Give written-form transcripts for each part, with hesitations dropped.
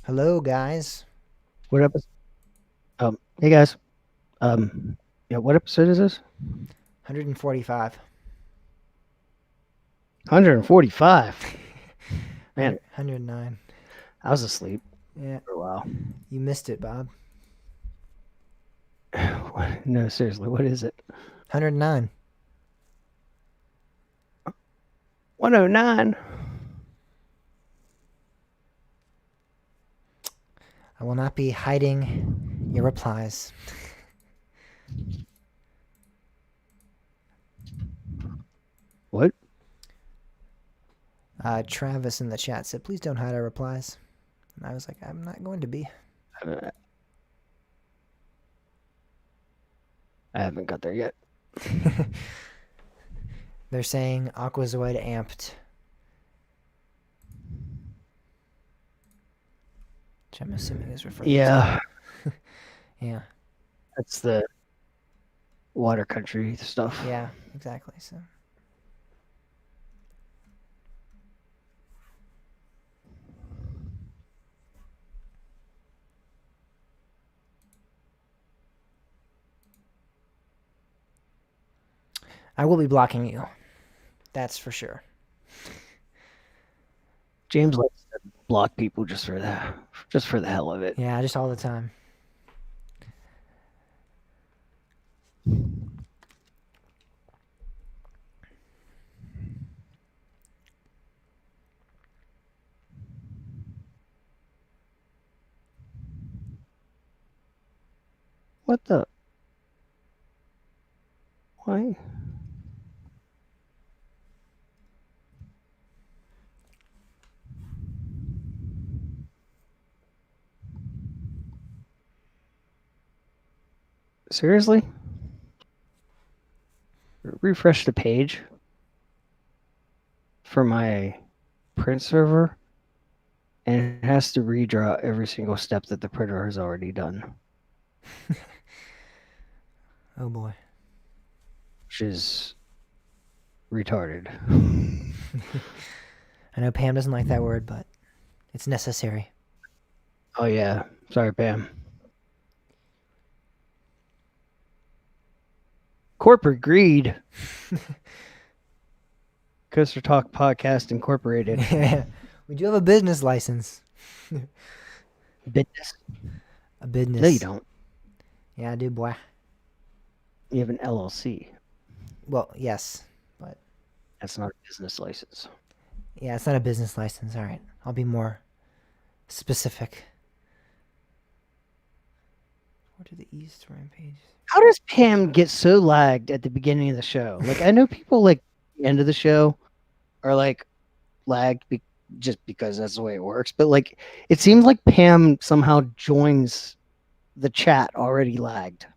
Hello, guys. What episode? Hey guys. Yeah, what episode is this? 145. 145. Man, 109. I was asleep Yeah, for a while. you missed it, Bob. No, seriously, what is it? 109. 109. I will not be hiding your replies. What? Travis in the chat said, please don't hide our replies. And I was like, I'm not going to be. I haven't got there yet. They're saying Aquazoid amped. Which I'm assuming is referring Yeah, to. Yeah. that's the water country stuff. Yeah, exactly. So. I will be blocking you. That's for sure. James likes to block people just for the hell of it. Yeah, just all the time. What the? Why? Seriously? Refresh the page for my print server, and it has to redraw every single step that the printer has already done. Oh boy. Which is retarded. I know Pam doesn't like that word, but it's necessary. Oh yeah, sorry, Pam. Corporate greed. Coaster Talk Podcast Incorporated. Yeah, we do have a business license. Business? A business. No, you don't. Yeah, I do, boy. You have an LLC. Well, yes, but That's not a business license. yeah, it's not a business license. All right, I'll be more specific. Or to the east rampage. How does Pam get so lagged at the beginning of the show? Like, I know people like the end of the show are like lagged just because that's the way it works, but like it seems like Pam somehow joins the chat already lagged.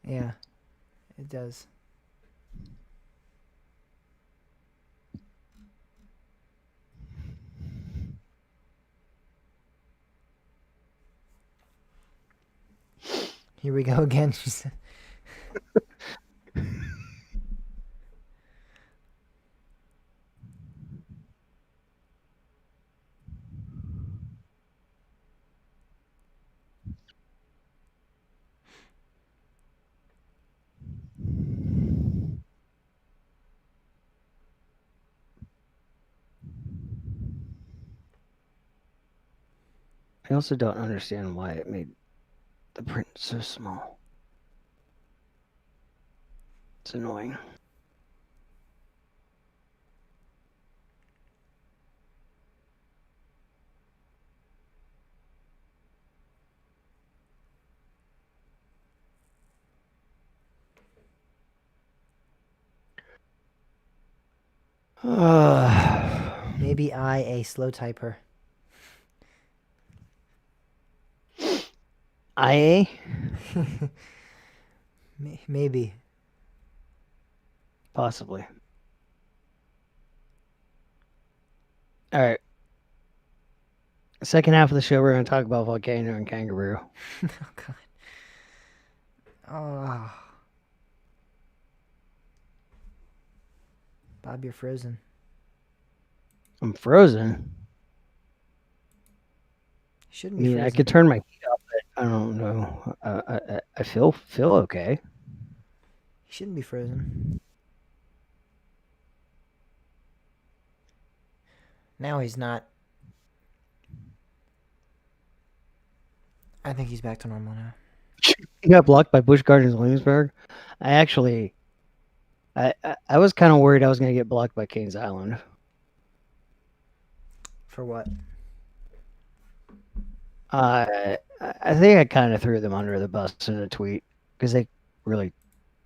Yeah, it does. Here we go again. She said. I also don't understand why it made the print so small. It's annoying. Maybe I a slow typer. IA? Maybe. Possibly. All right. Second half of the show, we're going to talk about Volcano and Kangaroo. Oh god. Oh. Bob, you're frozen. I'm frozen. Shouldn't I be mean, I frozen. could turn my heat up, but I don't know. I feel okay. He shouldn't be frozen. Now he's not. I think he's back to normal now. You got blocked by Busch Gardens Williamsburg. I actually, I was kind of worried I was going to get blocked by Kane's Island. For what? I think I kind of threw them under the bus in a tweet because they really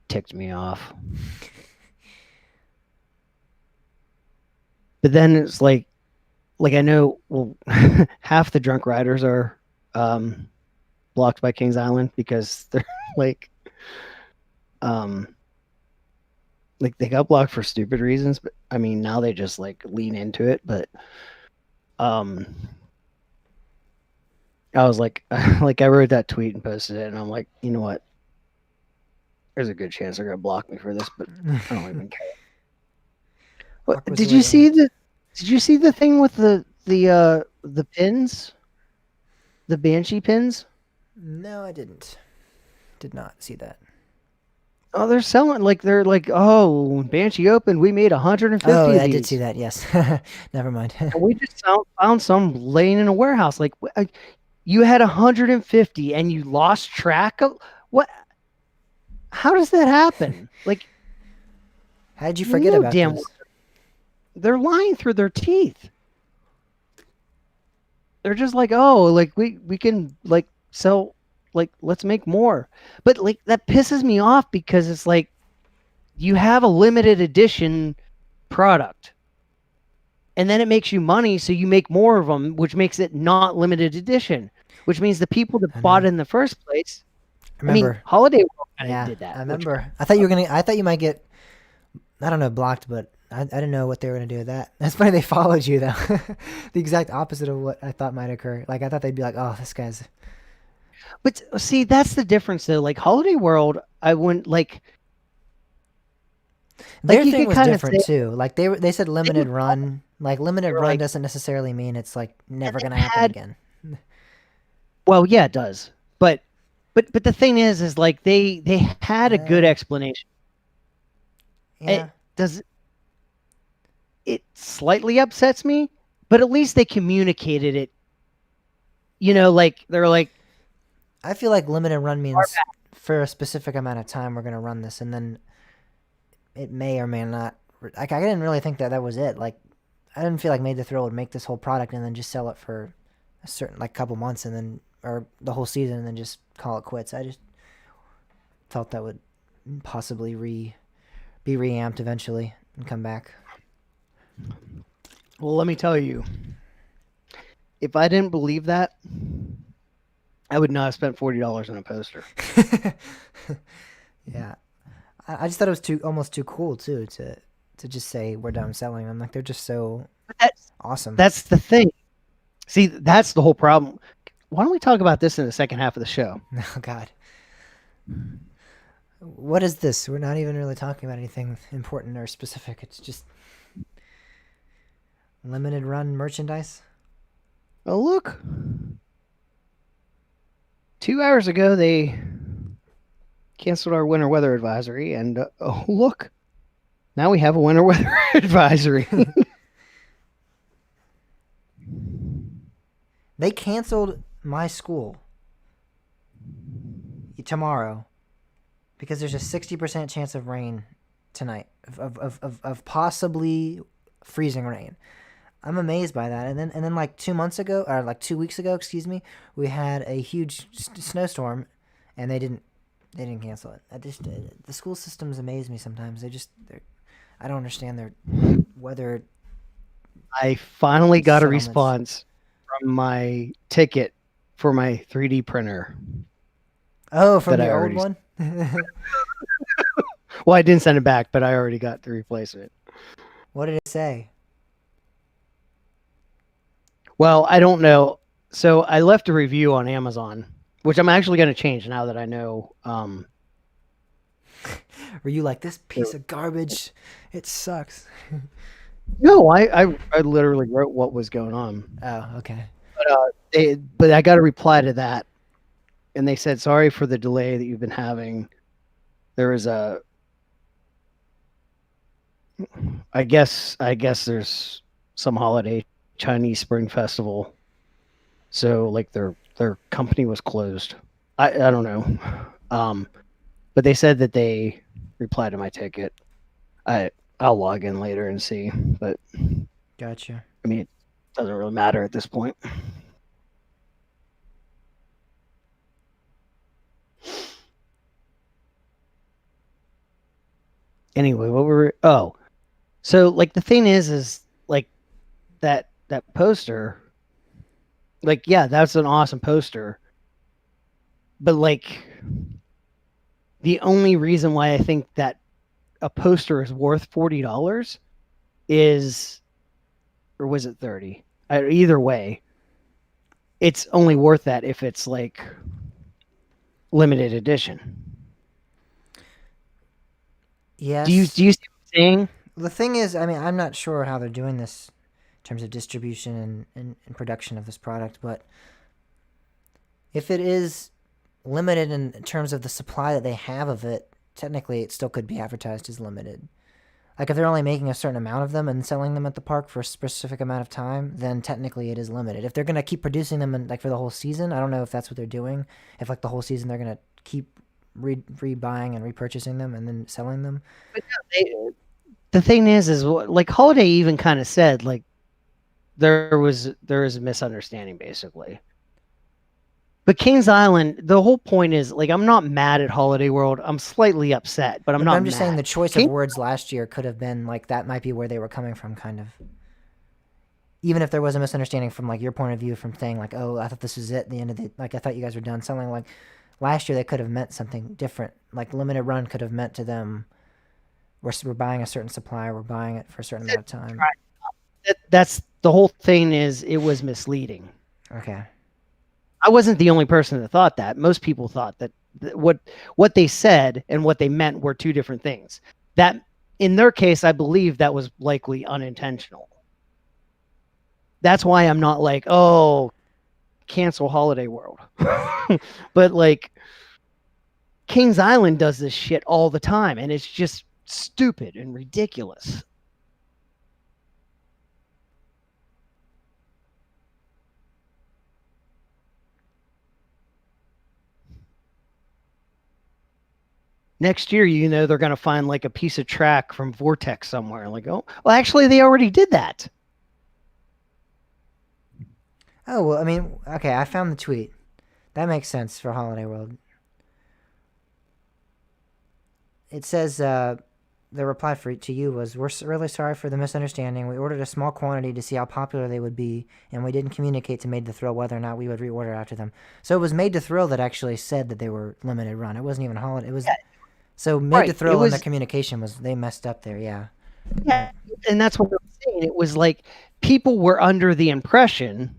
ticked me off. But then it's like I know, well, half the drunk riders are blocked by Kings Island because they're like, like they got blocked for stupid reasons. But I mean, now they just like lean into it. But I was like, like I wrote that tweet and posted it, and I'm like, you know what? There's a good chance they're gonna block me for this, but I don't even care. What Awkward did the you way it see went. Did you see the thing with the pins, the Banshee pins? No, I didn't. Did not see that. Oh, they're selling like they're like, oh, when Banshee opened, we made 150 Oh, of I did see these, that. Yes. Never mind. and we just found some laying in a warehouse. Like you had 150, and you lost track of what? How does that happen? Like, How did you forget no about damn, this? they're lying through their teeth. They're just like, oh, like we can like sell, like let's make more. But like that pisses me off because it's like you have a limited edition product, and then it makes you money, so you make more of them, which makes it not limited edition, which means the people that I bought know. it in the first place. I mean, Remember. Holiday World kind of Yeah, did I that, which remember. I thought you were gonna. I thought you might get. I don't know, blocked, but I didn't know what they were gonna do with that. That's funny. They followed you though. The exact opposite of what I thought might occur. Like I thought they'd be like, "Oh, this guy's." but see, that's the difference though. Like Holiday World, I wouldn't Their you thing could was kind of different say too. Like they said they limited run. Like limited were run like, doesn't necessarily mean it's like and never they gonna happen had, again. well, yeah, it does, but the thing is like they had a good Uh, explanation. yeah, It does it slightly upsets me, but at least they communicated it. Like they're like, I feel like limited run means for a specific amount of time we're gonna run this, and then it may or may not. Like I didn't really think that that was it. Like I didn't feel like Made the Thrill would make this whole product and then just sell it for a certain like couple months and then or the whole season and then just call it quits. I just felt that would possibly be reamped eventually and come back. well, let me tell you, if I didn't believe that, I would not have spent $40 on a poster. Yeah, I just thought it was too almost too cool too to just say we're done selling them. Like they're just so But awesome. that's the thing. See, that's the whole problem. Why don't we talk about this in the second half of the show? Oh God, what is this? We're not even really talking about anything important or specific. It's just limited run merchandise. Oh, look. 2 hours ago, they canceled our winter weather advisory, and oh, look. Now we have a winter weather advisory. They canceled my school tomorrow because there's a 60% chance of rain tonight, of possibly freezing rain. I'm amazed by that. And then like 2 months ago, or like 2 weeks ago, excuse me, we had a huge snowstorm, and they didn't cancel it. The school systems amaze me sometimes. I don't understand their weather I finally got a settlements. response from my ticket for my 3D printer. Oh, from That I the old already- one. Well, I didn't send it back, but I already got the replacement. What did it say? Well, I don't know. So I left a review on Amazon, which I'm actually going to change now that I know. Were you like this piece of garbage? It sucks. No, I literally wrote what was going on. Oh, okay. But but I got a reply to that, and they said sorry for the delay that you've been having. There was I guess there's some holiday Chinese Spring Festival, so like their company was closed. I don't know, but they said that they replied to my ticket. I'll log in later and see, but Gotcha. I mean, it doesn't really matter at this point. Anyway, what were so like the thing is like that poster, like yeah, that's an awesome poster, but like the only reason why I think that a poster is worth $40 is, or was it 30? Either way, it's only worth that if it's like limited edition. Yes. Do you see what I'm saying? The thing is, I mean, I'm not sure how they're doing this in terms of distribution and production of this product, but if it is limited in terms of the supply that they have of it, technically it still could be advertised as limited. Like if they're only making a certain amount of them and selling them at the park for a specific amount of time, then technically it is limited. If they're gonna keep producing them like for the whole season, I don't know if that's what they're doing. If like the whole season they're gonna keep rebuying and repurchasing them and then selling them. But the thing is like Holiday even kind of said like there is a misunderstanding basically. But Kings Island, the whole point is like I'm not mad at Holiday World. I'm slightly upset, but I'm not. I'm just mad. saying the choice of words last year could have been like that might be where they were coming from, kind of. Even if there was a misunderstanding from like your point of view, from saying like, oh, I thought this was it, the end of the like I thought you guys were done selling. Like last year, they could have meant something different. Like limited run could have meant to them, we're buying a certain supply, we're buying it for a certain amount of time. That's the whole thing. Is it was misleading. Okay. I wasn't the only person that thought that. Most people thought that what they said and what they meant were two different things. That in their case, I believe that was likely unintentional. That's why I'm not like, oh, cancel Holiday World. But like Kings Island does this shit all the time, and it's just stupid and ridiculous. Next year, you know, they're going to find like a piece of track from Vortex somewhere. Like, oh, well, actually, they already did that. Oh, well, I mean, okay, I found the tweet. That makes sense for Holiday World. It says, the reply to you was, we're really sorry for the misunderstanding. We ordered a small quantity to see how popular they would be, and we didn't communicate to Made to Thrill whether or not we would reorder after them. So it was Made to Thrill that actually said that they were limited run. It wasn't even Holiday. It was... Yeah. So Made to Thrill and the communication was, they messed up there, yeah. Yeah, and that's what I'm saying. It was like people were under the impression.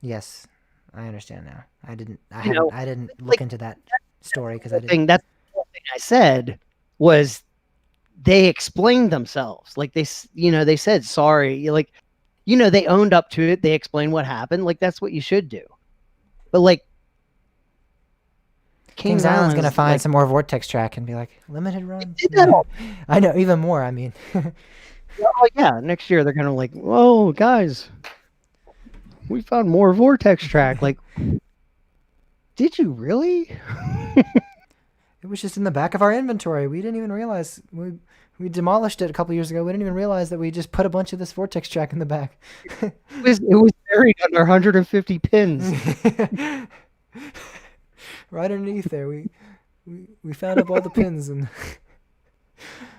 Yes, I understand now. I didn't look into that story because I didn't. That's the thing I said was they explained themselves. Like they said sorry. Like, they owned up to it. They explained what happened. Like that's what you should do. But like Kings Island's gonna find some more Vortex track and be like, limited run. Did that all. I know, even more. I mean, yeah. Next year they're gonna like, whoa, guys, we found more Vortex track. Like, did you really? It was just in the back of our inventory. We didn't even realize we demolished it a couple years ago. We didn't even realize that we just put a bunch of this Vortex track in the back. it was buried under 150 pins. Right underneath there, we found up all the pins and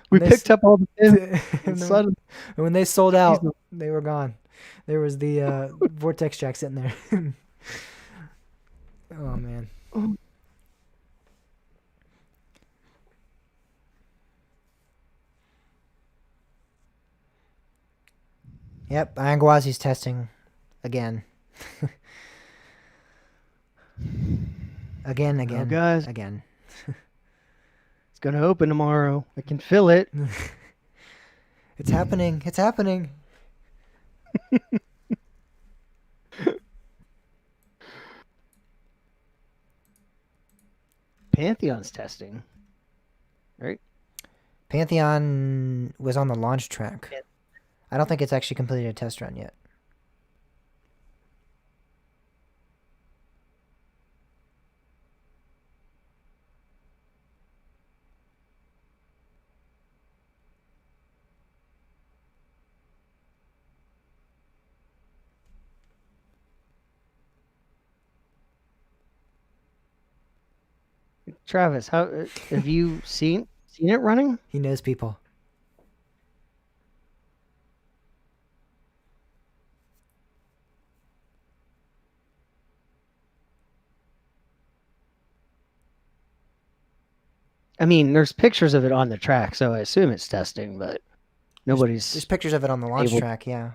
we picked up all the pins. And when they sold out, they were gone. There was the Vortex track sitting there. Oh man. Yep, Iron Gwazi's testing again. Again, oh, guys. again. It's gonna open tomorrow. I can feel it. It's happening. It's happening. Pantheon's testing, right? Pantheon was on the launch track. I don't think it's actually completed a test run yet. Travis, how have you seen it running? He knows people. I mean, there's pictures of it on the track, so I assume it's testing, but nobody's There's pictures of it on the launch able- track, yeah.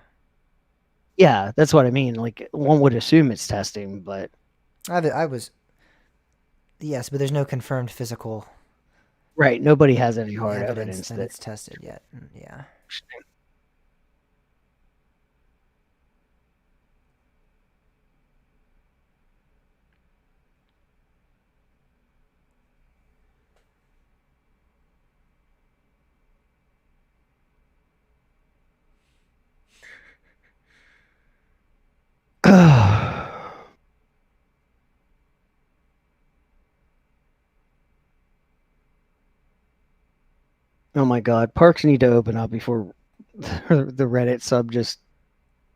Yeah, that's what I mean. Like one would assume it's testing, but I was. Yes, but there's no confirmed physical right, nobody has any hard evidence evidence that that it's tested yet. Yeah. Oh my god, parks need to open up before the Reddit sub just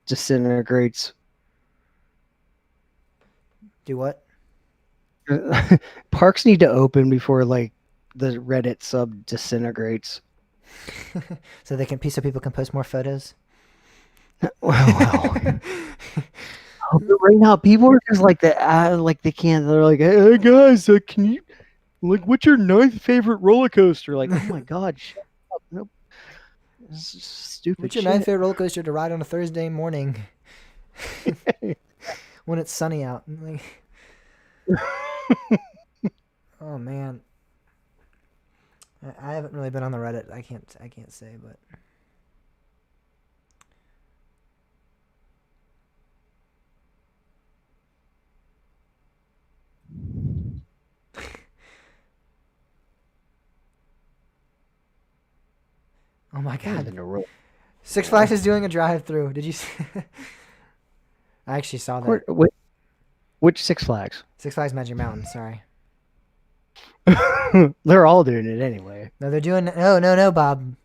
disintegrates. Do what? Parks need to open before like the Reddit sub disintegrates. So people can post more photos. Wow. Right now, people are just like like they can't. They're like, "Hey guys, can you like what's your ninth favorite roller coaster?" Like, oh my god, shut up! Nope. This is stupid. What's your shit. ninth favorite roller coaster to ride on a Thursday morning when it's sunny out? Like, oh man, I haven't really been on the Reddit. I can't say, but oh my god, Six Flags is doing a drive-through. Did you see? I actually saw that. Which Six Flags? Six Flags Magic Mountain. Sorry. They're all doing it anyway. No, they're doing. No, Bob.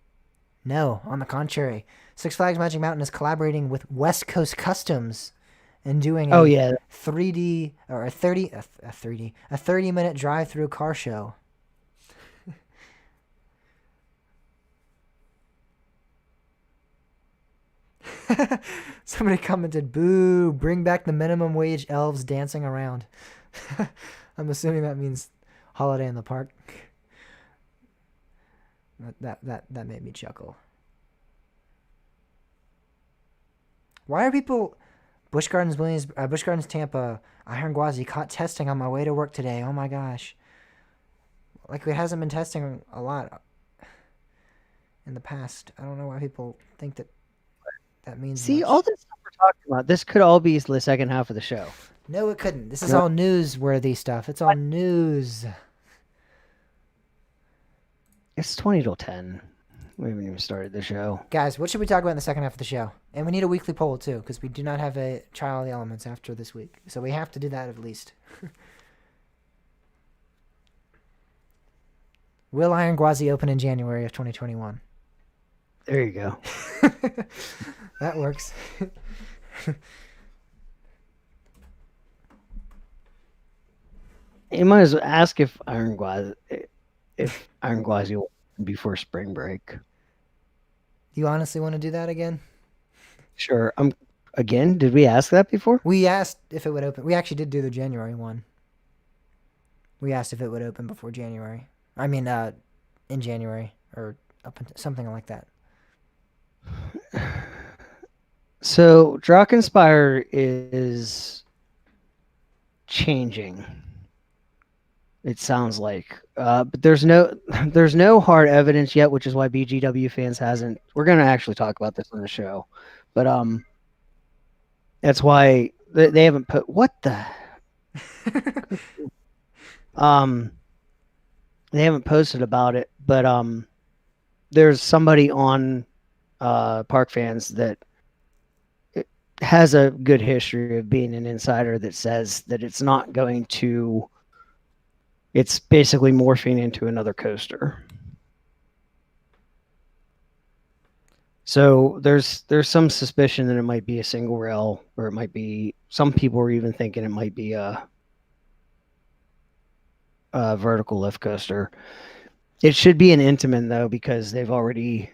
No, on the contrary. Six Flags Magic Mountain is collaborating with West Coast Customs and doing a 3D or a 30-minute drive-through car show. Somebody commented, "Boo! Bring back the minimum wage elves dancing around." I'm assuming that means Holiday in the Park. That made me chuckle. Why are people Busch Gardens Busch Gardens Tampa Iron Gwazi caught testing on my way to work today? Oh my gosh. Like it hasn't been testing a lot in the past. I don't know why people think that means See, much. all this stuff we're talking about, this could all be the second half of the show. No, it couldn't. This is all newsworthy stuff. It's all news. It's 20 till 10. We haven't even started the show. Guys, what should we talk about in the second half of the show? And we need a weekly poll, too, because we do not have a Trial of the Elements after this week. So we have to do that at least. Will Iron Gwazi open in January of 2021? There you go. That works. You might as well ask if Iron Gwazi will open before spring break. You honestly want to do that again? Sure. Again, did we ask that before? We asked if it would open. We actually did do the January one. We asked if it would open before January. I mean, in January or something like that. So Drakkenspire is changing. It sounds like, but there's no hard evidence yet, which is why BGW fans hasn't. We're gonna actually talk about this on the show, but that's why they haven't put what the they haven't posted about it, but there's somebody on Park Fans that has a good history of being an insider that says that it's not going to. It's basically morphing into another coaster. So there's some suspicion that it might be a single rail, or it might be. Some people are even thinking it might be a vertical lift coaster. It should be an Intamin though, because they've already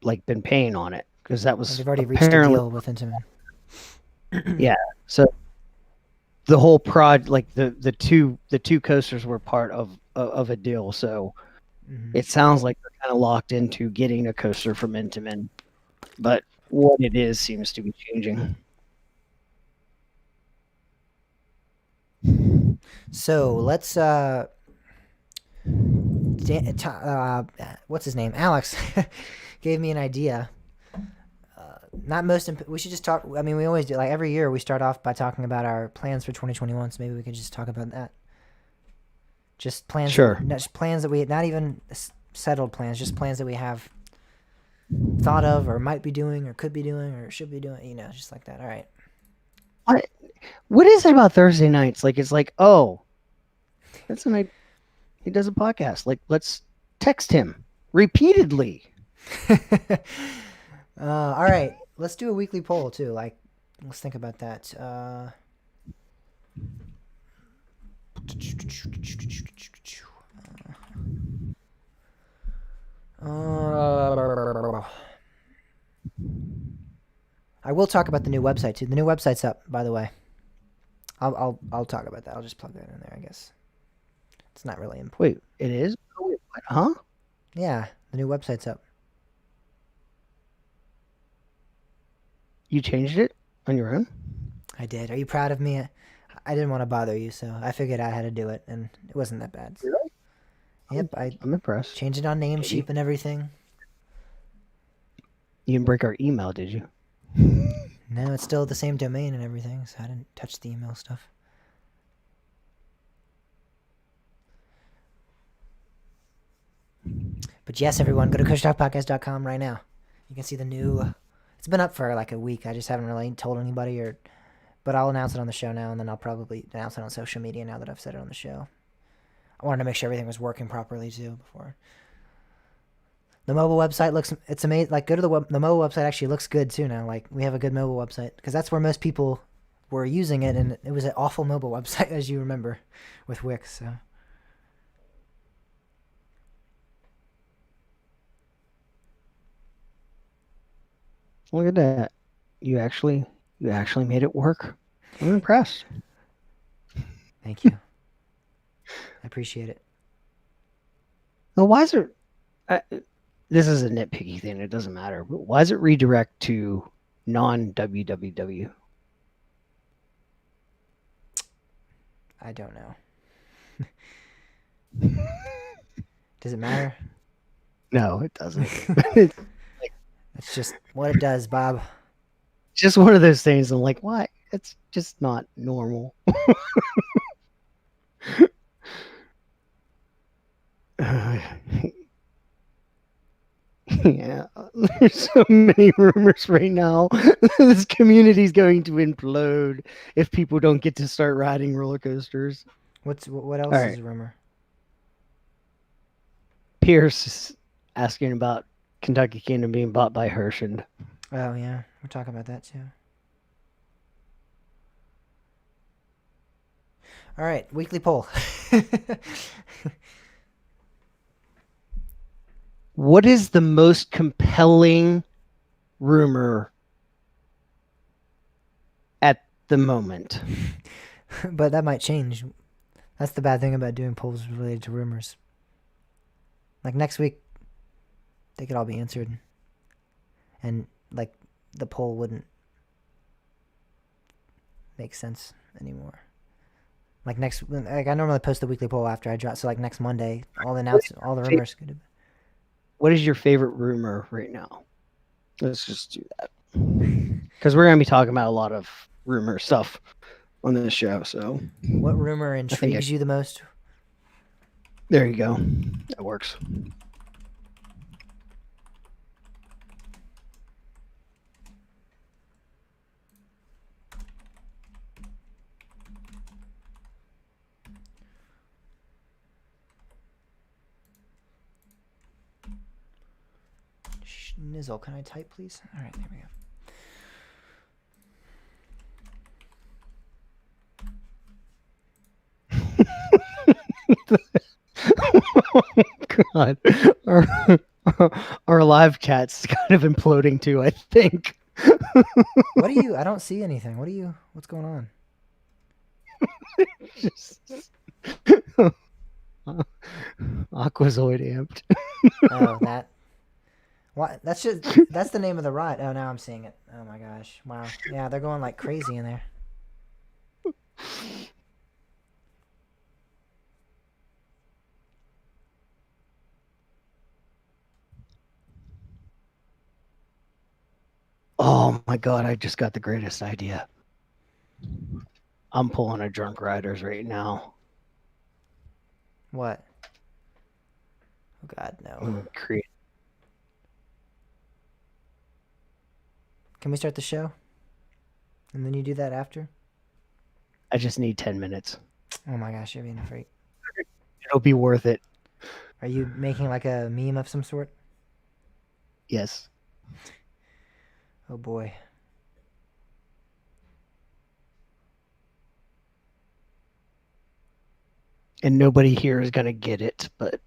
like been paying on it, because that was They've already reached a apparently deal with Intamin. yeah. So the whole prod, like the two coasters were part of a deal. So it sounds like they're kind of locked into getting a coaster from Intamin, but what it is seems to be changing. So let's what's his name? Alex gave me an idea. Not most. We should just talk. I mean, we always do. Like every year, we start off by talking about our plans for 2021. So maybe we could just talk about that. Just plans. Sure. Just plans that we not even settled plans. Just plans that we have thought of, or might be doing, or could be doing, or should be doing. You know, just like that. All right. What is it about Thursday nights? Like, it's like, oh, that's a night he does a podcast. Like, let's text him repeatedly. All right. Let's do a weekly poll too. Like, let's think about that. I will talk about the new website too. The new website's up, by the way. I'll talk about that. I'll just plug that in there, I guess. It's not really important. Wait, it is? Oh, wait, what? Huh? Yeah, the new website's up. You changed it on your own? I did. Are you proud of me? I didn't want to bother you, so I figured out how to do it, and it wasn't that bad. Really? Yep, I I'm impressed. changed it on Namecheap and everything. You didn't break our email, did you? No, it's still the same domain and everything, so I didn't touch the email stuff. But yes, everyone, go to cushtalkpodcast.com right now. You can see the new. It's been up for like a week. I just haven't really told anybody, but I'll announce it on the show now, and then I'll probably announce it on social media now that I've said it on the show. I wanted to make sure everything was working properly too before. The mobile website it's amazing. Like, go to the mobile website actually looks good too now. Like, we have a good mobile website because that's where most people were using it, and it was an awful mobile website, as you remember, with Wix. So. Look at that. You actually made it work. I'm impressed. Thank you. I appreciate it. Now, why is it? This is a nitpicky thing. It doesn't matter. But why does it redirect to non-www? I don't know. Does it matter? No, it doesn't. That's just what it does, Bob. Just one of those things. I'm like, why? It's just not normal. Yeah, there's so many rumors right now. This community is going to implode if people don't get to start riding roller coasters. What else is a rumor? Pierce is asking about Kentucky Kingdom being bought by Herschend. Oh yeah, we're talking about that too. All right, weekly poll. What is the most compelling rumor at the moment? But that might change. That's the bad thing about doing polls related to rumors. Like next week, they could all be answered, and like the poll wouldn't make sense anymore. Like I normally post the weekly poll after I drop. So like next Monday, all the rumors could. What is your favorite rumor right now? Let's just do that, because we're gonna be talking about a lot of rumor stuff on this show. So What rumor I intrigues you the most? there you go. That works. Nizzle, can I type, please? All right, there we go. Oh God, our live chat's kind of imploding too. I think. What do you? I don't see anything. What do you? What's going on? Just Aquazoid amped. Oh, that. What? That's just. That's the name of the ride. Oh, now I'm seeing it. Oh my gosh! Wow. Yeah, they're going like crazy in there. Oh my God, I just got the greatest idea. I'm pulling a Drunk Riders right now. What? Oh God, no. Create. Can we start the show? And then you do that after? I just need 10 minutes. Oh my gosh, you're being a freak. It'll be worth it. Are you making like a meme of some sort? Yes. Oh boy. And nobody here is going to get it, but.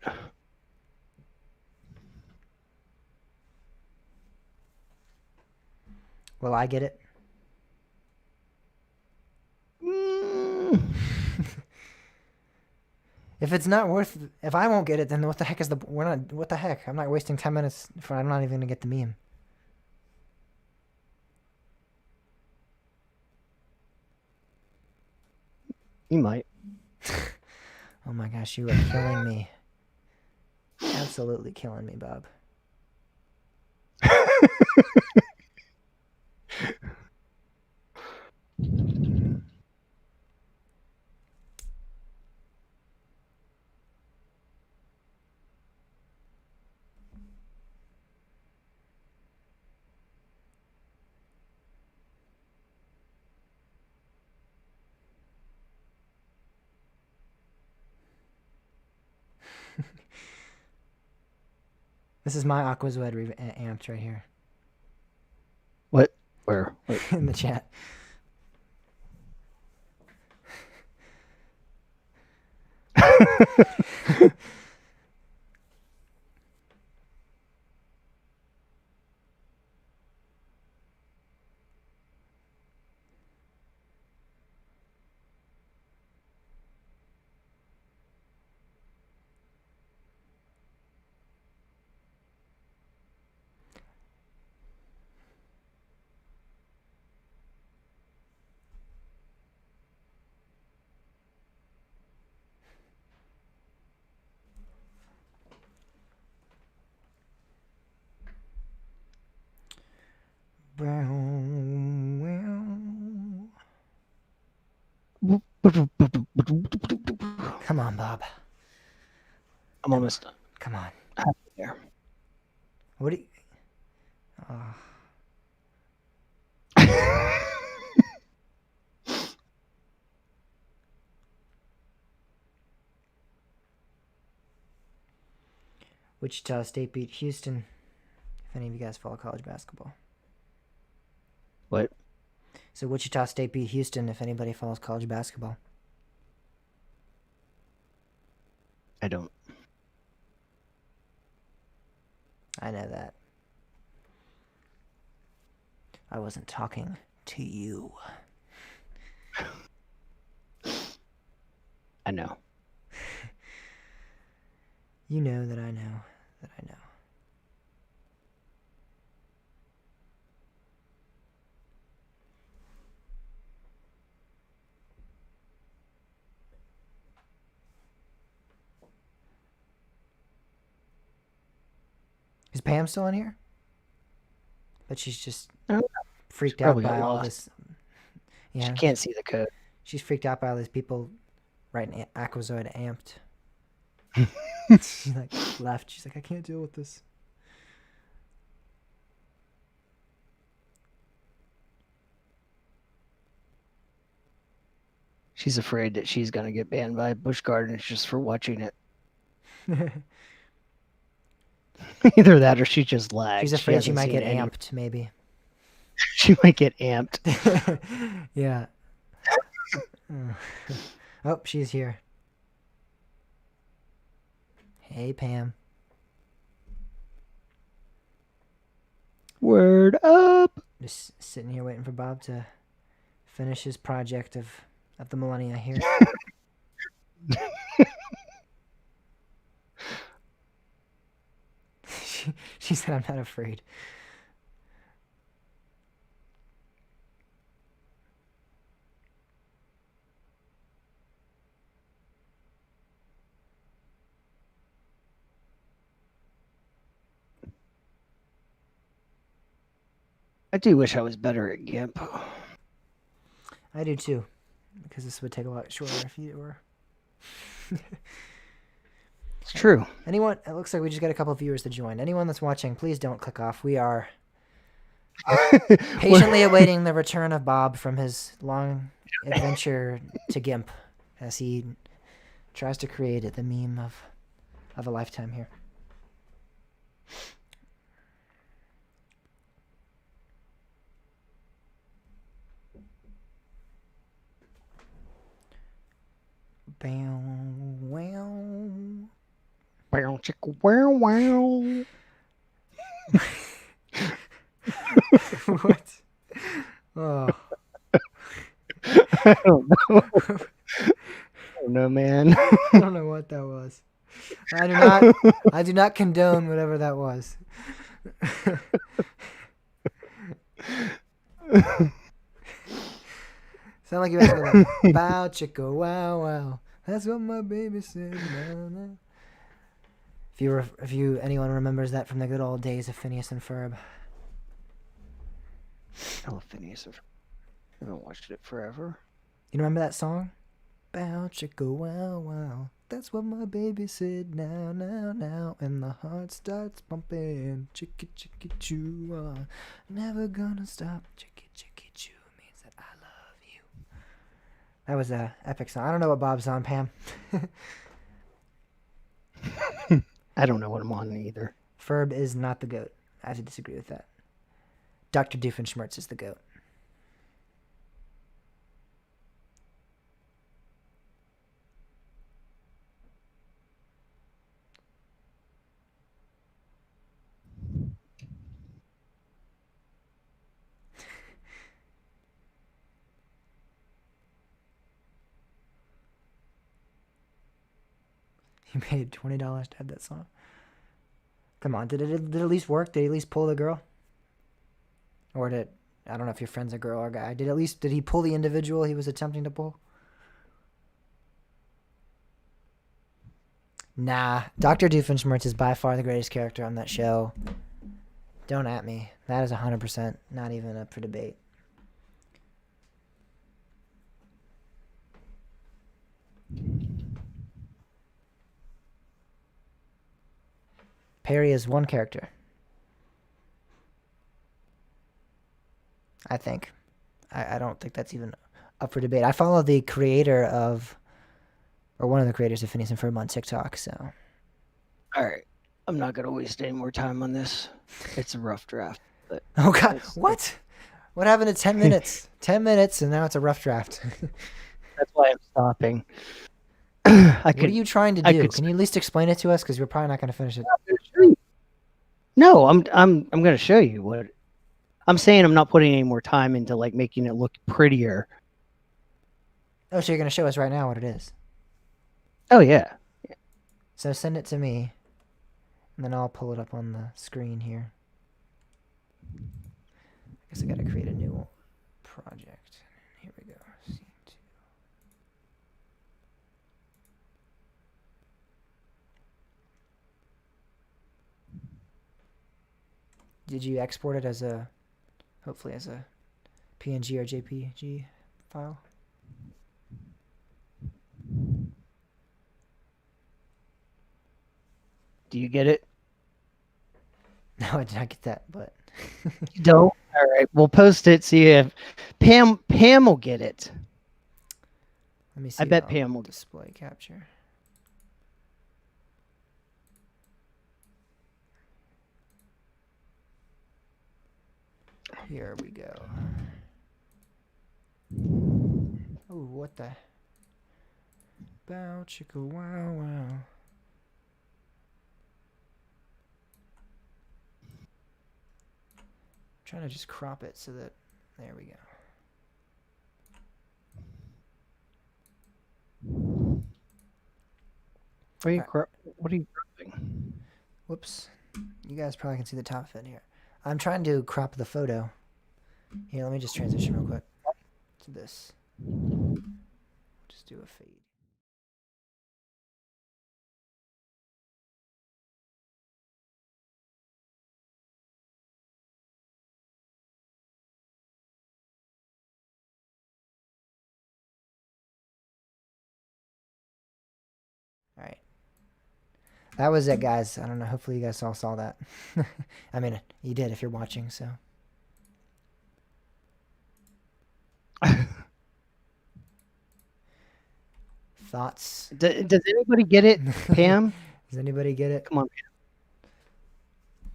Will I get it? If it's not worth, if I won't get it, then what the heck is the? We're not. What the heck? I'm not wasting 10 minutes for. I'm not even gonna get the meme. You might. Oh my gosh, you are killing me. Absolutely killing me, Bob. This is my Aquazoid amped right here. What? Where? In the chat. Come on, Bob. I'm almost done. Come on. There. What do you? Wichita State beat Houston. If any of you guys follow college basketball. What? So Wichita State beat Houston. If anybody follows college basketball. I don't. I know that. I wasn't talking to you. I know. You know that I know that I know. Is Pam still in here? But she's just freaked out by all this. Yeah. She can't see the code. She's freaked out by all these people writing Aquazoid amped. She like left. She's like, I can't deal with this. She's afraid that she's gonna get banned by Busch Gardens just for watching it. Either that or she just lagged. She's afraid she hasn't might seen get any. amped, maybe. She might get amped. Yeah. Oh, she's here. Hey, Pam. Word up. Just sitting here waiting for Bob to finish his project of the millennia here. She said, I'm not afraid. I do wish I was better at GIMP. I do too, because this would take a lot shorter if you were. It's true. Anyone? It looks like we just got a couple of viewers to join. Anyone that's watching, please don't click off. We are patiently awaiting the return of Bob from his long adventure to GIMP, as he tries to create it, the meme of a lifetime here. Bam, wow. Wow, chicka, wow, wow. What? Oh. I don't know. I don't know, man. I don't know what that was. I do not condone whatever that was. Sound like you asked me like, bow chicka wow wow. That's what my baby said. No, no. If anyone remembers that from the good old days of Phineas and Ferb. Oh, Phineas. I haven't watched it forever. You remember that song? Bow chicka wow wow. That's what my baby said. Now, now, now. And the heart starts pumping. Chicka chicka choo. Never gonna stop. Chicka chicka choo means that I love you. That was a epic song. I don't know what Bob's on, Pam. I don't know what I'm on either. Ferb is not the GOAT. I have to disagree with that. Dr. Doofenshmirtz is the GOAT. You paid $20 to have that song. Come on, did it at least work? Did he at least pull the girl? Or I don't know if your friend's a girl or a guy. Did he pull the individual he was attempting to pull? Nah, Dr. Doofenshmirtz is by far the greatest character on that show. Don't at me. That is 100% not even up for debate. Perry is one character. I think. I don't think that's even up for debate. I follow the creator of, or one of the creators of Phineas and Ferb on TikTok, so. All right. I'm not going to waste any more time on this. It's a rough draft. But oh, God. What? What happened to 10 minutes? 10 minutes, and now it's a rough draft. That's why I'm stopping. What are you trying to do? Can you at least explain it to us? Because we're probably not going to finish it. No, I'm going to show you what I'm saying. I'm not putting any more time into like making it look prettier. Oh, so you're going to show us right now what it is? Oh yeah. So send it to me, and then I'll pull it up on the screen here. I guess I got to create a new project. Here we go. Scene 2. Did you export it as hopefully as a PNG or JPG file? Do you get it? No, I did not get that, but You don't? All right, we'll post it. See if Pam will get it. let me see. I bet I'll Pam will. display capture. Here we go. Oh, what the? Bow chicka wow wow. I'm trying to just crop it so that there we go. What are you cropping? Whoops. You guys probably can see the top of it here. I'm trying to crop the photo. Here, let me just transition real quick to this. Just do a fade. All right. That was it, guys. I don't know. Hopefully, you guys all saw that. I mean, you did if you're watching, so. Thoughts? Does anybody get it, Pam? Does anybody get it? Come on, Pam.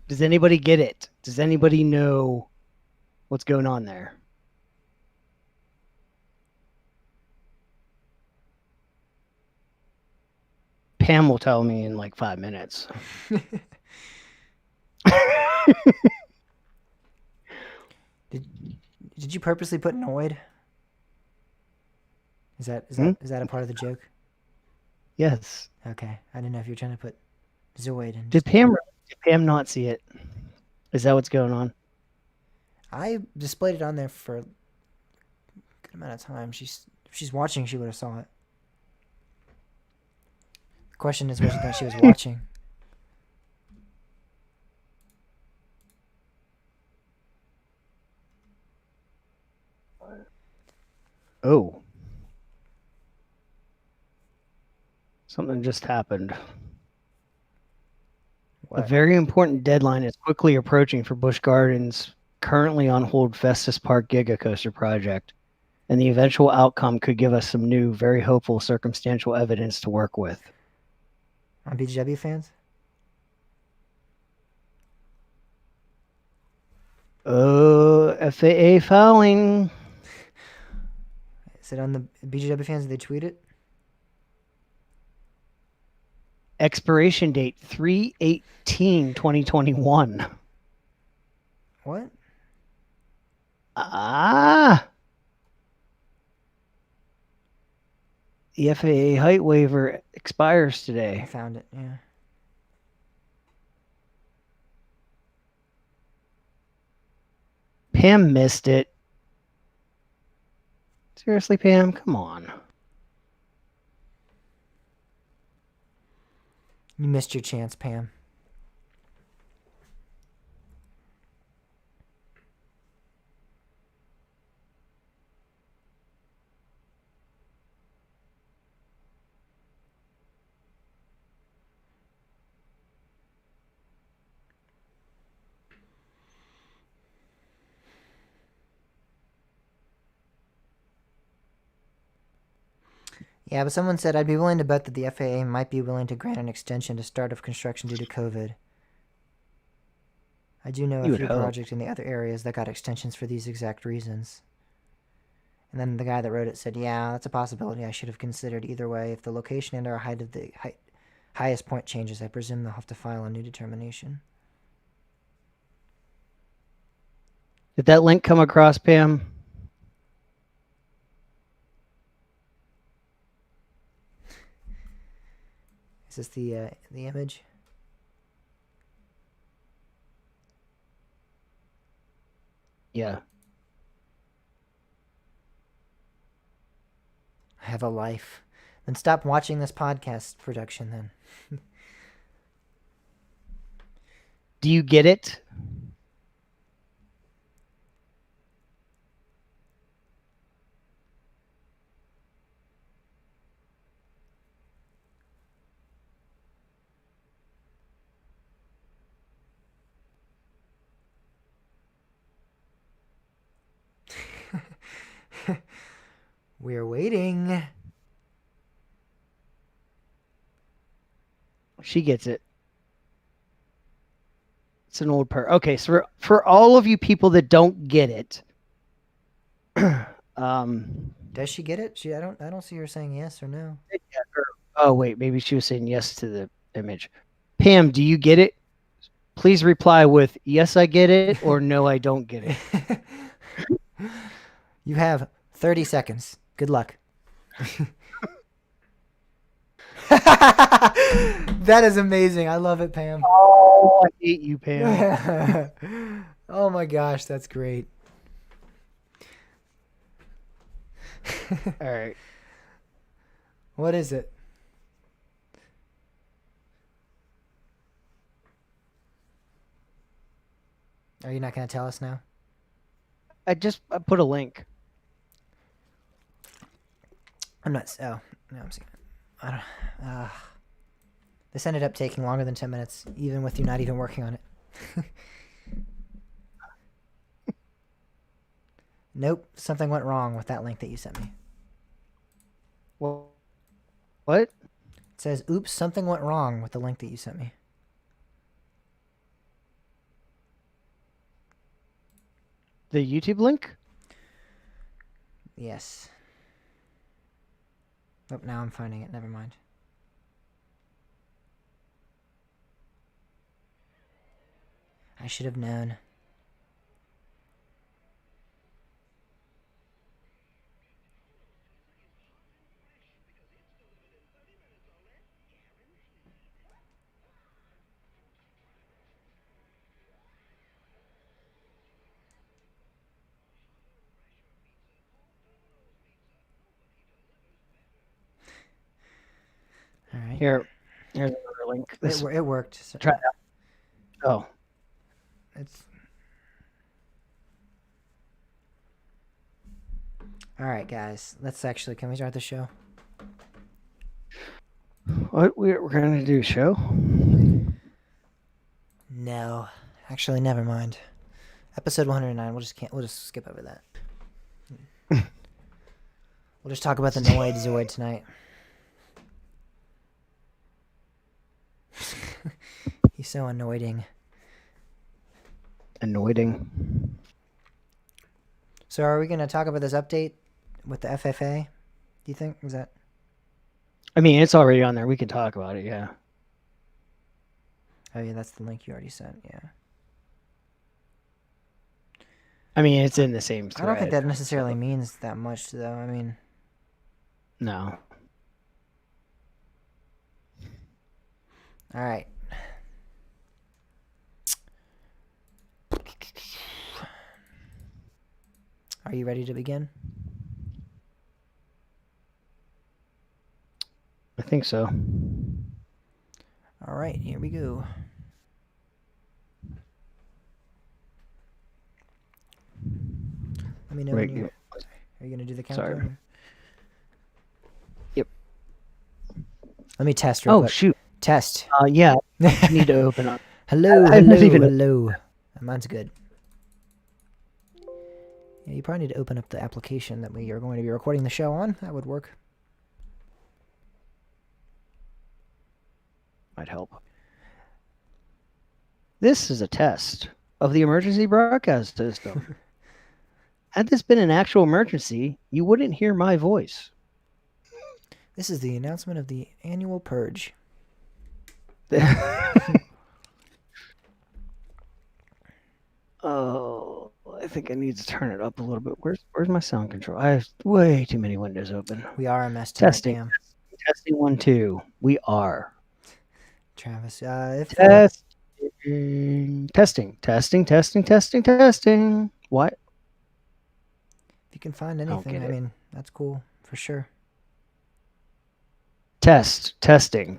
Does anybody get it? Does anybody know what's going on there? Pam will tell me in like 5 minutes. Did you purposely put Noid? Is that a part of the joke? Yes. Okay, I didn't know if you were trying to put Zoid in. Did Pam not see it? Is that what's going on? I displayed it on there for a good amount of time. If she's watching, she would have saw it. The question is whether or not she was watching. Oh. Something just happened. What? A very important deadline is quickly approaching for Busch Gardens' currently on hold Festus Park Giga Coaster project, and the eventual outcome could give us some new, very hopeful circumstantial evidence to work with. On BGW fans? Oh, FAA fouling. Is it on the BGW fans? Did they tweet it? Expiration date 3/18/2021. What? Ah. The FAA height waiver expires I today. found it, yeah. Pam missed it. Seriously, Pam? Come on. You missed your chance, Pam. Yeah, but someone said I'd be willing to bet that the FAA might be willing to grant an extension to start of construction due to COVID. I do know a few projects in the other areas that got extensions for these exact reasons. And then the guy that wrote it said, yeah, that's a possibility I should have considered either way. If the location and our height of the highest point changes, I presume they'll have to file a new determination. Did that link come across, Pam? Is this the image? Yeah. I have a life. Then stop watching this podcast production then. Do you get it? We're waiting. She gets it. It's an old per. Okay, so for all of you people that don't get it, Does she get it? I don't see her saying yes or no. oh wait, maybe she was saying yes to the image. Pam, do you get it? Please reply with yes, I get it, or no, I don't get it. You have 30 seconds. Good luck. That is amazing. I love it, Pam. Oh, I hate you, Pam. Oh my gosh, that's great. All right. What is it? Are you not going to tell us now? I put a link. I'm not. Oh, no, I'm seeing it. I don't. This ended up taking longer than 10 minutes, even with you not even working on it. Nope, something went wrong with that link that you sent me. What? It says, oops, something went wrong with the link that you sent me. The YouTube link? Yes. Oh, now I'm finding it. Never mind. I should have known. All right. Here's another link. It worked. So, try that. Oh. It's all right, guys. Can we start the show? What we're gonna do? Show? No, actually, never mind. Episode 109. We'll just skip over that. We'll just talk about the Noid Zoid tonight. He's so annoying. Annoying. So, are we gonna talk about this update with the FFA? Do you think is that? I mean, it's already on there. We can talk about it. Yeah. Oh yeah, that's the link you already sent. Yeah. I mean, it's in the same thread. I don't think that necessarily means that much, though. I mean, no. All right. Are you ready to begin? I think so. All right, here we go. Let me know when you're... Are you going to do the countdown? Sorry. Yep. Let me test real quick. Shoot. Test. Yeah. I need to open up. Hello. Mine's good. Yeah, you probably need to open up the application that we are going to be recording the show on. That would work. Might help. This is a test of the emergency broadcast system. Had this been an actual emergency, you wouldn't hear my voice. This is the announcement of the annual purge. Oh, I think I need to turn it up a little bit. Where's my sound control? I have way too many windows open. We are a mess tonight, Testing. Pam. Testing 1 2. We are. Travis, Testing. What? If you can find anything, I mean, that's cool for sure. Testing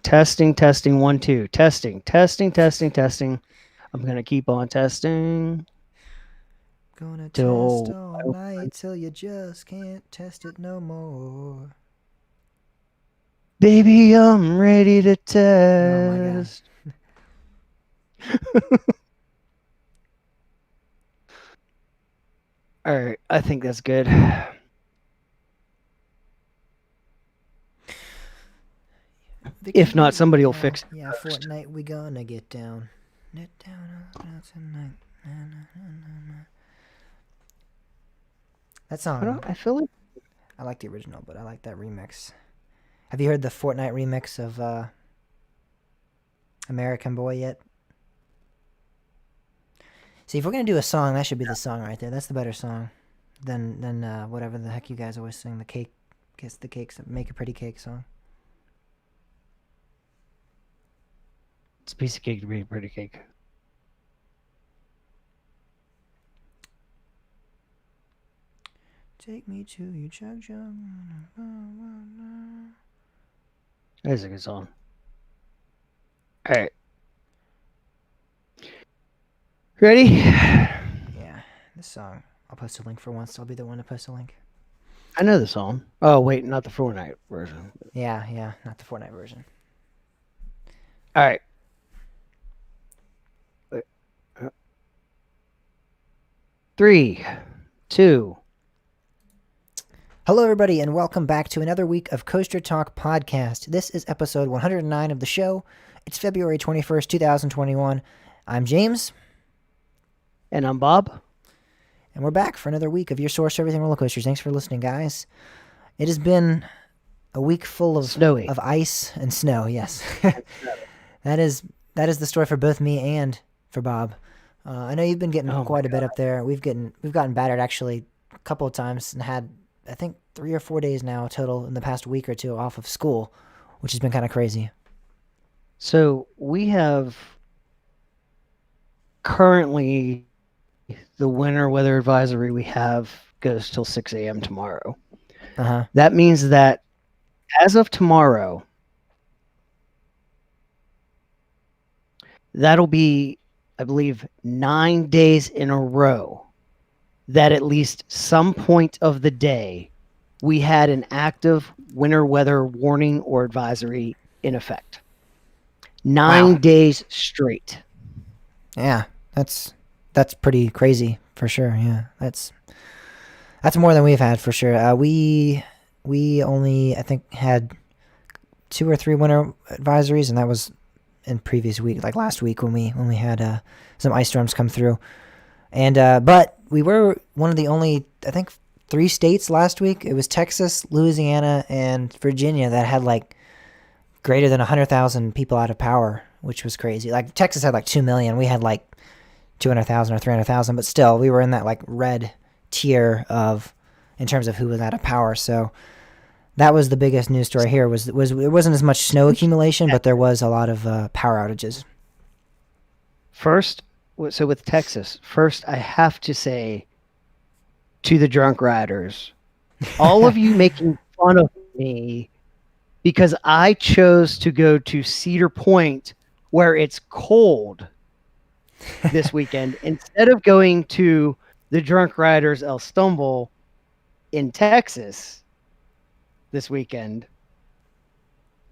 1 2. Testing. I'm gonna keep on testing. Gonna test all night till you just can't test it no more. Baby, I'm ready to test. Oh my God. All right, I think that's good. If not, somebody will fix it. Yeah, Fortnite, we gonna get down. Get down tonight. Na, na, na, na, na. That song, I feel like I like the original, but I like that remix. Have you heard the Fortnite remix of American Boy yet? See, if we're gonna do a song, that should be the song right there. That's the better song than whatever the heck you guys always sing. The cake, kiss the cakes, make a pretty cake song. it's a piece of cake to be a pretty cake. Take me to your chug jug. That's a good song. All right. Ready? Yeah, this song. I'll post a link for once. I'll be the one to post a link. I know the song. Oh, wait, not the Fortnite version. Yeah, not the Fortnite version. All right. 3, 2. Hello, everybody, and welcome back to another week of Coaster Talk Podcast. This is episode 109 of the show. It's February 21st, 2021. I'm James. And I'm Bob. And we're back for another week of your source for everything roller coasters. Thanks for listening, guys. It has been a week full of Snowy. of ice and snow. Yes, that is the story for both me and for Bob. I know you've been getting quite a bit up there. We've gotten battered actually a couple of times and had, I think, 3 or 4 days now total in the past week or two off of school, which has been kind of crazy. So we have currently the winter weather advisory we have goes till 6 a.m. tomorrow. Uh-huh. That means that as of tomorrow, that'll be, I believe, 9 days in a row that at least some point of the day we had an active winter weather warning or advisory in effect. 9 days straight. Yeah, that's pretty crazy for sure. Yeah, that's more than we've had for sure. We only, I think, had 2 or 3 winter advisories, and that was in previous week, like last week when we had some ice storms come through. And but we were one of the only, I think, 3 states last week. It was Texas, Louisiana, and Virginia that had like greater than 100,000 people out of power, which was crazy. Like Texas had like 2 million. We had like 200,000 or 300,000, but still we were in that like red tier of in terms of who was out of power. So that was the biggest news story here. Was it wasn't as much snow accumulation, but there was a lot of power outages. First, so with Texas, first I have to say to the drunk riders, all of you making fun of me because I chose to go to Cedar Point where it's cold this weekend instead of going to the drunk riders El Stumble in Texas this weekend.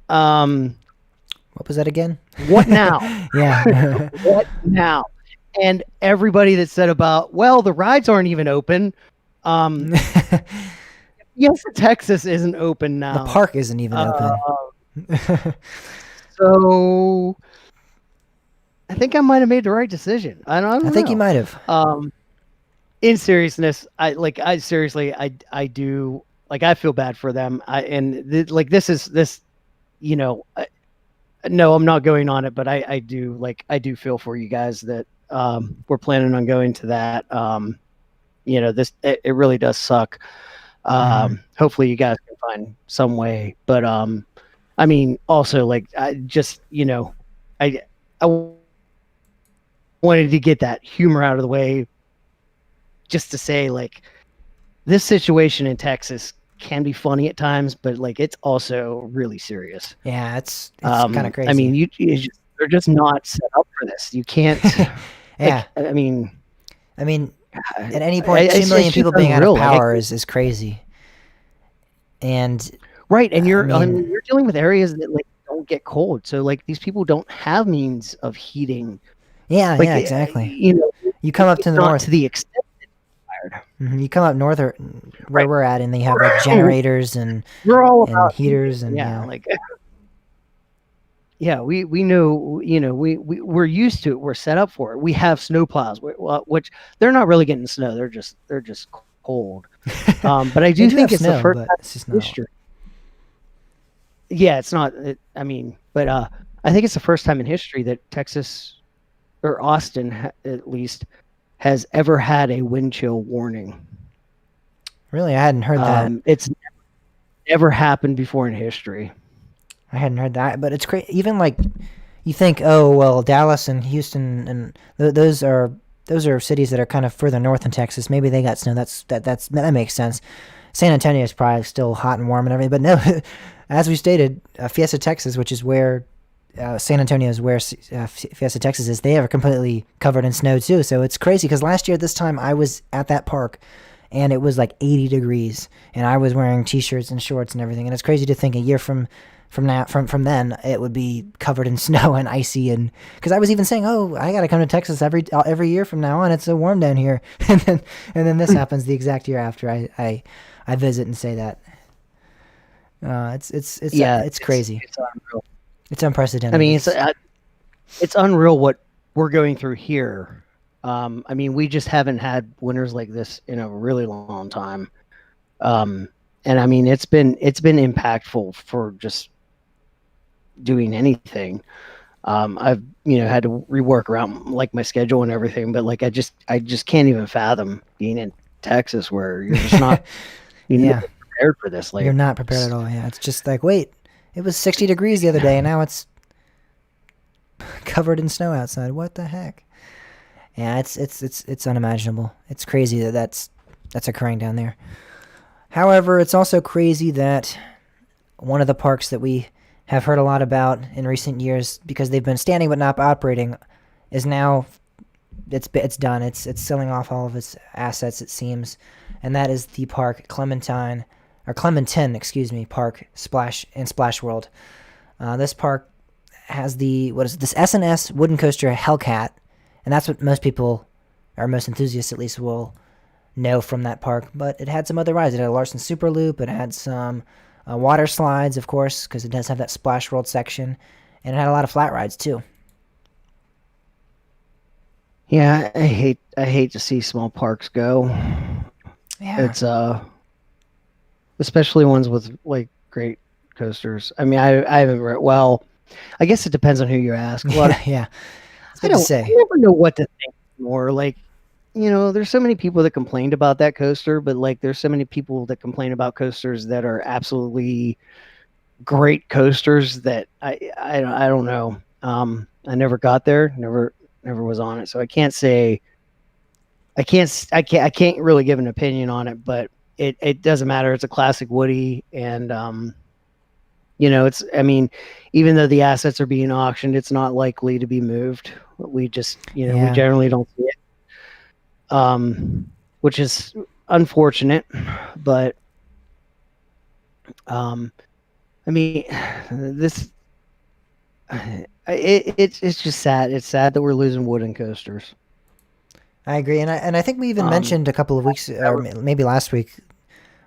What was that again? What now? Yeah. What now? And everybody that said about, well, the rides aren't even open. Yes, Texas isn't open now. The park isn't even open. So I think I might have made the right decision. I don't know. I think you might have. In seriousness, I do, like, I feel bad for them. No, I'm not going on it, but I do feel for you guys that we're planning on going to that. It really does suck. Hopefully you guys can find some way, but I mean, also, like, I wanted to get that humor out of the way, just to say, like, this situation in Texas can be funny at times, but like it's also really serious. Yeah, it's kind of crazy. I mean, they're just not set up for this. You can't. Yeah, like, I mean, at any point, 2 million people being out of power is crazy. And right, and you're dealing with areas that like don't get cold, so like these people don't have means of heating. Yeah, like, yeah, exactly. You come up to the north to the extent. You come up north or where we're at, and they have like generators and we're all about heaters and like yeah, we know, we're used to it. We're set up for it. We have snow plows, which they're not really getting snow. They're just cold. But I They do do have think it's the snow, first but time it's just in not. history. Yeah, it's not. I mean, but I think it's the first time in history that Texas or Austin, at least, has ever had a wind chill warning. Really, I hadn't heard that. It's never happened before in history. I hadn't heard that, but it's crazy. Even like you think, oh well, Dallas and Houston and those are cities that are kind of further north in Texas. Maybe they got snow. That makes sense. San Antonio is probably still hot and warm and everything, but no. As we stated, Fiesta, Texas, which is where San Antonio is, where Fiesta, Texas is, they are completely covered in snow too. So it's crazy because last year at this time I was at that park and it was like 80 degrees and I was wearing t-shirts and shorts and everything. And it's crazy to think a year from then it would be covered in snow and icy. And because I was even saying, oh, I gotta come to Texas every year from now on, it's so warm down here. And then this happens the exact year after I visit and say that. Yeah, It's crazy. it's unreal. It's unprecedented. I mean, it's unreal what we're going through here. I mean, we just haven't had winters like this in a really long time. And I mean, it's been impactful for just doing anything. I've had to rework around like my schedule and everything, but like I just can't even fathom being in Texas where you're just not yeah, prepared for this. you're Like, not prepared at all. Yeah, it's just like wait, it was 60 degrees the other day, and now it's covered in snow outside. What the heck? Yeah, it's unimaginable. It's crazy that that's occurring down there. However, it's also crazy that one of the parks that we have heard a lot about in recent years because they've been standing but not operating is now it's done. It's selling off all of its assets, it seems, and that is the park Clementon, excuse me, Park Splash World. This park has this S&S wooden coaster Hellcat, and that's what most people, or most enthusiasts at least, will know from that park. But it had some other rides. It had a Larson Super Loop. It had some water slides, of course, because it does have that Splash World section, and it had a lot of flat rides too. yeah, I hate to see small parks go. Yeah, It's especially ones with like great coasters. I mean, I haven't read. Well, I guess it depends on who you ask. A lot of yeah. It's I good to don't. I say. never know what to think anymore. Like, there's so many people that complained about that coaster, but like, there's so many people that complain about coasters that are absolutely great coasters that I don't know. I never got there. Never was on it, so I can't say. I can't really give an opinion on it, but it doesn't matter. It's a classic Woody, and it's. I mean, even though the assets are being auctioned, it's not likely to be moved. We just, we Yeah, generally don't see it, which is unfortunate. But I mean, this it's just sad. It's sad that we're losing wooden coasters. I agree, and I think we even Um, mentioned a couple of weeks, that or were- maybe last week,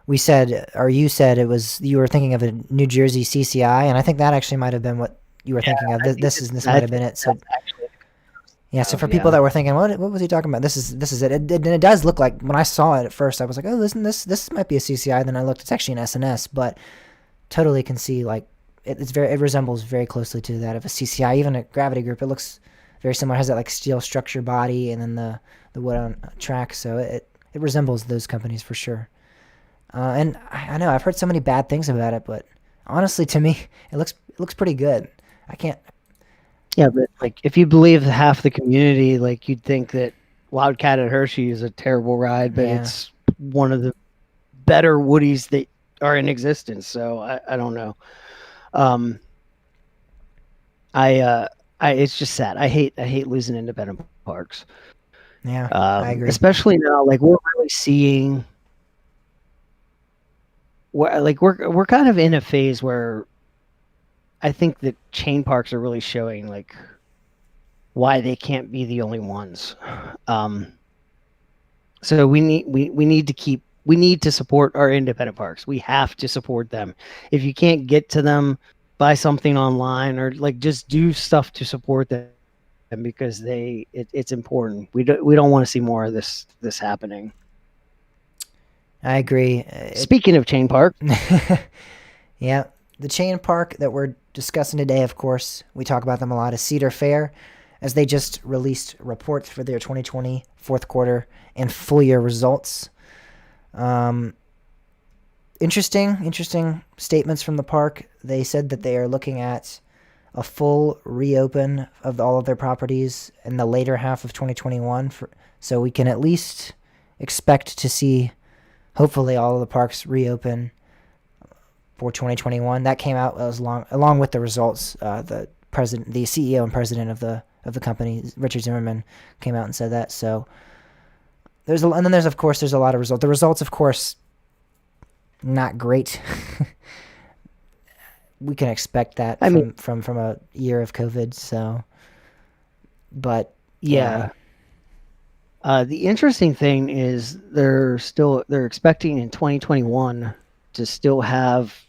we said, or you said it was you were thinking of a New Jersey CCI, and I think that actually might have been what you were thinking of. I think This might have that's been it. So that's actually yeah, so for people yeah. that were thinking, what was he talking about? This is it. And it does look like when I saw it at first, I was like, oh, listen, this might be a CCI. Then I looked, it's actually an SNS, but totally can see like it resembles very closely to that of a CCI, even a Gravity Group. It looks very similar. It has that like steel structure body and then the wood on track, so it resembles those companies for sure. And I know I've heard so many bad things about it, but honestly, to me, it looks pretty good. I can't. Yeah, but like if you believe half the community, like you'd think that Wildcat at Hershey is a terrible ride, but Yeah, it's one of the better Woodies that are in existence. So I don't know. Um, I it's just sad. I hate losing independent parks. yeah, I agree. Especially now, like we're really seeing, we're kind of in a phase where I think that chain parks are really showing like why they can't be the only ones. Um, so we need to support our independent parks. We have to support them. If you can't get to them, buy something online or like just do stuff to support them because it's important. We don't want to see more of this happening. I agree. Speaking of Chain Park, Yeah, the chain park that we're discussing today, of course, we talk about them a lot, is Cedar Fair, as they just released reports for their 2020 fourth quarter and full year results. Um, interesting statements from the park. They said that they are looking at a full reopen of all of their properties in the later half of 2021, so we can at least expect to see, hopefully, all of the parks reopen for 2021. That came out as along with the results. The CEO and president of the company, Richard Zimmerman, came out and said that. So and then there's a lot of results. The results, of course, not great. We can expect that from a year of COVID. So, but yeah. The interesting thing is they're expecting in 2021 to still have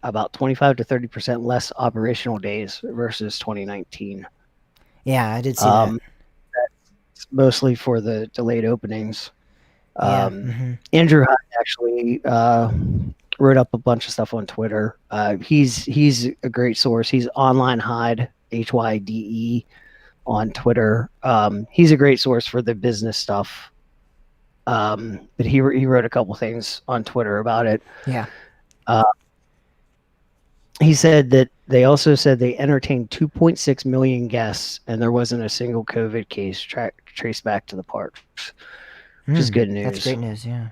about 25 to 30% less operational days versus 2019. Yeah, I did see that. That's mostly for the delayed openings. Yeah. Andrew Hyde actually wrote up a bunch of stuff on Twitter. He's a great source. He's Online Hyde, HYDE, on Twitter. He's a great source for the business stuff. But he wrote a couple things on Twitter about it. Yeah. He said that they also said they entertained 2.6 million guests and there wasn't a single COVID case traced back to the parks, which is good news. That's great news, yeah.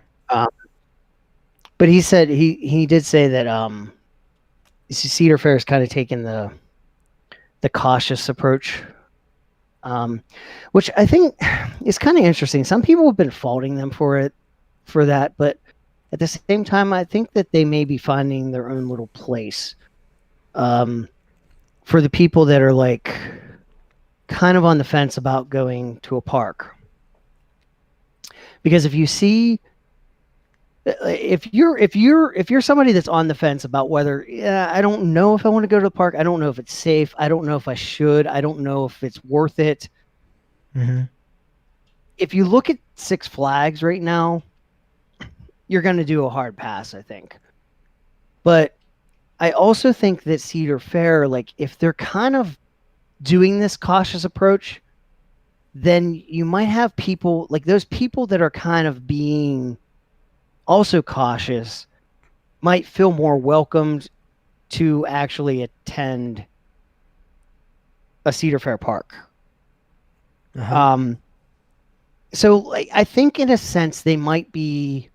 But he said he did say that Cedar Fair is kind of taking the cautious approach, which I think is kind of interesting. Some people have been faulting them for that, but at the same time, I think that they may be finding their own little place. For the people that are like kind of on the fence about going to a park, because if you're somebody that's on the fence about whether, I don't know if I want to go to the park, I don't know if it's safe, I don't know if I should, I don't know if it's worth it. Mm-hmm. If you look at Six Flags right now, you're going to do a hard pass, I think. But I also think that Cedar Fair, like if they're kind of doing this cautious approach, then you might have people like those people that are kind of being also cautious might feel more welcomed to actually attend a Cedar Fair park. Uh-huh. So like, I think in a sense they might be,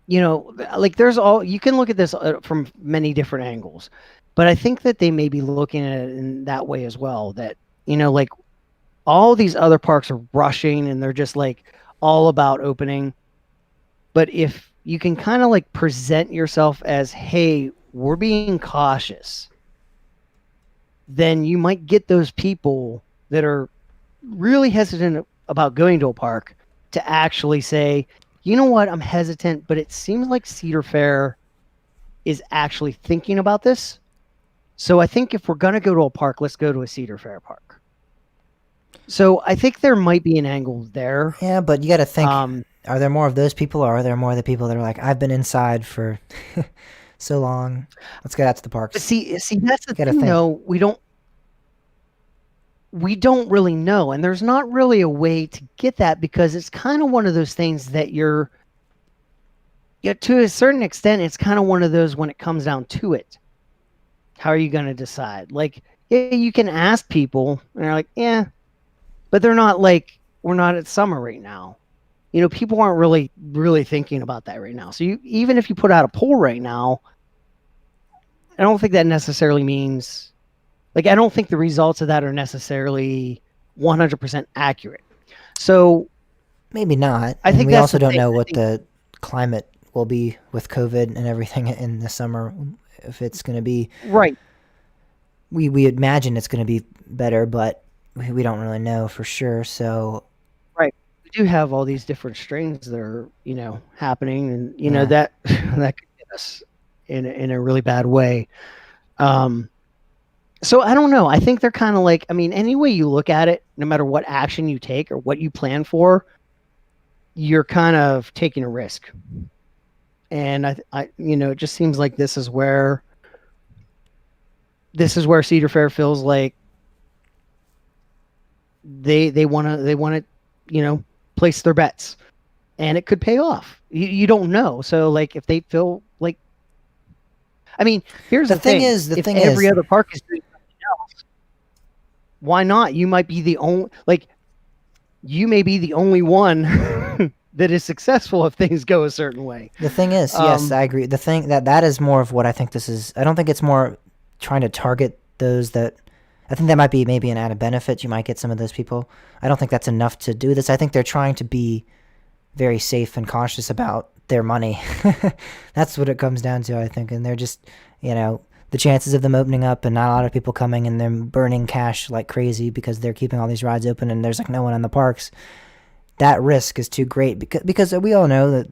like you can look at this from many different angles, but I think that they may be looking at it in that way as well, that, like all these other parks are rushing and they're just like all about opening. But if you can kind of like present yourself as, hey, we're being cautious, then you might get those people that are really hesitant about going to a park to actually say, you know what, I'm hesitant, but it seems like Cedar Fair is actually thinking about this. So I think if we're going to go to a park, let's go to a Cedar Fair park. So I think there might be an angle there. Yeah, but you got to think, are there more of those people, or are there more of the people that are like, I've been inside for so long, let's get out to the parks? But see, that's the thing, though. We don't really know, and there's not really a way to get that, because it's kind of one of those things that to a certain extent, it's kind of one of those when it comes down to it. How are you going to decide? Like, yeah, you can ask people, and they're like, yeah, but they're not like, we're not at summer right now. People aren't really thinking about that right now. So even if you put out a poll right now, I don't think that necessarily means, like, I don't think the results of that are necessarily 100% accurate. So maybe not. I think we also don't know what the climate will be with COVID and everything in the summer. If it's going to be right, we imagine it's going to be better, but we don't really know for sure. So right, we do have all these different strains that are happening, and that could get us in a really bad way. So I don't know. I think they're kind of like, I mean, any way you look at it, no matter what action you take or what you plan for, you're kind of taking a risk. And it just seems like this is where Cedar Fair feels like they want to place their bets, and it could pay off. You don't know. So like if they feel like, I mean, here's the thing: if every other park is doing something else, why not? You might be the only, like, you may be the only one that is successful if things go a certain way. The thing is, yes, I agree. The thing that is more of what I think this is. I don't think it's more trying to target those that. I think that might be maybe an added benefit. You might get some of those people. I don't think that's enough to do this. I think they're trying to be very safe and cautious about their money. That's what it comes down to, I think. And they're just, the chances of them opening up and not a lot of people coming and them burning cash like crazy because they're keeping all these rides open and there's like no one in the parks. That risk is too great because we all know that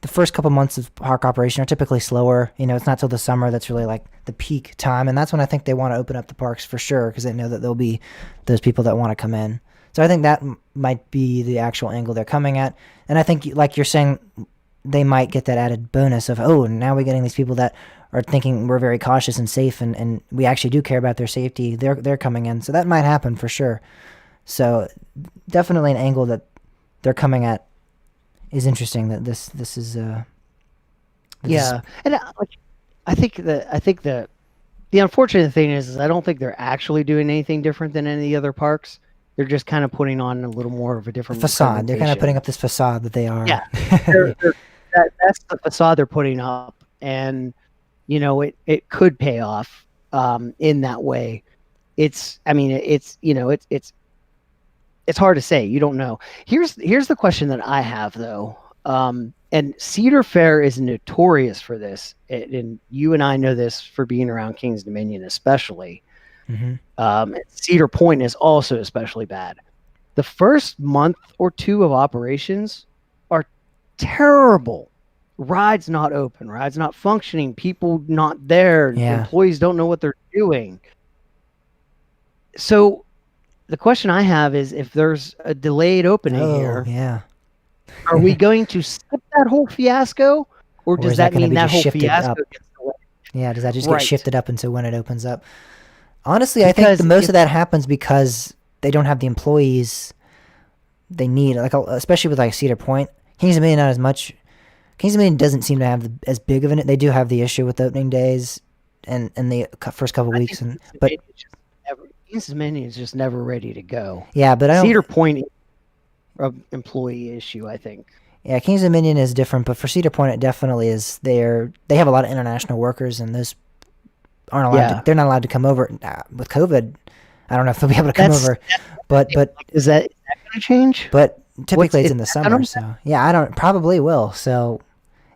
the first couple months of park operation are typically slower. It's not till the summer that's really like the peak time, and that's when I think they want to open up the parks for sure because they know that there'll be those people that want to come in. So I think that might be the actual angle they're coming at, and I think, like you're saying, they might get that added bonus of, oh, now we're getting these people that are thinking we're very cautious and safe, and we actually do care about their safety. They're coming in, so that might happen for sure. So definitely an angle that they're coming at is interesting. That this is and I think the unfortunate thing is I don't think they're actually doing anything different than any other parks. They're just kind of putting on a little more of a different facade. They're kind of putting up this facade that they are. Yeah, that's the facade they're putting up, and it could pay off in that way. It's hard to say. You don't know. Here's the question that I have though. And Cedar Fair is notorious for this, and you and I know this for being around Kings Dominion, especially. Mm-hmm. Cedar Point is also especially bad. The first month or two of operations are terrible. Rides not open, rides not functioning, people not there, employees don't know what they're doing. So the question I have is, if there's a delayed opening here, are we going to skip that whole fiasco, or does that mean that whole fiasco gets delayed? Yeah, does that just get shifted up into when it opens up? Honestly, I think most of that happens because they don't have the employees they need, like especially with like Cedar Point. Kings Dominion not as much. Kings Dominion doesn't seem to have as big of an. They do have the issue with opening days and the first couple weeks, but Kings Dominion is just never ready to go. Yeah, but Cedar Point employee issue, I think. Yeah, Kings Dominion is different, but for Cedar Point, it definitely is. They have a lot of international workers, and those aren't allowed. They're not allowed to come over with COVID. I don't know if they'll be able to come over, but is that going to change? But typically it's in the summer, so yeah, probably will. So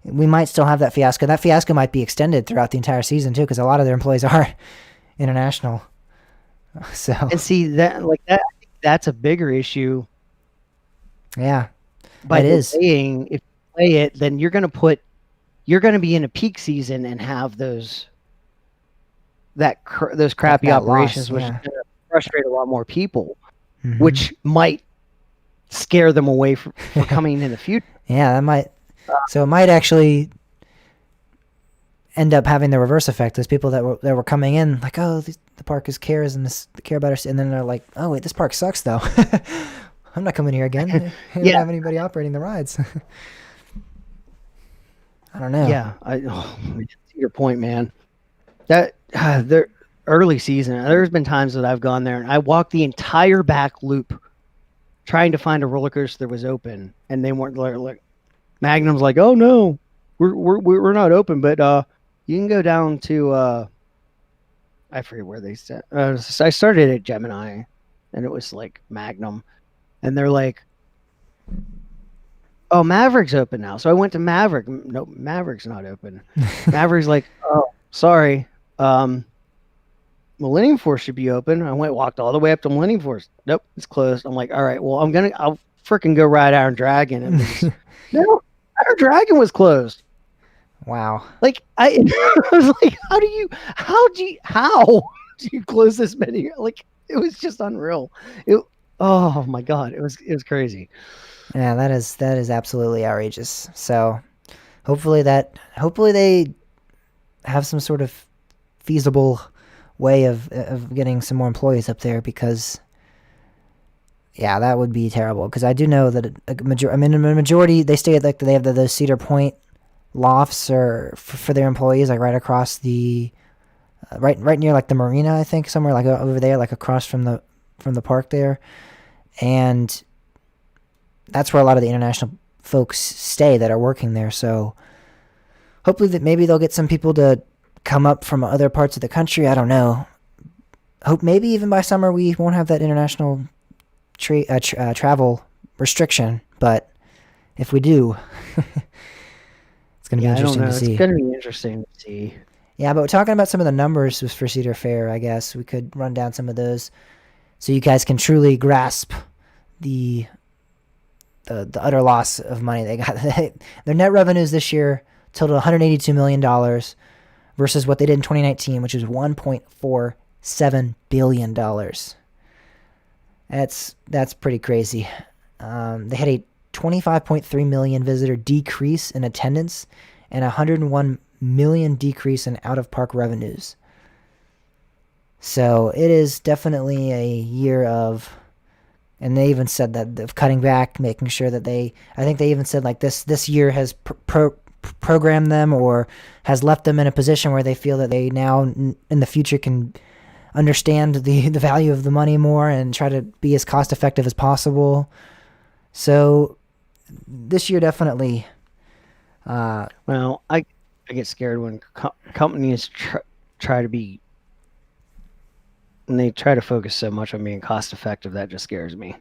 we might still have that fiasco. That fiasco might be extended throughout the entire season too, because a lot of their employees are international. So and see that's a bigger issue. Yeah, it is. If you play it, then you're going to be in a peak season and have those crappy operations, which is going to frustrate a lot more people, which might scare them away from coming in the future. Yeah, that might. So it might actually end up having the reverse effect. Those people that were coming in like, oh, the park cares and care about us, and then they're like, oh wait, this park sucks though. I'm not coming here again. I don't have anybody operating the rides. I don't know. Yeah, your point, man. That the early season, there's been times that I've gone there and I walked the entire back loop trying to find a roller coaster that was open, and they weren't like. Magnum's like, oh no, we're not open, but you can go down to I forget where they said. I started at Gemini, and it was like Magnum. And they're like, oh, Maverick's open now. So I went to Maverick. No, Maverick's not open. Maverick's like, oh, sorry. Millennium Force should be open. I walked all the way up to Millennium Force. Nope, it's closed. I'm like, all right, well, I'll freaking go ride Iron Dragon. No, Iron Dragon was closed. Wow. Like I, I was like, how do you close this many? Like it was just unreal. It, oh my god, it was crazy. Yeah, that is absolutely outrageous. So hopefully they have some sort of feasible way of getting some more employees up there because yeah, that would be terrible. Because I do know that I mean, a majority they stay at like they have those Cedar Point lofts or for their employees, like right across the right near like the marina, I think somewhere like over there, like across from the park there, and that's where a lot of the international folks stay that are working there. So hopefully that maybe they'll get some people to come up from other parts of the country. I don't know. Hope maybe even by summer we won't have that international travel restriction. But if we do, it's going to be Yeah, I don't interesting know. to It's see. gonna be interesting to see. Yeah, but we're talking about some of the numbers for Cedar Fair. I guess we could run down some of those so you guys can truly grasp the the utter loss of money they got. Their net revenues this year totaled $182 million versus what they did in 2019, which was $1.47 billion. That's pretty crazy. They had a 25.3 million visitor decrease in attendance and 101 million decrease in out of park revenues. So it is definitely a year of, and they even said that of cutting back, making sure that I think they even said like this year has programmed them or has left them in a position where they feel that they now in the future can understand the value of the money more and try to be as cost effective as possible. So this year definitely. Well, I get scared when companies try to be, and they try to focus so much on being cost effective that just scares me.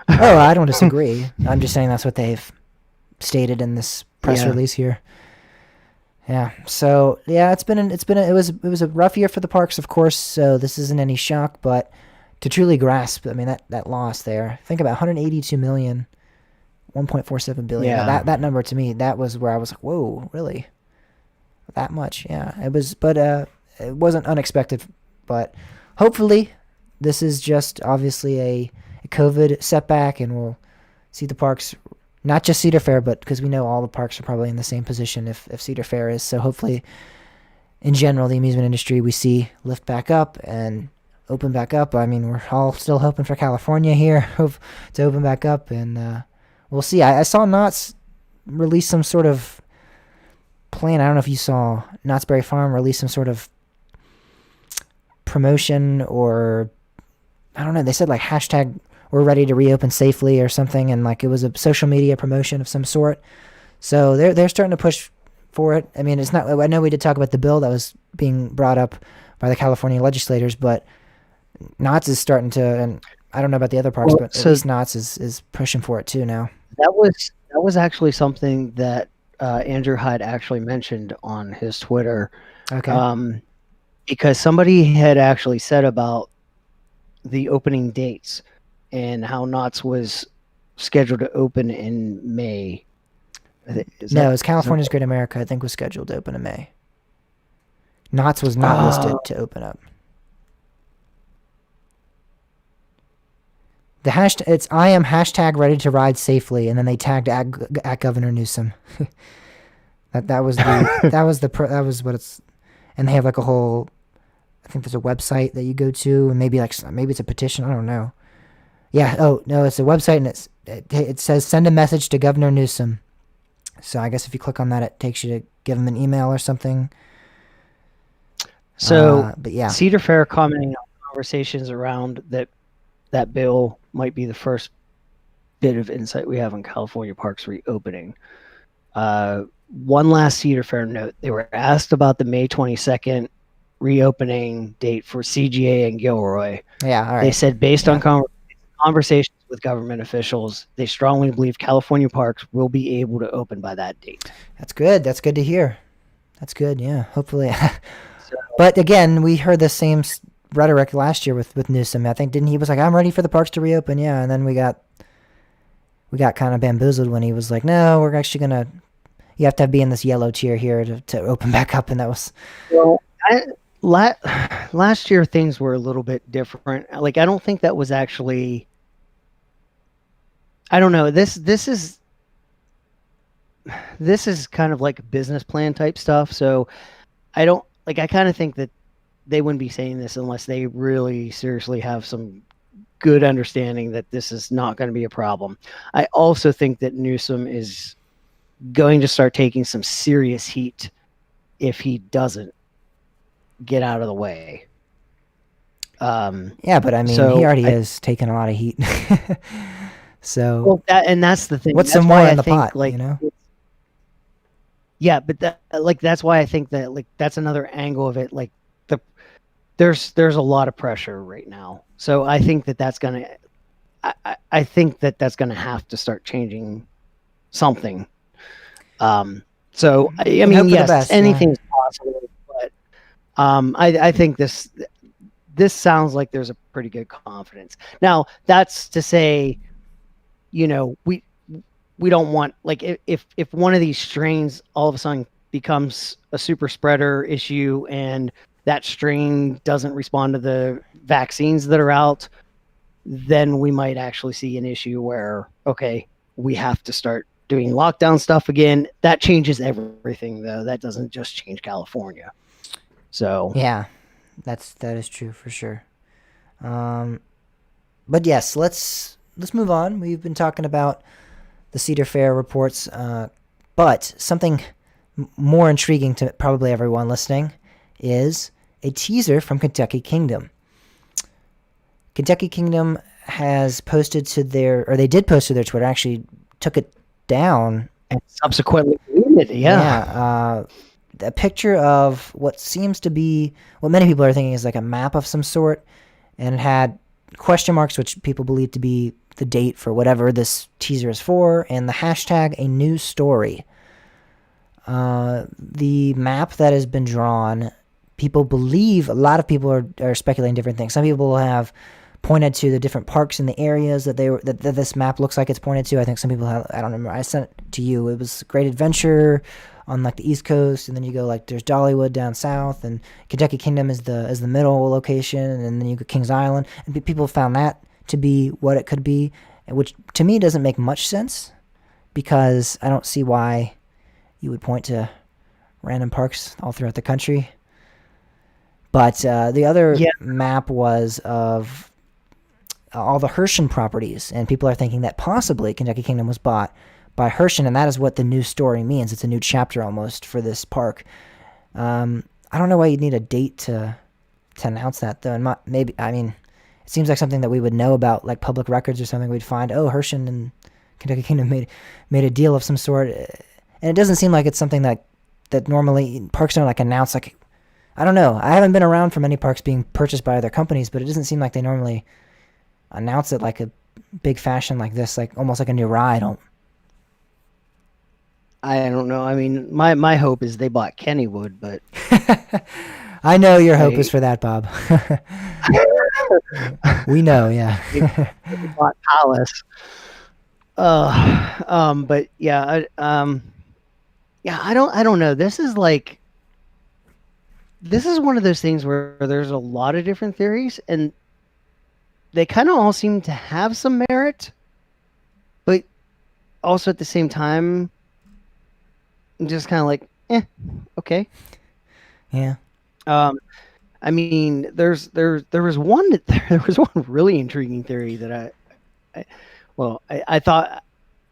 Oh, I don't disagree. I'm just saying that's what they've stated in this press Yeah. release here. Yeah. So yeah, it was a rough year for the parks, of course. So this isn't any shock, but to truly grasp, I mean that loss there. Think about 182 million, 1.47 billion. Yeah. That number to me, that was where I was like, whoa, really? That much? Yeah. It was, but it wasn't unexpected. But hopefully, this is just obviously a COVID setback, and we'll see the parks, not just Cedar Fair, but because we know all the parks are probably in the same position if Cedar Fair is. So hopefully, in general, the amusement industry we see lift back up and open back up. I mean, we're all still hoping for California here to open back up, and we'll see. I saw Knott's release some sort of plan. I don't know if you saw Knott's Berry Farm release some sort of promotion, or I don't know. They said like hashtag we're ready to reopen safely or something, and like it was a social media promotion of some sort. So they're starting to push for it. I mean, it's not. I know we did talk about the bill that was being brought up by the California legislators, but Knott's is starting to, and I don't know about the other parks, Well, but at so least Knott's is pushing for it too now. that was actually something that Andrew Hyde actually mentioned on his Twitter, Okay. because somebody had actually said about the opening dates and how Knott's was scheduled to open in May. No, it's California's Great America. I think was scheduled to open in May. Knott's was not listed to open up. The hashtag it's I am hashtag ready to ride safely, and then they tagged at Governor Newsom. that was the that was what it's, and they have like a whole. I think there's a website that you go to, and maybe it's a petition. I don't know. Yeah. Oh no, it's a website, and it says send a message to Governor Newsom. So I guess if you click on that, it takes you to give him an email or something. So, but yeah, Cedar Fair commenting on conversations around that bill might be the first bit of insight we have on California parks reopening. One last Cedar Fair note: they were asked about the May 22nd reopening date for CGA and Gilroy. yeah. All right. They said based on conversations with government officials, they strongly believe California parks will be able to open by that date. That's good. That's good to hear. That's good. Yeah. Hopefully. So, But again, we heard the same rhetoric last year with Newsom. I think didn't he was like, "I'm ready for the parks to reopen." Yeah, and then we got kind of bamboozled when he was like, "No, we're actually gonna You have to be in this yellow tier here to open back up, and that was Well, la- last year things were a little bit different. Like I don't think that was actually. I don't know. This is kind of like business plan type stuff. So I don't like. I kind of think that they wouldn't be saying this unless they really seriously have some good understanding that this is not going to be a problem. I also think that Newsom is going to start taking some serious heat if he doesn't get out of the way. yeah. But I mean, he So already I is taking a lot of heat. So well that's the thing. what's That's some more why in I the think pot? like yeah, but that's why I think that like that's another angle of it. Like the there's a lot of pressure right now. So I think that that's gonna I think that that's gonna have to start changing something. So I And mean, hope for the yes, best. Yeah. anything's possible, but I think this sounds like there's a pretty good confidence. Now that's to say, we don't want like if one of these strains all of a sudden becomes a super spreader issue and that strain doesn't respond to the vaccines that are out, then we might actually see an issue where okay, we have to start doing lockdown stuff again. That changes everything though. That doesn't just change California. So Yeah, that is true for sure. Um, but yes, let's move on. We've been talking about the Cedar Fair reports, but something more intriguing to probably everyone listening is a teaser from Kentucky Kingdom. Kentucky Kingdom has posted to their, or they did post to their Twitter. Actually, took it down. and subsequently deleted, yeah. Yeah, a picture of what seems to be what many people are thinking is like a map of some sort, and it had question marks, which people believe to be the date for whatever this teaser is for, and the hashtag a new story. The map that has been drawn, people believe, a lot of people are speculating different things. Some people have pointed to the different parks in the areas that that this map looks like it's pointed to. I think some people have, I don't remember, I sent it to you. It was Great Adventure on like the East Coast, and then you go like there's Dollywood down south, and Kentucky Kingdom is the middle location, and then you go Kings Island, and people found that to be what it could be, which to me doesn't make much sense because I don't see why you would point to random parks all throughout the country. But the other Yeah. map was of all the Herschend properties, and people are thinking that possibly Kentucky Kingdom was bought by Herschend, and that is what the new story means. It's a new chapter almost for this park. I don't know why you'd need a date to announce that though, and maybe I mean, it seems like something that we would know about, like public records or something. We'd find, oh, Herschend and Kentucky Kingdom made a deal of some sort, and it doesn't seem like it's something that normally parks don't like announce. Like, I don't know. I haven't been around for many parks being purchased by other companies, but it doesn't seem like they normally announce it like a big fashion like this, like almost like a new ride. I don't know. I mean, my hope is they bought Kennywood, but I know your hope is I for that, Bob. We know, yeah. they bought Palace. But yeah, yeah, I don't know. This is one of those things where there's a lot of different theories, and they kind of all seem to have some merit, but also at the same time, I'm just kind of like, okay. Yeah. Um, I mean, there was one there was one really intriguing theory that I thought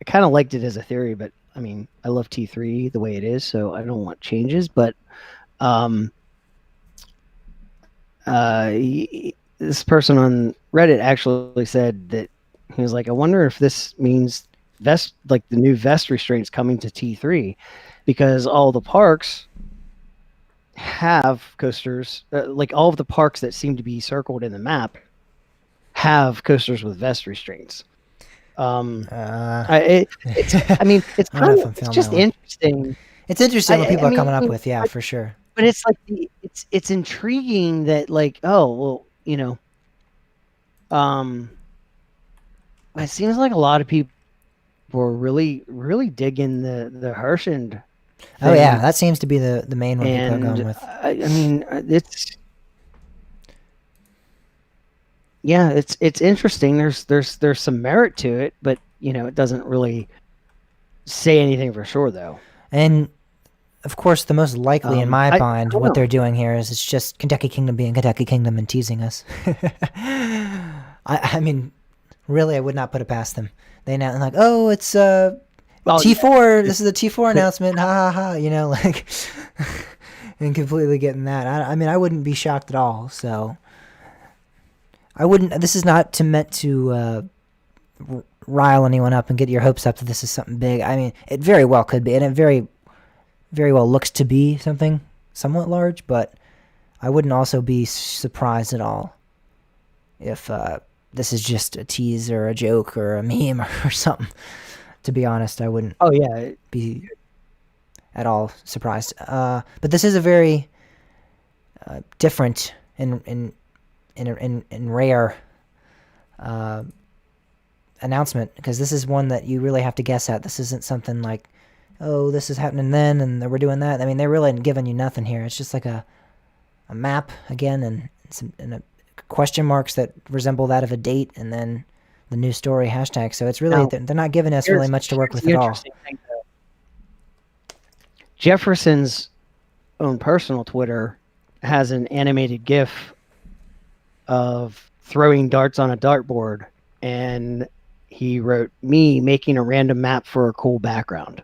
I kind of liked it as a theory, but I mean, I love T3 the way it is, so I don't want changes. But um, this person on Reddit actually said that he was like, I wonder if this means the new vest restraints coming to T3 because all the parks have coasters, like all of the parks that seem to be circled in the map have coasters with vest restraints. I mean, it's I don't know kind if of I'm it's feeling just that one. interesting. It's interesting what people I are coming up mean, with, yeah, for sure. but it's like it's intriguing that like oh well um it seems like a lot of people were really digging the Herschend Oh yeah, thing. that seems to be the main one people are going And with. I mean, it's yeah, it's interesting. There's some merit to it, but it doesn't really say anything for sure though. And of course, the most likely in my I mind, don't what know. they're doing here is it's just Kentucky Kingdom being Kentucky Kingdom and teasing us. I mean, really, I would not put it past them. They now like, oh, it's Well, T4. yeah, This is a T4 announcement. Ha ha ha. Like, and completely getting that. I mean, I wouldn't be shocked at all. So I wouldn't. This is not meant to rile anyone up and get your hopes up that this is something big. I mean, it very well could be, and it very well looks to be something somewhat large. But I wouldn't also be surprised at all if this is just a tease or a joke or a meme or something. To be honest, I wouldn't oh yeah, be at all surprised. But this is a very different and rare uh, announcement, because this is one that you really have to guess at. This isn't something like, oh, this is happening then and we're doing that. I mean, they're really giving you nothing here. It's just like a map again and question marks that resemble that of a date, and then the new story hashtag. So it's really now they're not giving us really much to work here's with the at all. interesting thing though. Jefferson's own personal Twitter has an animated GIF of throwing darts on a dartboard, and he wrote me making a random map for a cool background.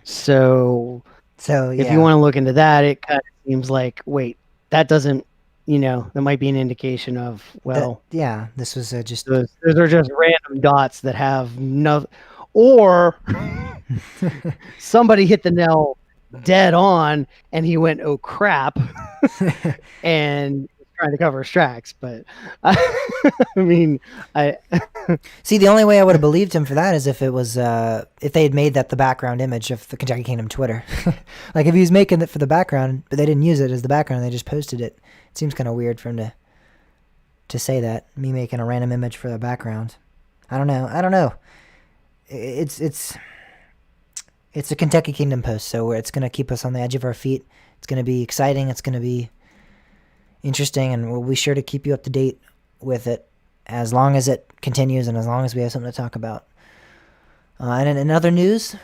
So So if you want to look into that, it kind of seems like, wait, that doesn't, that might be an indication of, well, yeah, this was just those are just random dots that have no, or somebody hit the nail dead on and he went, oh crap, and trying to cover his tracks. But I mean, I see, the only way I would have believed him for that is if it was if they had made that the background image of the Kentucky Kingdom Twitter. Like if he was making it for the background, but they didn't use it as the background, they just posted it. It seems kind of weird for him to say that, me making a random image for the background. I don't know. It's a Kentucky Kingdom post, so it's going to keep us on the edge of our feet. It's going to be exciting. It's going to be interesting, and we'll be sure to keep you up to date with it as long as it continues and as long as we have something to talk about. And in other news,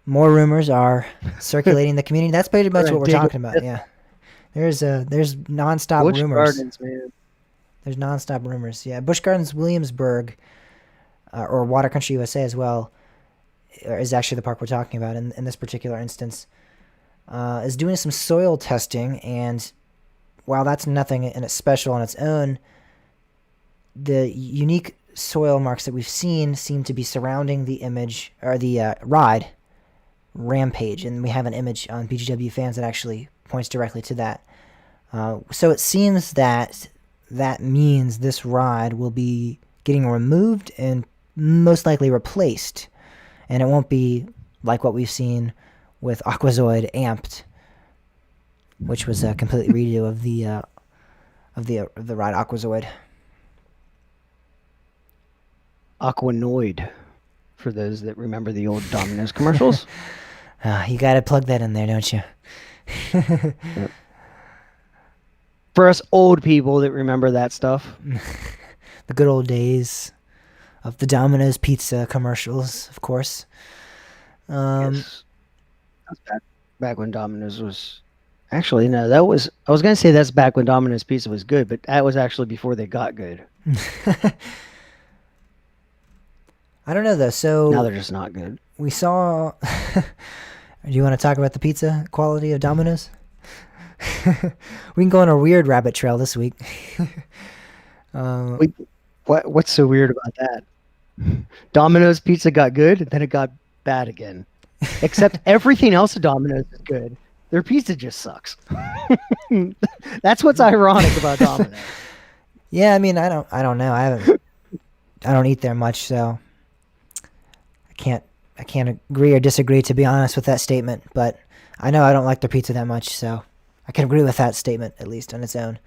more rumors are circulating the community. That's pretty much what we're talking about. Yeah, there's nonstop Busch rumors. Gardens, man. There's nonstop rumors. Yeah, Busch Gardens, Williamsburg, or Water Country USA as well, is actually the park we're talking about in this particular instance. Is doing some soil testing, and while that's nothing in it special on its own, the unique soil marks that we've seen seem to be surrounding the image or the ride Rampage, and we have an image on BGW Fans that actually points directly to that. So it seems that means this ride will be getting removed and most likely replaced, and it won't be like what we've seen with Aquazoid Amped, which was a complete redo of the ride Aquazoid. Aquanoid, for those that remember the old Domino's commercials. You gotta plug that in there, don't you? For us old people that remember that stuff. The good old days of the Domino's pizza commercials, of course. Yes. That's back when Domino's was... Actually, no, I was going to say that's back when Domino's pizza was good, but that was actually before they got good. I don't know, though. So now they're just not good. We saw... Do you want to talk about the pizza quality of Domino's? We can go on a weird rabbit trail this week. What's so weird about that? Domino's pizza got good, and then it got bad again. Except everything else at Domino's is good. Their pizza just sucks. That's what's ironic about Domino's. Yeah, I mean, I don't know. I don't eat there much, so I can't agree or disagree, to be honest, with that statement. But I know I don't like their pizza that much, so I can agree with that statement, at least on its own.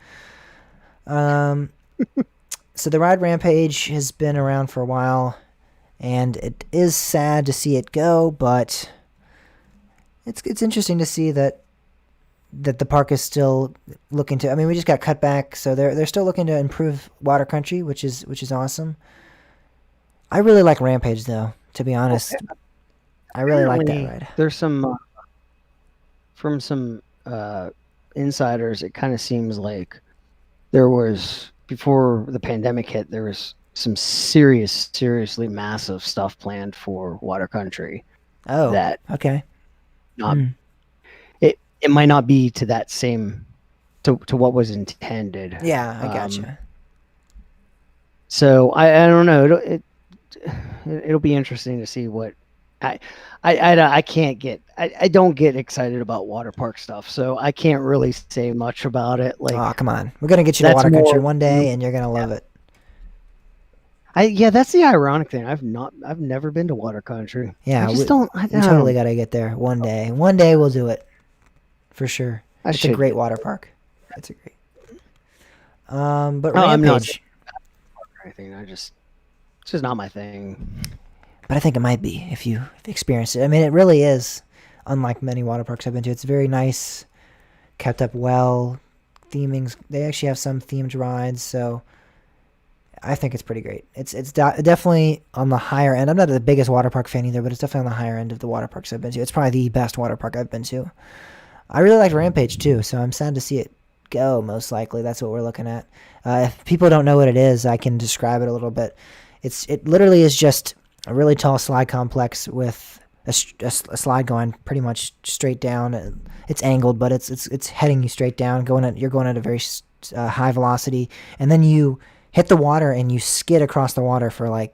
So the ride Rampage has been around for a while, and it is sad to see it go, but it's interesting to see that the park is still looking to. I mean, we just got cut back, so they're still looking to improve Water Country, which is awesome. I really like Rampage, though. To be honest, I really like that Apparently, ride. there's some from some insiders. It kind of seems like there was before the pandemic hit. There was some seriously massive stuff planned for Water Country Oh, that okay. not Hmm. it might not be to that same to what was intended. Yeah, I gotcha. So I don't know. It'll be interesting to see what I I can't get I don't get excited about water park stuff, so I can't really say much about it. Oh, Like come on. We're gonna get you to that's Water Country more one day, and you're gonna yeah. love it. Yeah, that's the ironic thing. I've never been to water country. I Yeah, just don't I we don't totally know. gotta get there one day. One day we'll do it for sure. I It's a should great water park. It's a great. But no, I'm not saying Rampage. anything. It's just not my thing. But I think it might be if you experience it. I mean, it really is. Unlike many water parks I've been to, it's very nice, kept up well. Themings. They actually have some themed rides, so I think it's pretty great. It's definitely on the higher end. I'm not the biggest water park fan either, but it's definitely on the higher end of the water parks I've been to. It's probably the best water park I've been to. I really liked Rampage too, so I'm sad to see it go. Most likely, that's what we're looking at. If people don't know what it is, I can describe it a little bit. It literally is just a really tall slide complex with a slide going pretty much straight down. It's angled, but it's heading you straight down. You're going at a very high velocity, and then you hit the water and you skid across the water for like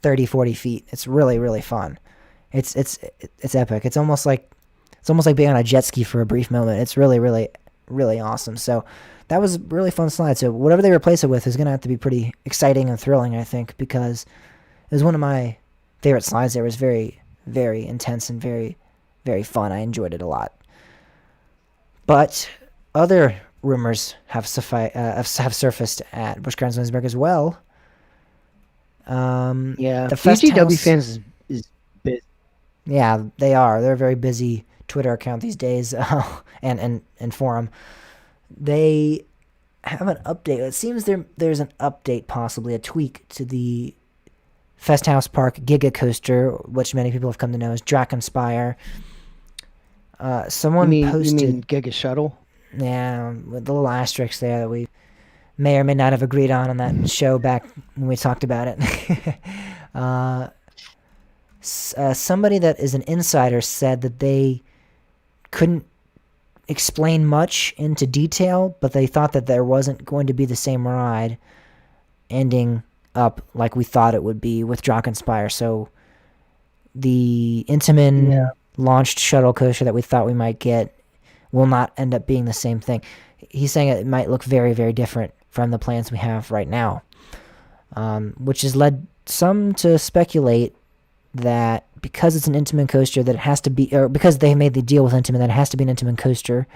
30, 40 feet. It's really really fun. It's epic. It's almost like being on a jet ski for a brief moment. It's really, really, really awesome. So that was a really fun slide. So whatever they replace it with is going to have to be pretty exciting and thrilling, I think, because it was one of my favorite slides there. It was very, very intense and very, very fun. I enjoyed it a lot. But other rumors have surfaced at Busch Gardens Williamsburg as well. Yeah, The Fest BGW House. fans is busy. Yeah, they are. They're a very busy Twitter account these days, and forum. They have an update. It seems there's an update, possibly a tweak to the Fest House Park Giga Coaster, which many people have come to know as Drakenspire. Someone You posted, mean Giga Shuttle? yeah, with the little asterisk there that we may or may not have agreed on that show back when we talked about it. uh, Somebody that is an insider said that they couldn't explain much into detail, but they thought that there wasn't going to be the same ride ending up like we thought it would be with Drakenspeyer. So the Intamin Yeah. launched shuttle coaster that we thought we might get will not end up being the same thing. He's saying it might look very, very different from the plans we have right now, which has led some to speculate that because it's an Intamin coaster, that it has to be, or because they made the deal with Intamin, that it has to be an Intamin coaster,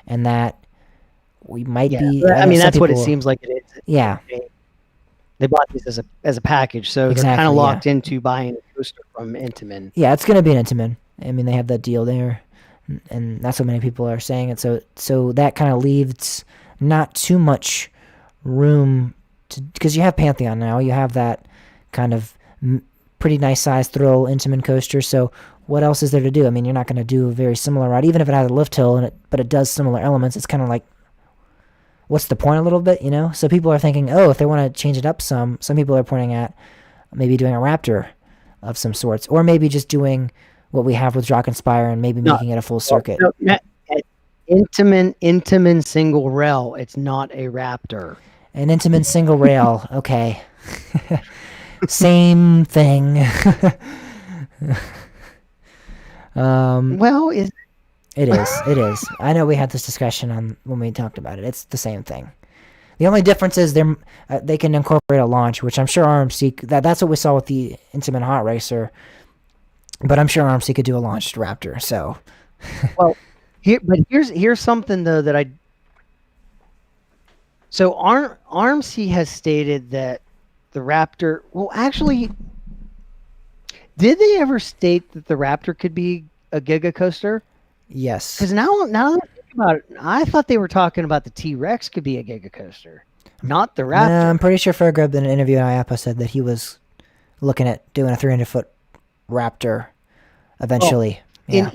and that we might Yeah, be. I I know mean some that's what it people. seems like it is. Yeah, They bought these as a package, so they're kind of exactly. Yeah, locked into buying a coaster from Intamin. yeah, it's gonna be an Intamin. I mean, they have that deal there, and that's what many people are saying. And so that kind of leaves not too much room to, because you have Pantheon now, you have that kind of pretty nice sized thrill Intamin coaster. So what else is there to do? I mean, you're not going to do a very similar ride, even if it has a lift hill but it does similar elements. It's kind of like, what's the point a little bit, you know? So people are thinking, oh, if they want to change it up some people are pointing at maybe doing a Raptor of some sorts, or maybe just doing what we have with Drakenspeyer and maybe No, making it a full well, circuit. no, Intamin single rail. It's not a Raptor. An Intamin single rail, okay. Same thing. Well, is It is. It is. I know we had this discussion on when we talked about it. It's the same thing. The only difference is they can incorporate a launch, which I'm sure RMC that's what we saw with the Intamin Hot Racer. But I'm sure RMC could do a launched Raptor. So well here's something though that I. So RMC has stated that the Raptor. Well, actually, Did they ever state that the Raptor could be a Giga Coaster? Yes. Because now that I think about it, I thought they were talking about the T-Rex could be a Giga Coaster, not the Raptor. No, I'm pretty sure Fairgrub in an interview on IAPA said that he was looking at doing a 300-foot Raptor eventually. Yeah.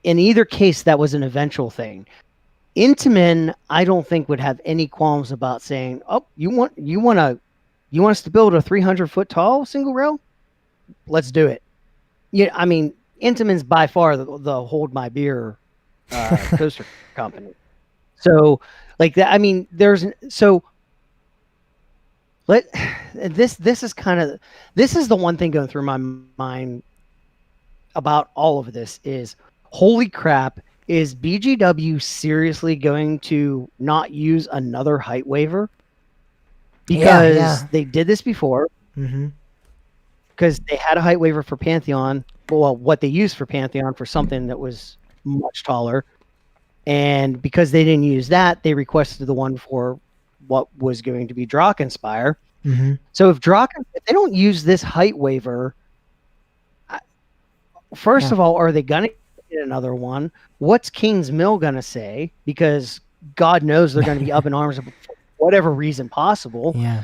In either case, that was an eventual thing. Intamin, I don't think would have any qualms about saying, "Oh, you want us to build a 300-foot tall single rail? Let's do it." Yeah, I mean, Intamin's by far the hold my beer coaster company. So, like that. I mean, this is the one thing going through my mind about all of this is, holy crap, is BGW seriously going to not use another height waiver? Because they did this before. Mm-hmm. Because they had a height waiver for Pantheon. Well, what they used for Pantheon for something that was much taller. And because they didn't use that, they requested the one for what was going to be Drakenspeyer. Mm-hmm. So if they don't use this height waiver, first of all, are they going to get another one? What's King's Mill going to say? Because God knows they're going to be up in arms for whatever reason possible. Yeah.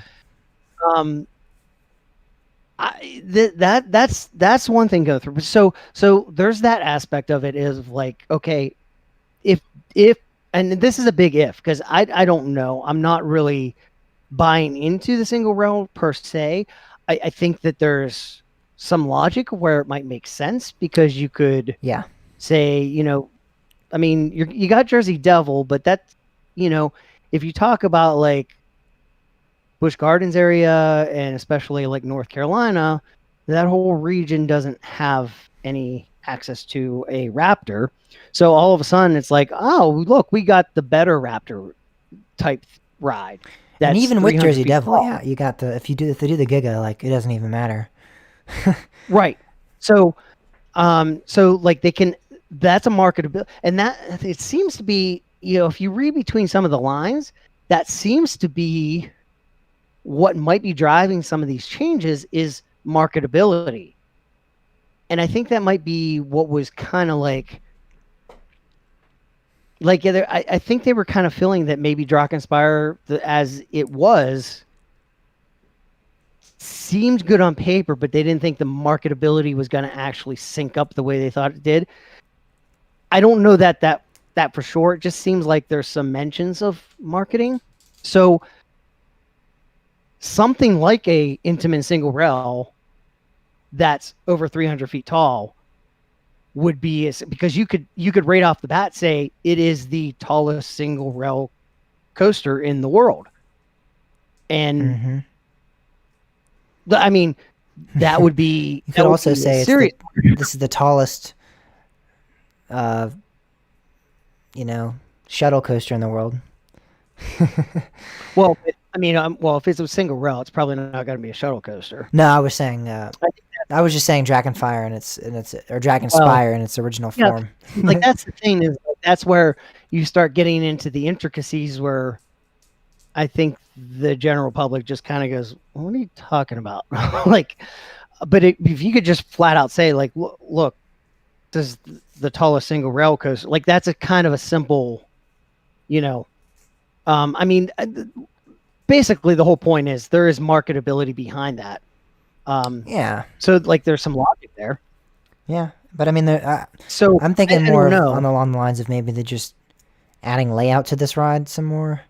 That's one thing go through. So there's that aspect of it is like, okay, if and this is a big if, because I don't know. I'm not really buying into the single rail per se. I think that there's some logic where it might make sense, because you could say, I mean, you got Jersey Devil, but that, if you talk about like Busch Gardens area and especially like North Carolina, that whole region doesn't have any access to a Raptor. So all of a sudden it's like, oh, look, we got the better Raptor type ride. And even with Jersey Devil, you got if they do the Giga, like, it doesn't even matter. Right. So like they can, that's a marketability, and that it seems to be, if you read between some of the lines, that seems to be what might be driving some of these changes is marketability. And I think that might be what was kind of like I think they were kind of feeling that maybe Drakenspeyer, as it was, seemed good on paper, but they didn't think the marketability was going to actually sync up the way they thought it did. I don't know that for sure. It just seems like there's some mentions of marketing. So something like a Intamin single rail that's over 300 feet tall would be, because you could right off the bat say it is the tallest single rail coaster in the world. And I mean, that would be, you could also say this is the tallest shuttle coaster in the world. Well, I mean, if it's a single rail, it's probably not going to be a shuttle coaster. No, I was saying, I was just saying Dragonfire or Dragonspire in its original form. Like that's the thing, is that's where you start getting into the intricacies where I think the general public just kind of goes, "What are you talking about?" Like, but if you could just flat out say, like, "Look, this is the tallest single rail coaster," like that's a kind of a simple, I mean, basically the whole point is there is marketability behind that. So like there's some logic there. Yeah, but I mean, so I'm thinking more along the lines of maybe they're just adding layout to this ride some more,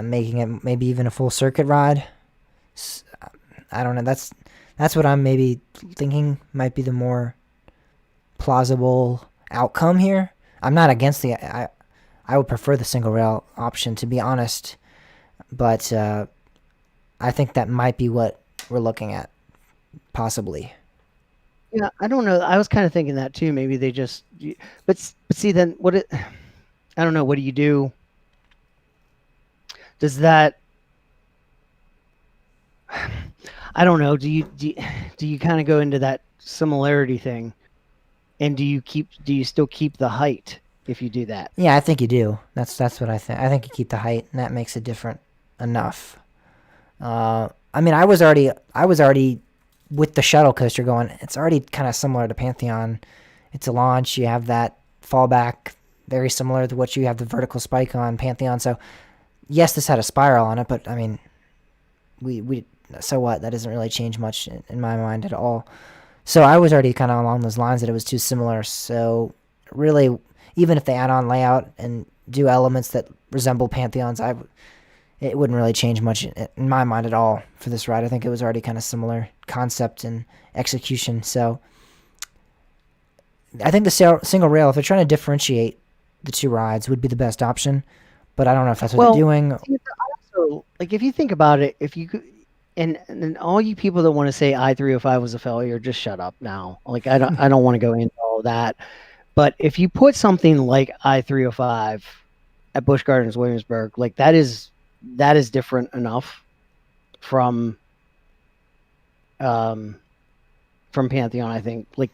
making it maybe even a full circuit ride. I don't know. That's what I'm maybe thinking might be the more plausible outcome here. I'm not against I would prefer the single rail option, to be honest, but I think that might be what we're looking at, possibly. Yeah, I don't know. I was kind of thinking that too. Maybe they just, but see, then I don't know. What do you do? Does that? I don't know. Do you kind of go into that similarity thing, and do you still keep the height if you do that? Yeah, I think you do. That's what I think. I think you keep the height, and that makes it different enough. I mean, I was already with the shuttle coaster going, it's already kind of similar to Pantheon. It's a launch. You have that fallback, very similar to what you have the vertical spike on Pantheon. So yes, this had a spiral on it, but I mean, we so what? That doesn't really change much in my mind at all. So I was already kind of along those lines that it was too similar. So really, even if they add on layout and do elements that resemble Pantheons, it wouldn't really change much in my mind at all for this ride. I think it was already kind of similar concept and execution. So I think the single rail, if they're trying to differentiate the two rides, would be the best option. But I don't know if that's what they're doing. So, like, if you think about it, if you could, and all you people that want to say I-305 was a failure, just shut up now. Like, I don't want to go into all that. But if you put something like I-305 at Busch Gardens Williamsburg, like that is different enough from Pantheon, I think. Like,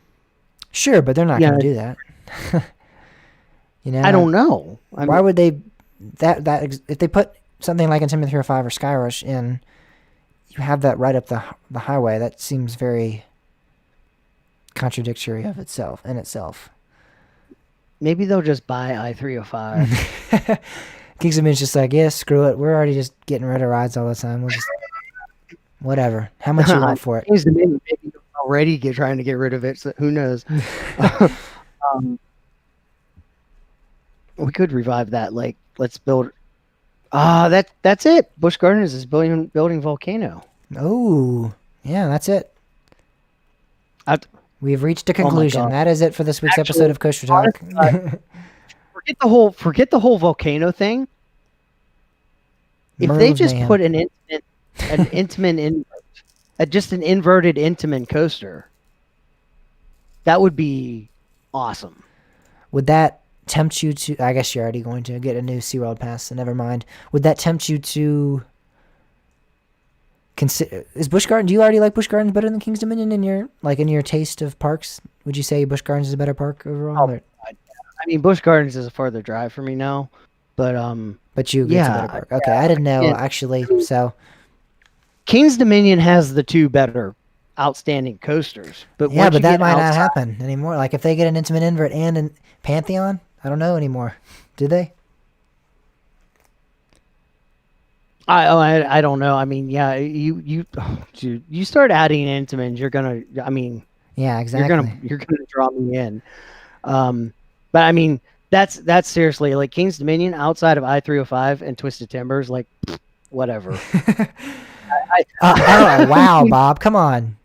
sure, but they're not going to do that. I don't know. Why would they? That if they put something like Intamin 305 or Skyrush in, you have that right up the highway. That seems very contradictory of itself in itself. Maybe they'll just buy I-305. Kings Dominion's just like, yeah, screw it. We're already just getting rid of rides all the time. We'll just whatever. How much you want for it? Kings Dominion maybe already trying to get rid of it. So who knows? We could revive that. Like, let's build. That's it. Busch Gardens is building Volcano. Oh, yeah, that's it. We've reached a conclusion. That is it for this week's episode of Coaster Talk. Forget the whole volcano thing. If they just put an Intamin just an inverted Intamin coaster, that would be awesome. Would that tempt you to? I guess you're already going to get a new SeaWorld pass, so never mind. Would that tempt you to consider? Is Busch Gardens? Do you already like Busch Gardens better than Kings Dominion in your taste of parks? Would you say Busch Gardens is a better park overall? I mean, Busch Gardens is a farther drive for me now, but you get a better park. Okay, I didn't know actually. So Kings Dominion has the two better outstanding coasters, but that might not happen anymore. Like if they get an Intamin invert and a Pantheon, I don't know anymore. Do they? I don't know. I mean, yeah, you start adding Intamins, you're gonna. I mean, yeah, exactly. You're gonna draw me in. But I mean, that's seriously like Kings Dominion outside of I-305 and Twisted Timbers, like whatever. Oh wow, Bob, come on,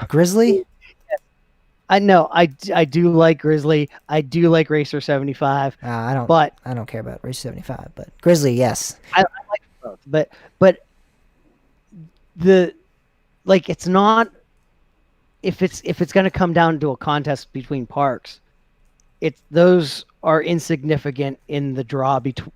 Grizzly. I know. I do like Grizzly. I do like Racer 75. I don't care about Racer 75, but Grizzly, yes. I like both, but it's not. If it's going to come down to a contest between parks, those are insignificant in the draw between,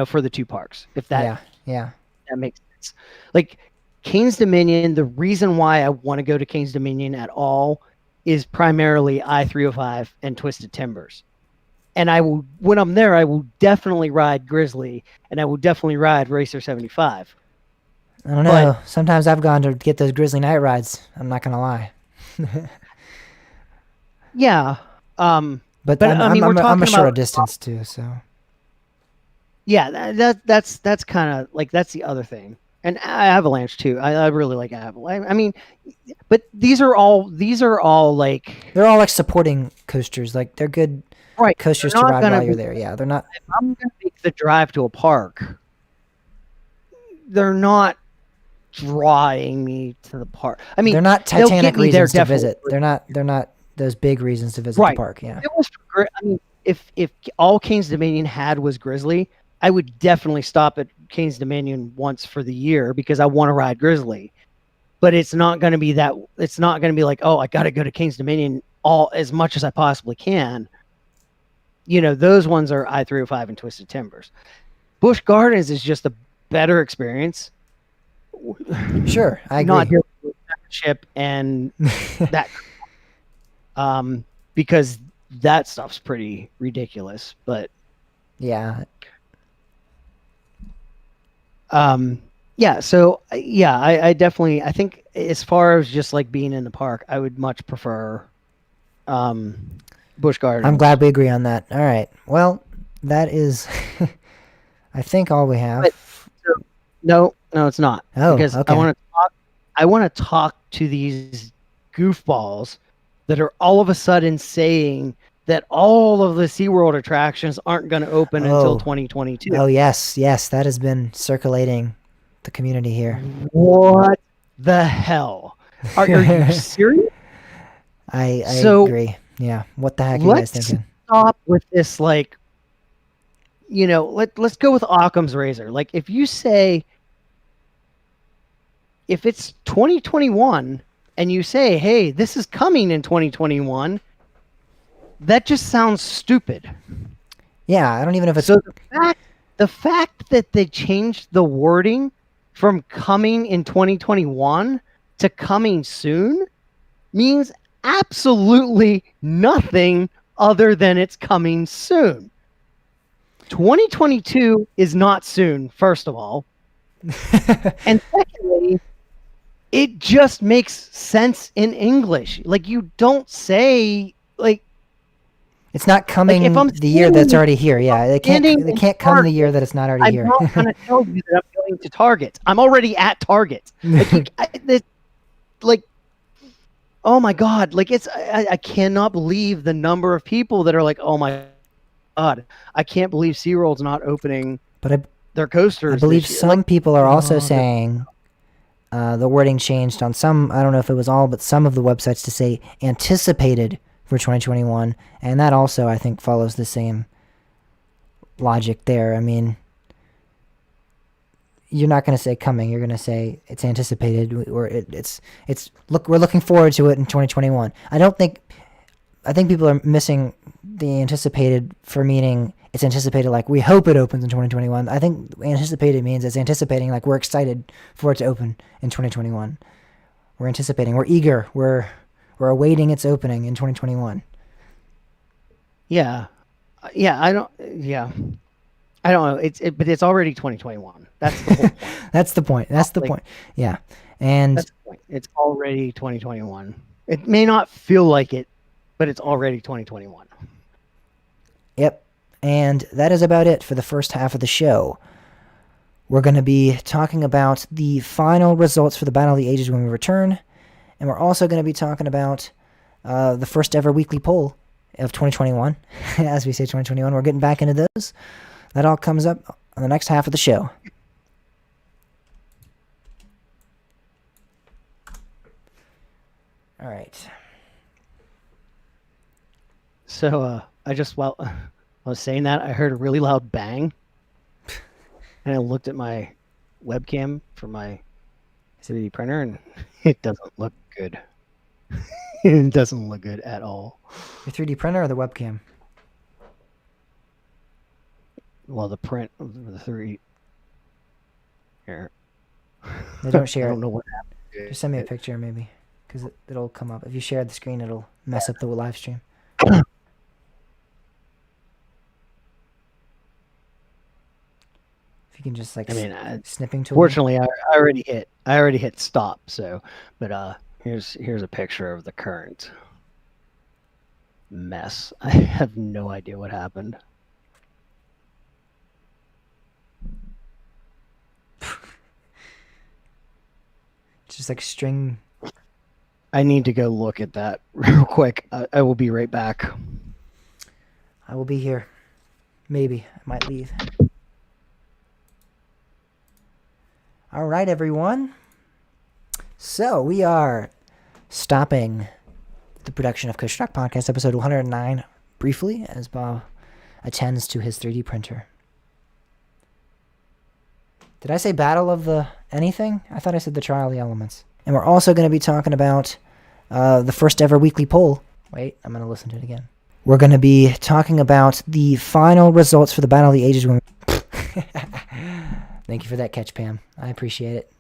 for the two parks. If that that makes sense. Like Kings Dominion, the reason why I want to go to Kings Dominion at all is primarily I-305 and Twisted Timbers. And when I'm there, I will definitely ride Grizzly and I will definitely ride Racer 75. I don't know. Sometimes I've gone to get those Grizzly night rides. I'm not gonna lie. Yeah. But I mean, I'm a shorter distance too, so. Yeah, that's kind of like that's the other thing. And Avalanche too. I really like Avalanche. I mean, but these are all like they're all like supporting coasters. Like they're good coasters to ride while you're there. Yeah, they're not. If I'm gonna make the drive to a park, they're not drawing me to the park. I mean, they're not Titanic reasons to visit. They're not those big reasons to visit the park. Yeah. It was. I mean, if all Kings Dominion had was Grizzly, I would definitely stop at Kings Dominion once for the year because I want to ride Grizzly. But it's not going to be that. It's not going to be like, oh, I got to go to Kings Dominion as much as I possibly can. Those ones are I-305 and Twisted Timbers. Busch Gardens is just a better experience. Sure, I agree. Not just membership and that, because that stuff's pretty ridiculous. But yeah, Yeah, so yeah, I definitely I think as far as just like being in the park, I would much prefer Busch I'm Gardens. glad we agree on that. All right. Well, that is, I think, all we But have. so, no, it's not Oh, because okay. I want to talk to these goofballs that are all of a sudden saying that all of the SeaWorld attractions aren't going to open until Oh, 2022. oh, yes, yes. That has been circulating the community here. What the hell? Are you serious? I So agree. Yeah. What the heck are you guys let's thinking? stop with this. Like, let's go with Occam's razor. Like, if you say if it's 2021 and you say, "Hey, this is coming in 2021," that just sounds stupid. Yeah, I don't even know if it's. So the fact that they changed the wording from coming in 2021 to coming soon means absolutely nothing other than it's coming soon. 2022 is not soon, first of all. And secondly, it just makes sense in English. Like you don't say It's not like if coming I'm the year that's standing already here. Yeah, it can't. standing It in can't come the year Target, that it's not already I'm here. not going to tell you that I'm going to Target. I'm already at Target. Like oh my god, like I cannot believe the number of people that are like, oh my god, I can't believe SeaWorld's not opening But their I coasters believe this year. Like, some people are also oh, saying the wording changed on some. I don't know if it was all, but some of the websites to say anticipated for 2021, and that also I think follows the same logic there. I mean, you're not going to say coming. You're going to say it's anticipated, or it's look. We're looking forward to it in 2021. I don't think. I think people are missing the anticipated for meaning it's anticipated like we hope it opens in 2021. I think anticipated means it's anticipating like we're excited for it to open in 2021. We're anticipating. We're eager. We're awaiting its opening in 2021. yeah, yeah. I don't know. But it's already 2021. That's the whole point. That's the point. That's the Like point. Yeah. And that's the point. It's already 2021. It may not feel like it, but it's already 2021. yep. And that is about it for the first half of the show. We're going to be talking about the final results for the Battle of the Ages when we return. And we're also going to be talking about the first ever weekly poll of 2021. As we say 2021, we're getting back into those. That all comes up on the next half of the show. All right. So while I was saying that, I heard a really loud bang, and I looked at my webcam for my 3D printer, and it doesn't look good. It doesn't look good at all. Your 3D printer or the webcam? Well, the print of the 3 here. They don't share I it. don't know what happened. Just send me a picture maybe, because it'll come up. If you share the screen, it'll mess up the live stream. If you can just like snipping tool. Fortunately, I already hit stop. So, but here's a picture of the current mess. I have no idea what happened. Just like string. I need to go look at that real quick. I will be right back. I will be here. Maybe I might leave. All right, everyone. So we are stopping the production of Coach Rock Podcast episode 109 briefly as Bob attends to his 3D printer. Did I say Battle of the anything? I thought I said the Trial of the Elements. And we're also going to be talking about the first ever weekly poll. Wait, I'm going to listen to it again. We're going to be talking about the final results for the Battle of the Ages. Thank you for that catch, Pam. I appreciate it.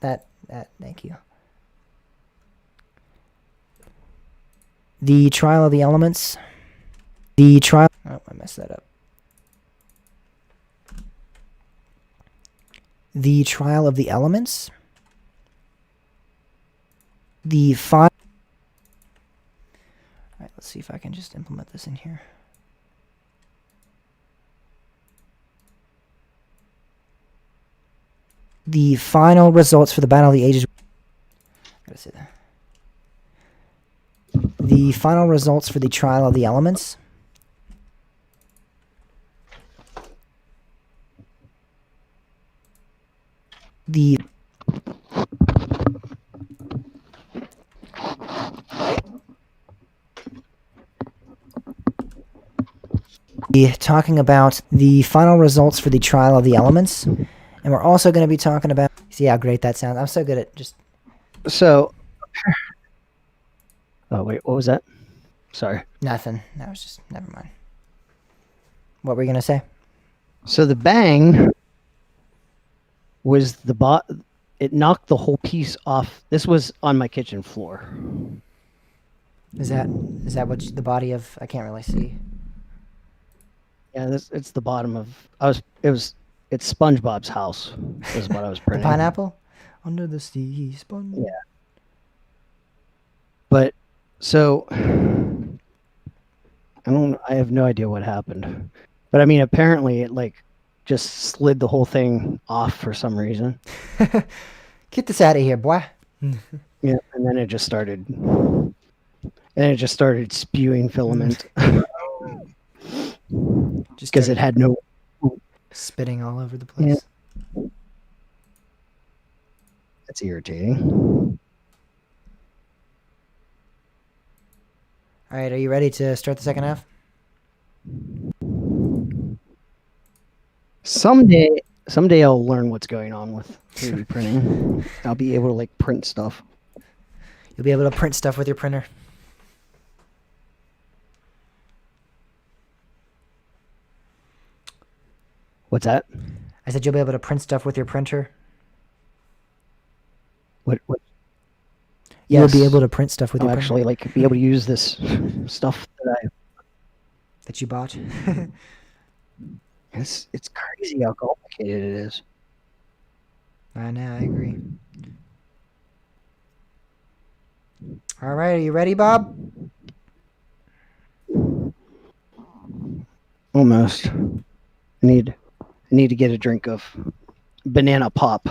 Thank you. The Trial of the Elements. Oh, I messed that up. The Trial of the Elements. The final. All right, let's see if I can just implement this in here. The final results for the Battle of the Ages. Gotta say that. The final results for the Trial of the Elements. The talking about the final results for the Trial of the Elements, and we're also going to be talking about. See how great that sounds. I'm so good at just. So, oh wait, what was that? Sorry. Nothing. That was just never mind. What were you going to say? So the bang was the bot. It knocked the whole piece off. This was on my kitchen floor. Is that what the body of? I can't really see. Yeah, it's the bottom of. It's SpongeBob's house. Is what I was The printing. pineapple under the sea sponge. Yeah. But so I have no idea what happened. But I mean, apparently it like just slid the whole thing off for some reason. Get this out of here, boy. Yeah, and then it just started spewing filament Just because it had no. spitting all over the place. Yeah. That's irritating. All right, are you ready to start the second half? Someday I'll learn what's going on with 3D printing. I'll be able to like print stuff. You'll be able to print stuff with your printer. What's that? I said you'll be able to print stuff with your printer. What? You'll be able to print stuff with I'll your actually printer like be able to use this stuff that you bought. It's crazy how complicated it is. I know, I agree. All right, are you ready, Bob? Almost. I need to get a drink of banana pop.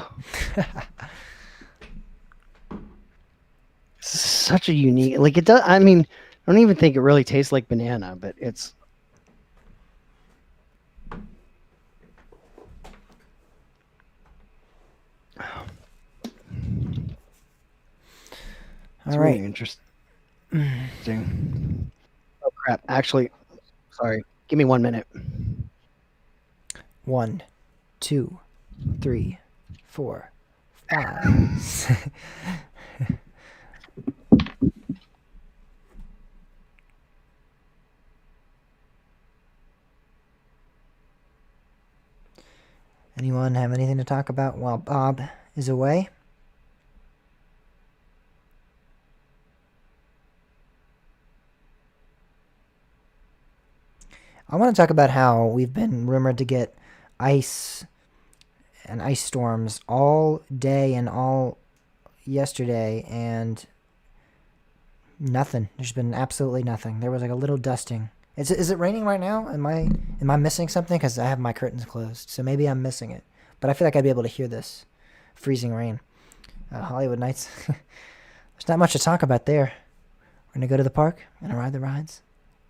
Such a unique, like it does. I mean, I don't even think it really tastes like banana, but it's. All right. Really interesting. Oh crap! Actually, sorry. Give me 1 minute. 1, 2, 3, 4, 5. Anyone have anything to talk about while Bob is away? I want to talk about how we've been rumored to get ice and ice storms all day and all yesterday, and nothing. There's been absolutely nothing. There was like a little dusting. Is it raining right now? Am I missing something? Because I have my curtains closed, so maybe I'm missing it. But I feel like I'd be able to hear this freezing rain. Hollywood Nights. There's not much to talk about there. We're gonna go to the park and ride the rides,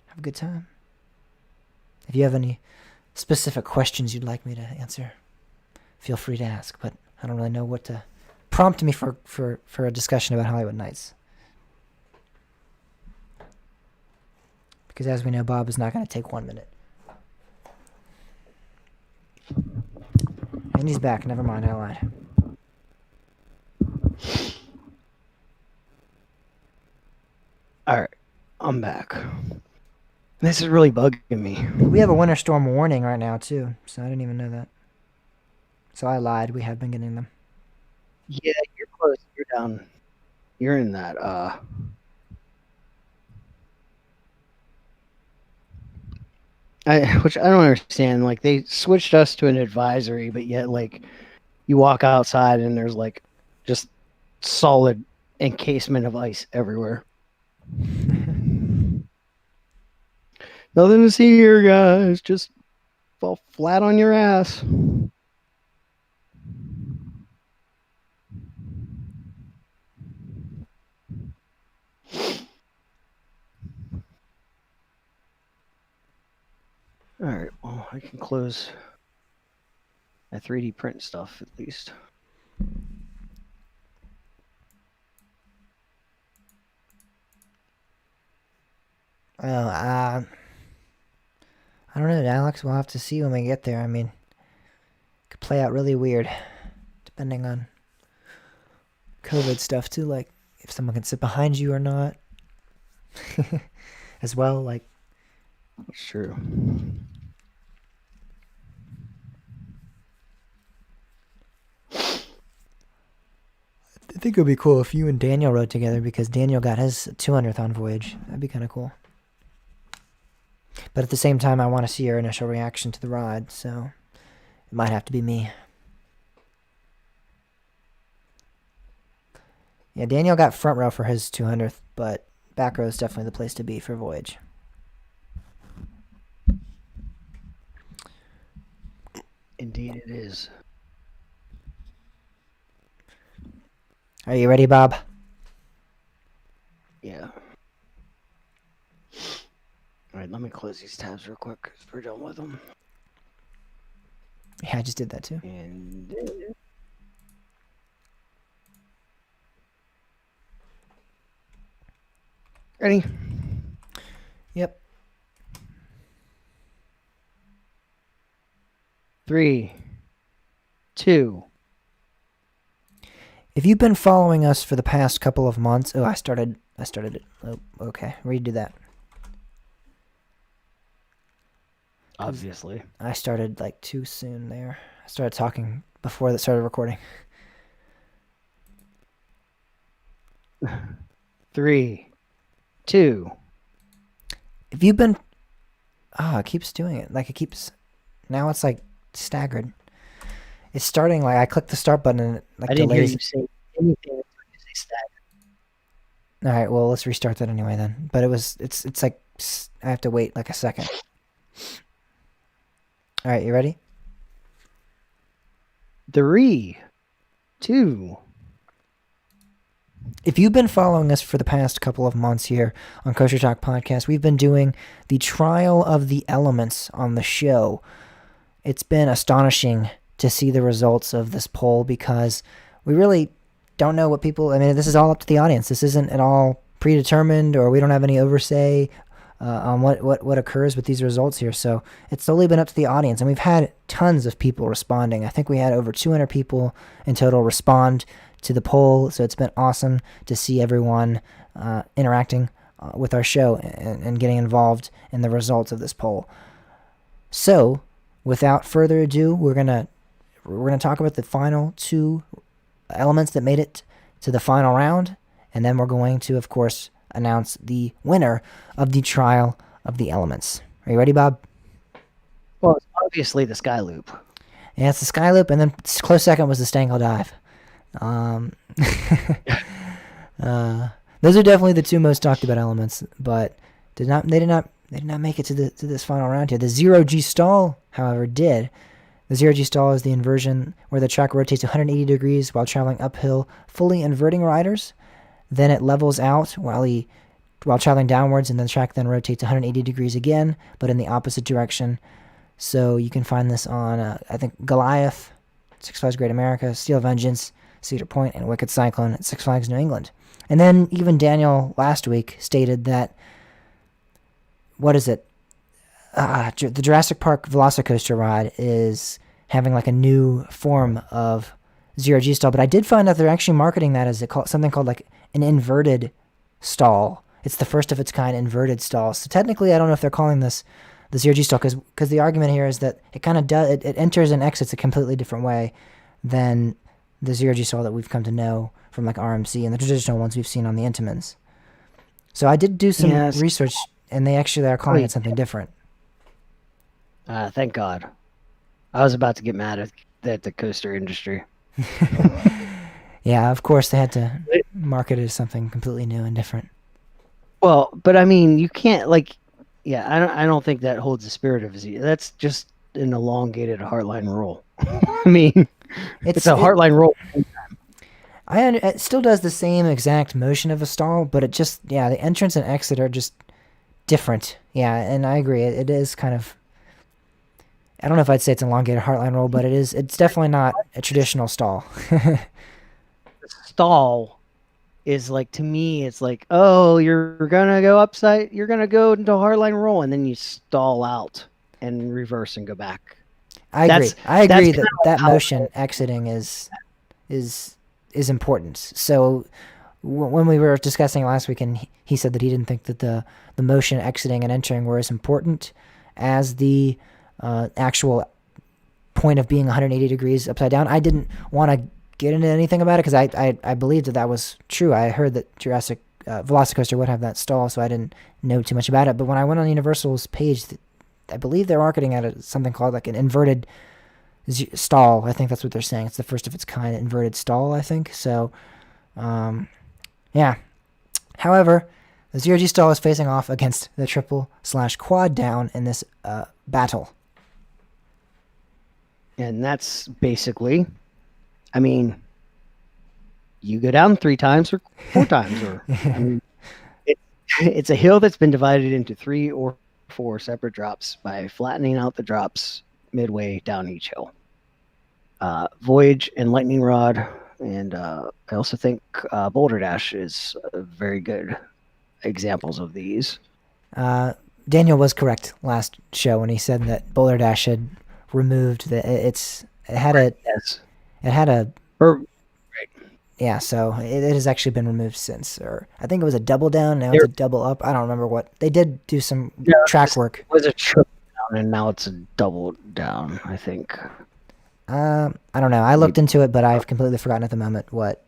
have a good time. If you have any specific questions you'd like me to answer, feel free to ask. But I don't really know what to prompt me for a discussion about Hollywood Nights. Because as we know, Bob is not going to take 1 minute. And he's back. Never mind, I lied. All right, I'm back. This is really bugging me. We have a winter storm warning right now, too. So I didn't even know that. So I lied. We have been getting them. Yeah, you're close. You're down. You're in that, which I don't understand. Like, they switched us to an advisory, but yet, like, you walk outside and there's like just solid encasement of ice everywhere. Nothing to see here, guys. Just fall flat on your ass. All right, well, I can close my 3D print stuff at least. Well, I don't know, Alex. We'll have to see when we get there. I mean, it could play out really weird, depending on COVID stuff too. Like if someone can sit behind you or not, as well. Like, That's true. I think it would be cool if you and Daniel rode together because Daniel got his 200th on Voyage. That'd be kind of cool. But at the same time, I want to see your initial reaction to the ride, so it might have to be me. Yeah, Daniel got front row for his 200th, but back row is definitely the place to be for Voyage. Indeed, it is. Are you ready, Bob? Yeah. All right, let me close these tabs real quick because we're done with them. Yeah, I just did that too. And ready? Yep. 3, 2. If you've been following us for the past couple of months, oh, I started it. Oh, okay, redo that. Obviously. I started like too soon there. I started talking before that started recording. 3, 2. If you've been, it keeps doing it. Like it keeps. Now it's like staggered. It's starting like I click the start button and it like I didn't hear delays. you say anything until you say stagger. All right, well let's restart that anyway then. But it's like I have to wait like a second. All right, you ready? 3, 2. If you've been following us for the past couple of months here on Kosher Talk Podcast, we've been doing the Trial of the Elements on the show. It's been astonishing to see the results of this poll because we really don't know what people. I mean, this is all up to the audience. This isn't at all predetermined, or we don't have any oversight on what occurs with these results here. So it's solely been up to the audience, and we've had tons of people responding. I think we had over 200 people in total respond to the poll, so it's been awesome to see everyone interacting with our show and getting involved in the results of this poll. So, without further ado, we're gonna talk about the final 2 elements that made it to the final round, and then we're going to, of course, announce the winner of the Trial of the Elements. Are you ready, Bob? Well, it's obviously the Sky Loop. Yeah, it's the Sky Loop, and then close second was the Stangle Dive. Those are definitely the 2 most talked about elements, but they did not make it to this final round here. The zero G stall, however, did. The zero G stall is the inversion where the track rotates 180 degrees while traveling uphill, fully inverting riders. Then it levels out while traveling downwards, and the track then rotates 180 degrees again, but in the opposite direction. So you can find this on, I think, Goliath, Six Flags Great America, Steel Vengeance, Cedar Point, and Wicked Cyclone at Six Flags New England. And then even Daniel last week stated that, what is it? The Jurassic Park Velocicoaster ride is having like a new form of zero G stall, but I did find out they're actually marketing that as something called like an inverted stall. It's the first of its kind inverted stall. So technically, I don't know if they're calling this the zero G stall because the argument here is that it kind of does it enters and exits a completely different way than the zero G stall that we've come to know from like RMC and the traditional ones we've seen on the Intamins. So I did do some research, and they actually are calling it something different. Thank God. I was about to get mad at the coaster industry. Yeah, of course they had to market it as something completely new and different. Well, but I mean, you can't like, yeah, I don't think that holds the spirit of Z. That's just an elongated heartline roll. I mean, it's It's a it. heartline roll. It still does the same exact motion of a stall, but it just yeah, the entrance and exit are just different. Yeah, and I agree. It is kind of. I don't know if I'd say it's an elongated heartline roll, but it is. It's definitely not a traditional stall. Stall is like, to me, it's like, oh, you're gonna go upside, you're gonna go into heartline roll, and then you stall out and reverse and go back. I agree. That's I that's agree kind that of that how. motion exiting is is important. So when we were discussing last week, and he said that he didn't think that the motion exiting and entering were as important as the actual point of being 180 degrees upside down. I didn't want to get into anything about it because I believed that that was true. I heard that Jurassic Velocicoaster would have that stall, so I didn't know too much about it. But when I went on Universal's page, I believe they're marketing at something called like an inverted stall. I think that's what they're saying. It's the first of its kind inverted stall, I think. So, um, yeah. However, the zero G stall is facing off against the triple slash quad down in this battle. And that's basically, I mean, you go down 3 times or 4 times, or I mean, it's a hill that's been divided into 3 or 4 separate drops by flattening out the drops midway down each hill. Voyage and Lightning Rod, and I also think Boulder Dash is very good examples of these. Daniel was correct last show when he said that Boulder Dash had removed it had a Yes. it had a Or yeah, so it has actually been removed since, or I think it was a double down. Now it's a double up. I don't remember what they did. Do some track work. was a triple down, and now it's a double down, I think. I don't know. I looked into it, but I've completely forgotten at the moment what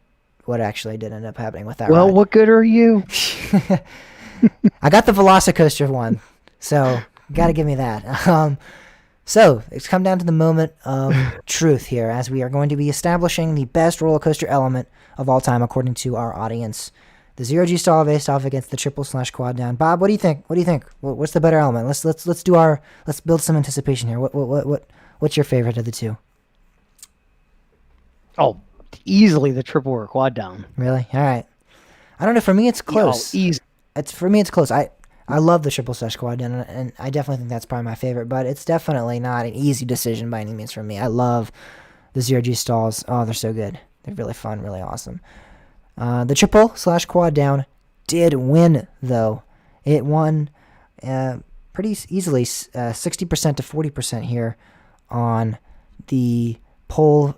actually did end up happening with that Well, ride. what good are you? I got the Velocicoaster one, so got to give me that. So it's come down to the moment of truth here, as we are going to be establishing the best roller coaster element of all time, according to our audience. The zero G stall faced off against the triple slash quad down. Bob, what do you think? What do you think? What's the better element? Let's build some anticipation here. What's your favorite of the two? Oh, easily the triple or quad down. Really? All right. I don't know. For me, it's close. Oh, easy. It's close. I love the triple slash quad down, and I definitely think that's probably my favorite. But it's definitely not an easy decision by any means for me. I love the zero G stalls. Oh, they're so good. They're really fun, really awesome. The triple slash quad down did win though. It won pretty easily, 60% to 40% here on the poll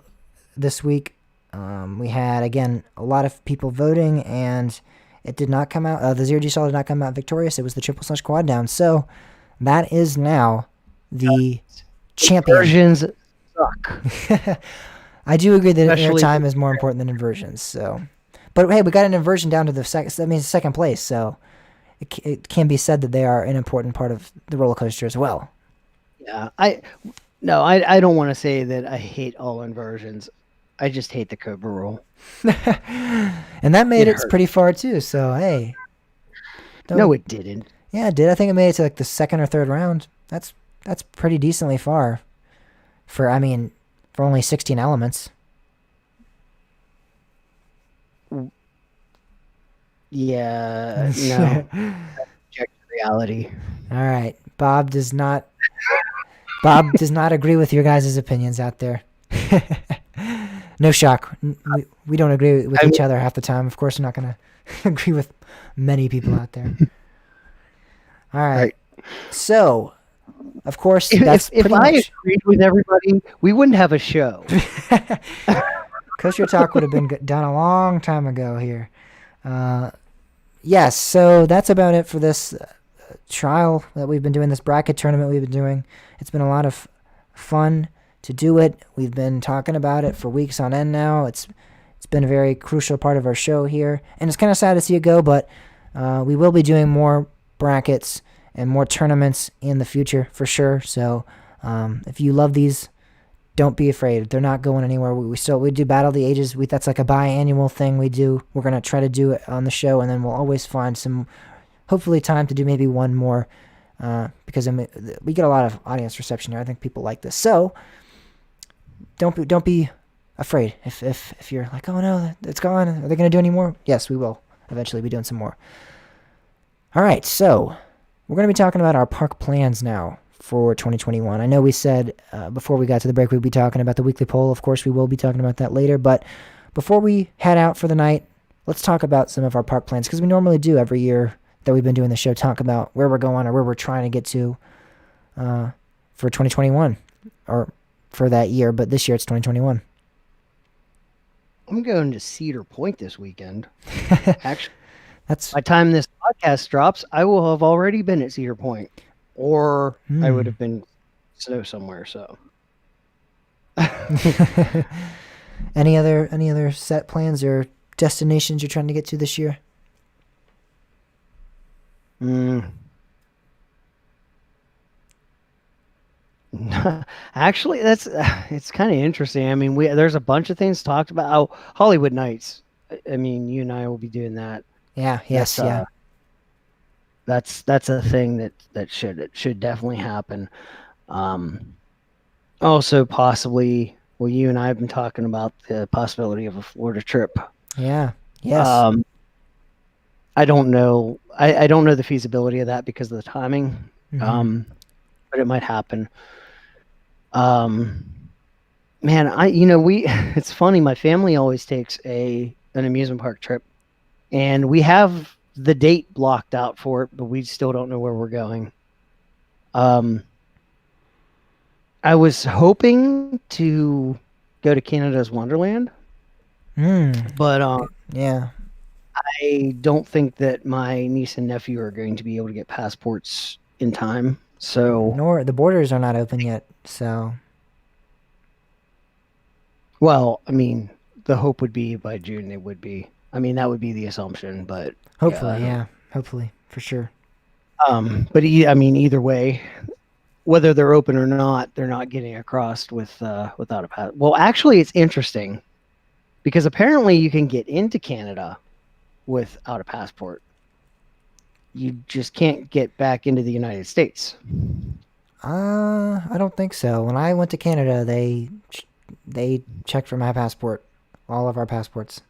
this week. We had again a lot of people voting, and it did not come out. The zero G stall did not come out victorious. It was the triple slash quad down. So that is now the champion. Versions suck. I do agree that Especially airtime is more important than inversions. So, but hey, we got an inversion down to the second. That means second place. So it can be said that they are an important part of the roller coaster as well. Yeah, I don't want to say that I hate all inversions. I just hate the Cobra roll. And that made it hurt. pretty far too. So hey, No, it didn't. Yeah, it did. I think it made it to like the second or third round. That's pretty decently far for for only 16 elements. Yeah, no. Object reality. All right, Bob does not agree with your guys' opinions out there. No shock. We don't agree with each other half the time. Of course, we're not going to agree with many people out there. All right. So, of course, that's if pretty I much. agreed with everybody, we wouldn't have a show. Coaster Talk would have been done a long time ago here. Yes, so that's about it for this trial that we've been doing, this bracket tournament we've been doing. It's been a lot of fun to do it. We've been talking about it for weeks on end now. It's been a very crucial part of our show here, and it's kind of sad to see it go, but we will be doing more brackets and more tournaments in the future for sure. So if you love these don't be afraid. They're not going anywhere. We do Battle of the Ages. That's like a biannual thing we do. We're gonna try to do it on the show, and then we'll always find some, hopefully, time to do maybe one more, because we get a lot of audience reception here. I think people like this. So don't be afraid. If you're like, oh no, it's gone. Are they gonna do any more? Yes, we will eventually be doing some more. All right, so we're gonna be talking about our park plans now for 2021. I know we said before we got to the break we'd be talking about the weekly poll. Of course, we will be talking about that later. But before we head out for the night, let's talk about some of our park plans, because we normally do every year that we've been doing the show, talk about where we're going or where we're trying to get to for 2021 or for that year. But this year it's 2021. I'm going to Cedar Point this weekend. Actually, That's by the time this podcast drops, I will have already been at Cedar Point, or I would have been snow somewhere. So, any other set plans or destinations you're trying to get to this year? Actually, it's kind of interesting. I mean, there's a bunch of things talked about. Oh, Hollywood Nights. I mean, you and I will be doing that. Yeah. Yes. Yeah. That's a thing that should definitely happen. Also, possibly, well, you and I have been talking about the possibility of a Florida trip. Yeah. Yes. I don't know. I don't know the feasibility of that because of the timing. But it might happen. Man, it's funny. My family always takes an amusement park trip, and we have the date blocked out for it, but we still don't know where we're going. I was hoping to go to Canada's Wonderland, but yeah, I don't think that my niece and nephew are going to be able to get passports in time. So, nor the borders are not open yet. So, well, I mean, the hope would be by June it would be. I mean, that would be the assumption, but hopefully, hopefully, for sure. But I mean, either way, whether they're open or not, they're not getting across without a pass. Well, actually, it's interesting because apparently you can get into Canada without a passport. You just can't get back into the United States. I don't think so. When I went to Canada, they checked for my passport, all of our passports.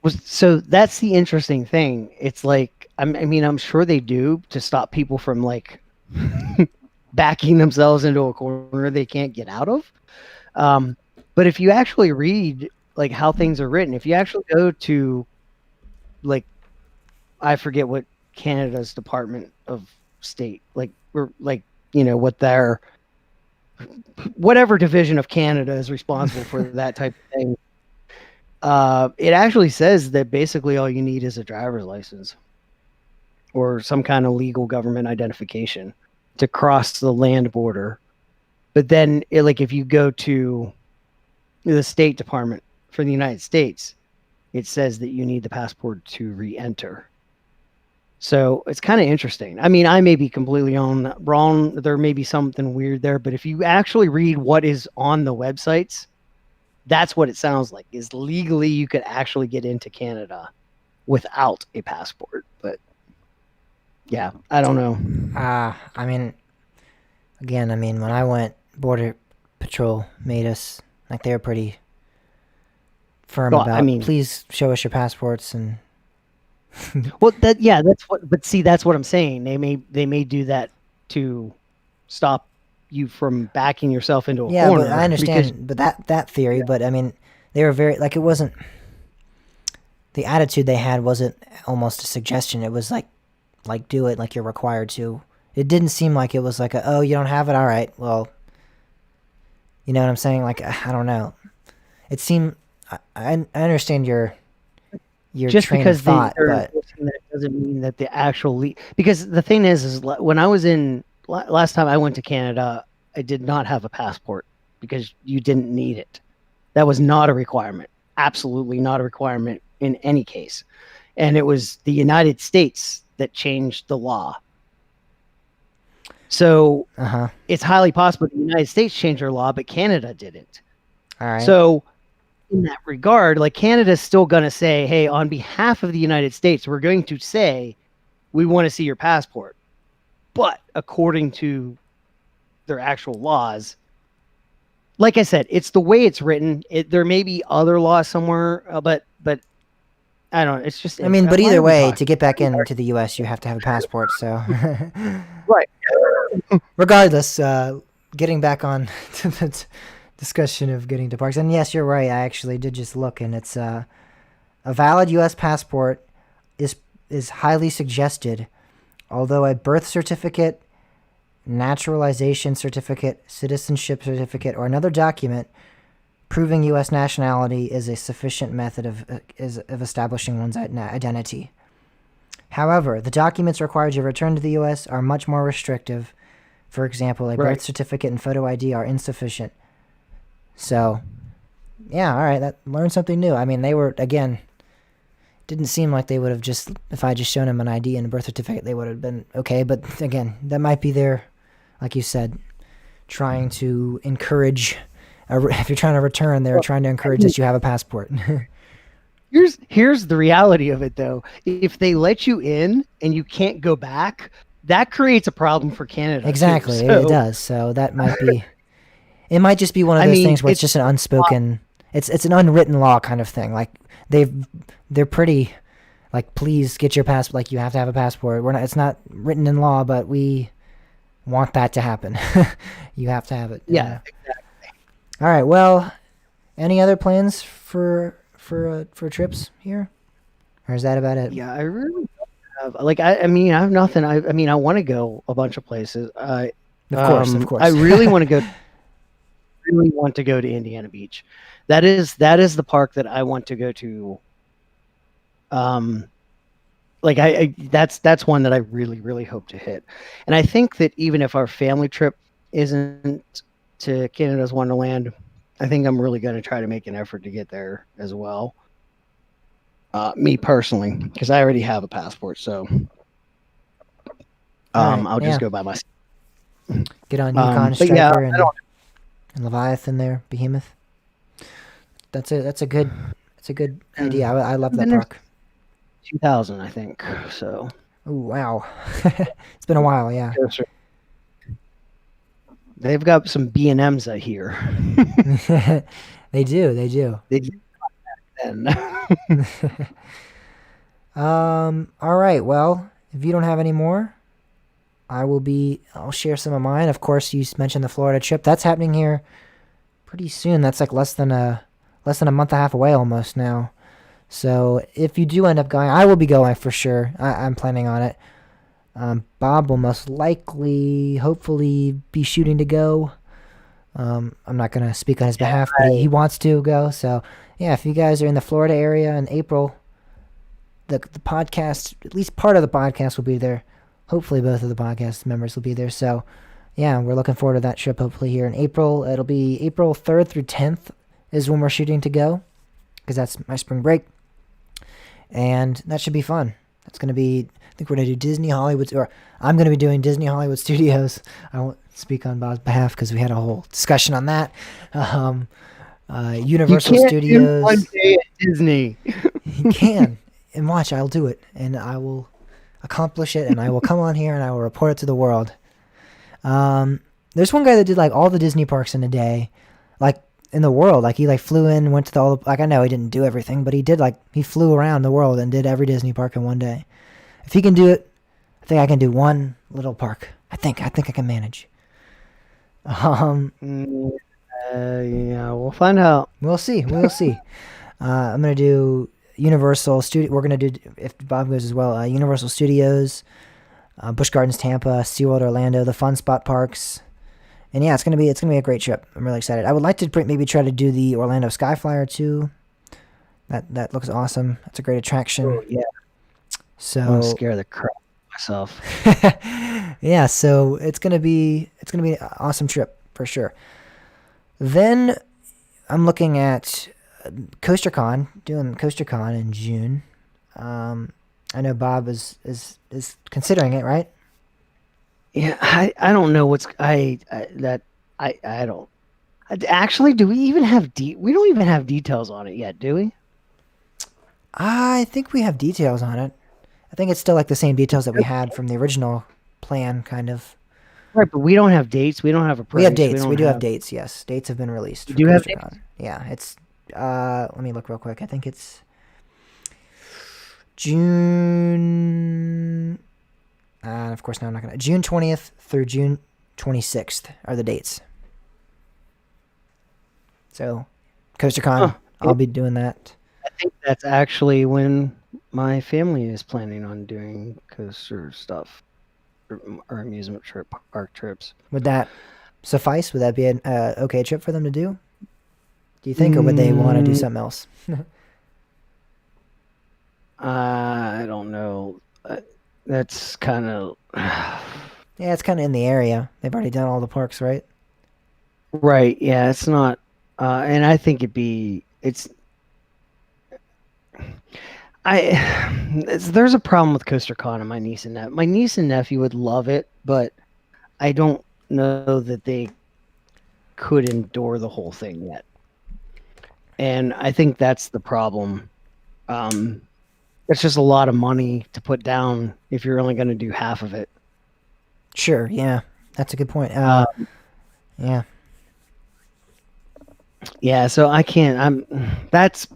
So that's the interesting thing. It's like, I mean, I'm sure they do to stop people from like backing themselves into a corner they can't get out of. But if you actually read like how things are written, if you actually go to like, I forget what Canada's Department of State, like, or like, what their whatever division of Canada is responsible for that type of thing. It actually says that basically all you need is a driver's license or some kind of legal government identification to cross the land border. But then if you go to the State Department for the United States, it says that you need the passport to re-enter. So it's kind of interesting. I mean, I may be completely wrong. There may be something weird there, but if you actually read what is on the websites, that's what it sounds like, is legally you could actually get into Canada without a passport. But yeah, I don't know. I mean, again, when I went, Border Patrol made us, like, they were pretty firm about, please show us your passports. And well, that's what I'm saying. They may do that to stop you from backing yourself into a corner. Yeah, but I understand, but that theory. Yeah. But I mean, they were very, like, it wasn't, the attitude they had wasn't almost a suggestion. It was like do it, like you're required to. It didn't seem like it was like oh, you don't have it, all right, well, you know what I'm saying? Like, I don't know. It seemed, I understand your just train because of thought, but that doesn't mean that the actual because the thing is when I was last time I went to Canada, I did not have a passport because you didn't need it. That was not a requirement. Absolutely not a requirement in any case. And it was the United States that changed the law. So Uh-huh. it's highly possible the United States changed their law, but Canada didn't. All right. So in that regard, like Canada's still going to say, hey, on behalf of the United States, we're going to say we want to see your passport. But according to their actual laws, like I said, it's the way it's written. There may be other laws somewhere, but I don't know. It's just. I mean, but why either are we way, talking? to get back into the U.S., you have to have a passport. So, Right. regardless, getting back on to the discussion of getting to parks, and yes, you're right. I actually did just look, and it's a valid U.S. passport is highly suggested, although a birth certificate, naturalization certificate, citizenship certificate, or another document proving U.S. nationality is a sufficient method of establishing one's identity. However, the documents required to return to the U.S. are much more restrictive. For example, a birth Right. certificate and photo ID are insufficient. So, yeah, all right, that learned something new. I mean, they were again didn't seem like they would have just if I just shown them an ID and a birth certificate, they would have been okay. But again, that might be their, like you said, trying to encourage. If you're trying to return, they're Well, trying to I encourage mean, that you have a passport. here's the reality of it, though. If they let you in and you can't go back, that creates a problem for Canada too. Exactly, it So does. So that might be. It might just be one of I those mean, things where it's just an unspoken. It's an unwritten law kind of thing. Like they're pretty. Like, please get your passport. Like, you have to have a passport. We're not. It's not written in law, but we want that to happen. You have to have it. yeah. All right. Well, any other plans for trips here, or is that about it? Yeah, I really don't have like I mean I have nothing. I mean I want to go a bunch of places. Of course, of I course. really want to go. Really want to go to Indiana Beach. That is the park that I want to go to. Like that's one that I really hope to hit. And I think that even if our family trip isn't to Canada's Wonderland, I think I'm really going to try to make an effort to get there as well. Me personally, because I already have a passport, so All right. I'll Yeah. just go by myself. Get on Yukon But yeah, Striper I don't and Leviathan there, Behemoth. That's a good idea. I love I've that been there park. 2000, I think. So Oh wow, it's been a while. Yeah. yes, sir. They've got some B and M's I hear. They do. They do. They did then. All right. Well, if you don't have any more, I'll share some of mine. Of course, you mentioned the Florida trip. That's happening here pretty soon. That's like less than a month and a half away almost now. So if you do end up going, I will be going for sure. I'm planning on it. Bob will most likely, hopefully, be shooting to go. I'm not gonna speak on his behalf, but he wants to go. So yeah, if you guys are in the Florida area in April, the podcast, at least part of the podcast, will be there. Hopefully, both of the podcast members will be there. So yeah, we're looking forward to that trip. Hopefully here in April. It'll be April 3rd through 10th is when we're shooting to go, because that's my spring break, and that should be fun. That's gonna be. I think we're gonna do Disney Hollywood, or I'm gonna be doing Disney Hollywood Studios. I won't speak on Bob's behalf because we had a whole discussion on that. Um, You Universal can't do one Studios. day at Disney. You can, and watch. I'll do it, and I will accomplish it, and I will come on here and I will report it to the world. There's one guy that did like all the Disney parks in a day, like in the world. Like he like flew in, went to the all. Like I know he didn't do everything, but he did like he flew around the world and did every Disney park in one day. If he can do it, I think I can do one little park. I think I can manage. Um, Mm, yeah, we'll find out. we'll see. We'll see. I'm gonna do Universal Studio. We're gonna do if Bob goes as well. Universal Studios, Busch Gardens, Tampa, SeaWorld, Orlando, the Fun Spot parks, and yeah, it's gonna be a great trip. I'm really excited. I would like to maybe try to do the Orlando Skyflyer too. That looks awesome. That's a great attraction. Oh, yeah, I want to So scare the crap out of myself. yeah, so it's gonna be an awesome trip for sure. Then I'm looking at CoasterCon, doing CoasterCon in June. I know Bob is considering it, right? Yeah, I don't know what's I don't actually. Do we even have we don't even have details on it yet, do we? I think we have details on it. I think it's still like the same details that we had from the original plan, kind of. Right, but we don't have dates. We don't have a We have price. We dates. We don't do have have. dates. Yes, dates have been released We for do have CoasterCon. dates. Yeah, it's. Let me look real quick. I think it's June. Of course, no, I'm not gonna. June 20th through June 26th are the dates. So, CoasterCon, Huh. I'll be doing that. I think that's actually when my family is planning on doing coaster stuff or amusement park trips. Would that suffice? Would that be an okay trip for them to do? Do you think, or would they want to do Mm, something else? I don't know. That's kind of Yeah, it's kind of in the area. They've already done all the parks, right? right. Yeah, it's not. And I think it's there's a problem with CoasterCon and my niece and nephew would love it, but I don't know that they could endure the whole thing yet. And I think that's the problem. It's just a lot of money to put down if you're only going to do half of it. Sure. Yeah, that's a good point. Yeah. Yeah, so I can't. That's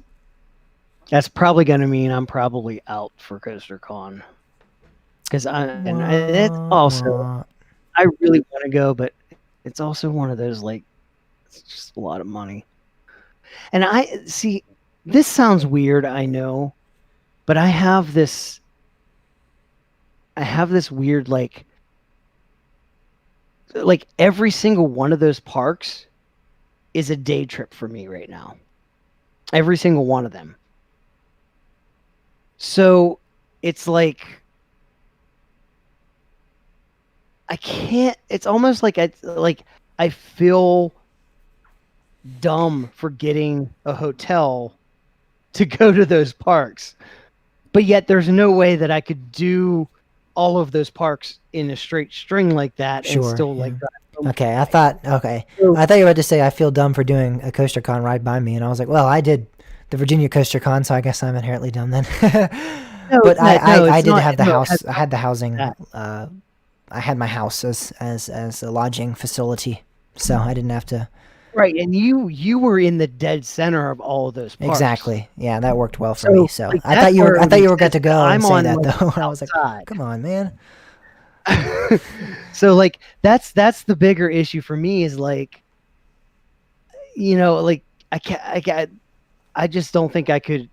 probably going to mean I'm probably out for CoasterCon because it's Wah, also wah. I really want to go, but it's also one of those like it's just a lot of money. And I see this sounds weird, I know, but I have this weird like every single one of those parks is a day trip for me right now. Every single one of them. So it's like I can't. It's almost like I feel dumb for getting a hotel to go to those parks, but yet there's no way that I could do all of those parks in a straight string like that and Sure. still Yeah. like drive home Okay. that way. Okay. So, I thought you were about to say I feel dumb for doing a Coaster Con ride by me, and I was like, well, I did the Virginia Coaster Con, so I guess I'm inherently dumb then. no, But no, I it's did not. have the No, it house. has I nothing had the to do with housing. that. I had my house as a lodging facility, so I didn't have to. Right, and you were in the dead center of all of those parks. Exactly. Yeah, that worked well for me. So So like that's where I it thought you makes were good sense. to But go and I'm say on that like though. I was like, outside. come on, man. So like that's the bigger issue for me is like like I just don't think I could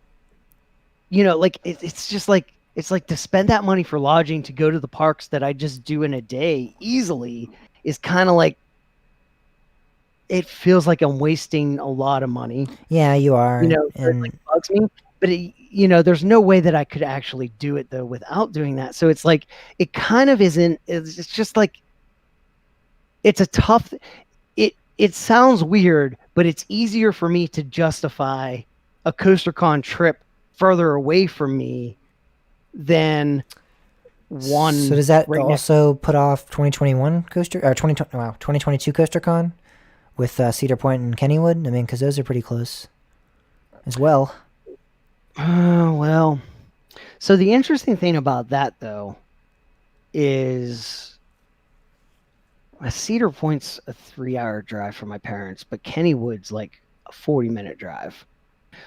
like it's just like it's like to spend that money for lodging to go to the parks that I just do in a day easily is kind of like it feels like I'm wasting a lot of money. Yeah, you are, So it like and bugs me. But there's no way that I could actually do it though without doing that. So it's like it kind of isn't. It's just like it's a tough. It sounds weird, but it's easier for me to justify a CoasterCon trip further away from me than so one does that right next. also put off 2021 coaster or 2022 Coaster Con with Cedar Point and Kennywood? I mean, because those are pretty close as well. Well, so the interesting thing about that though is Cedar Point's a 3-hour drive for my parents, but Kennywood's like a 40-minute drive.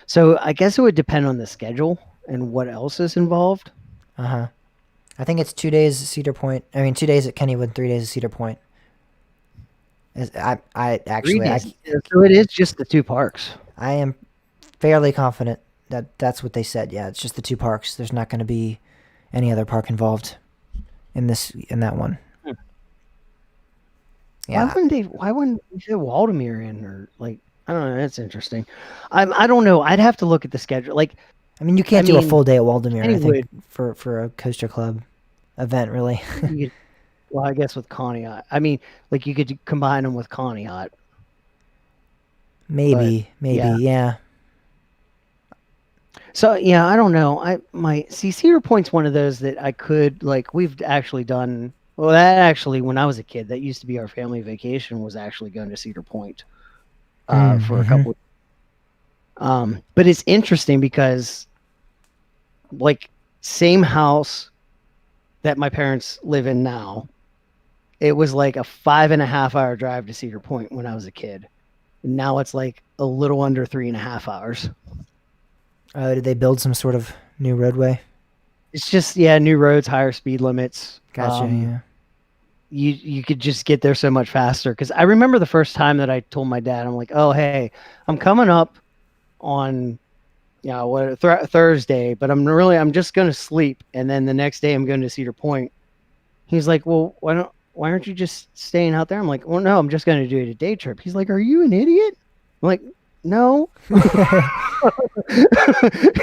So I guess it would depend on the schedule and what else is involved. Uh huh. I think it's 2 days at Cedar Point. I mean, 2 days at Kennywood, 3 days at Cedar Point. I Three actually, days. So it is just the two parks. I am fairly confident that that's what they said. Yeah, it's just the two parks. There's not going to be any other park involved in that one. Why Yeah, wouldn't they? Why wouldn't they fit Waldemere in or like? I don't know. That's interesting. I don't know. I'd have to look at the schedule. Like, I mean, you I can't do a mean, full day at Waldemere. I think Kennywood. for a coaster club event, really. You could, well, I guess with Conneaut. I mean, like you could combine them with Conneaut. But Maybe, yeah. yeah. So yeah, I don't know. Cedar Point's one of those that I could like. We've actually done Well, that actually, when I was a kid, that used to be our family vacation. Was actually going to Cedar Point for a Mm-hmm. couple. But it's interesting because, like, same house that my parents live in now, it was like a 5.5 hour drive to Cedar Point when I was a kid. And now it's like a little under 3.5 hours. Did they build some sort of new roadway? It's just, yeah, new roads, higher speed limits. Gotcha. Yeah. You could just get there so much faster. Because I remember the first time that I told my dad, I'm like, oh hey, I'm coming up on Thursday, but I'm just gonna sleep, and then the next day I'm going to Cedar Point. He's like, well, why aren't you just staying out there? I'm like, well, no, I'm just gonna do a day trip. He's like, are you an idiot? I'm like, no,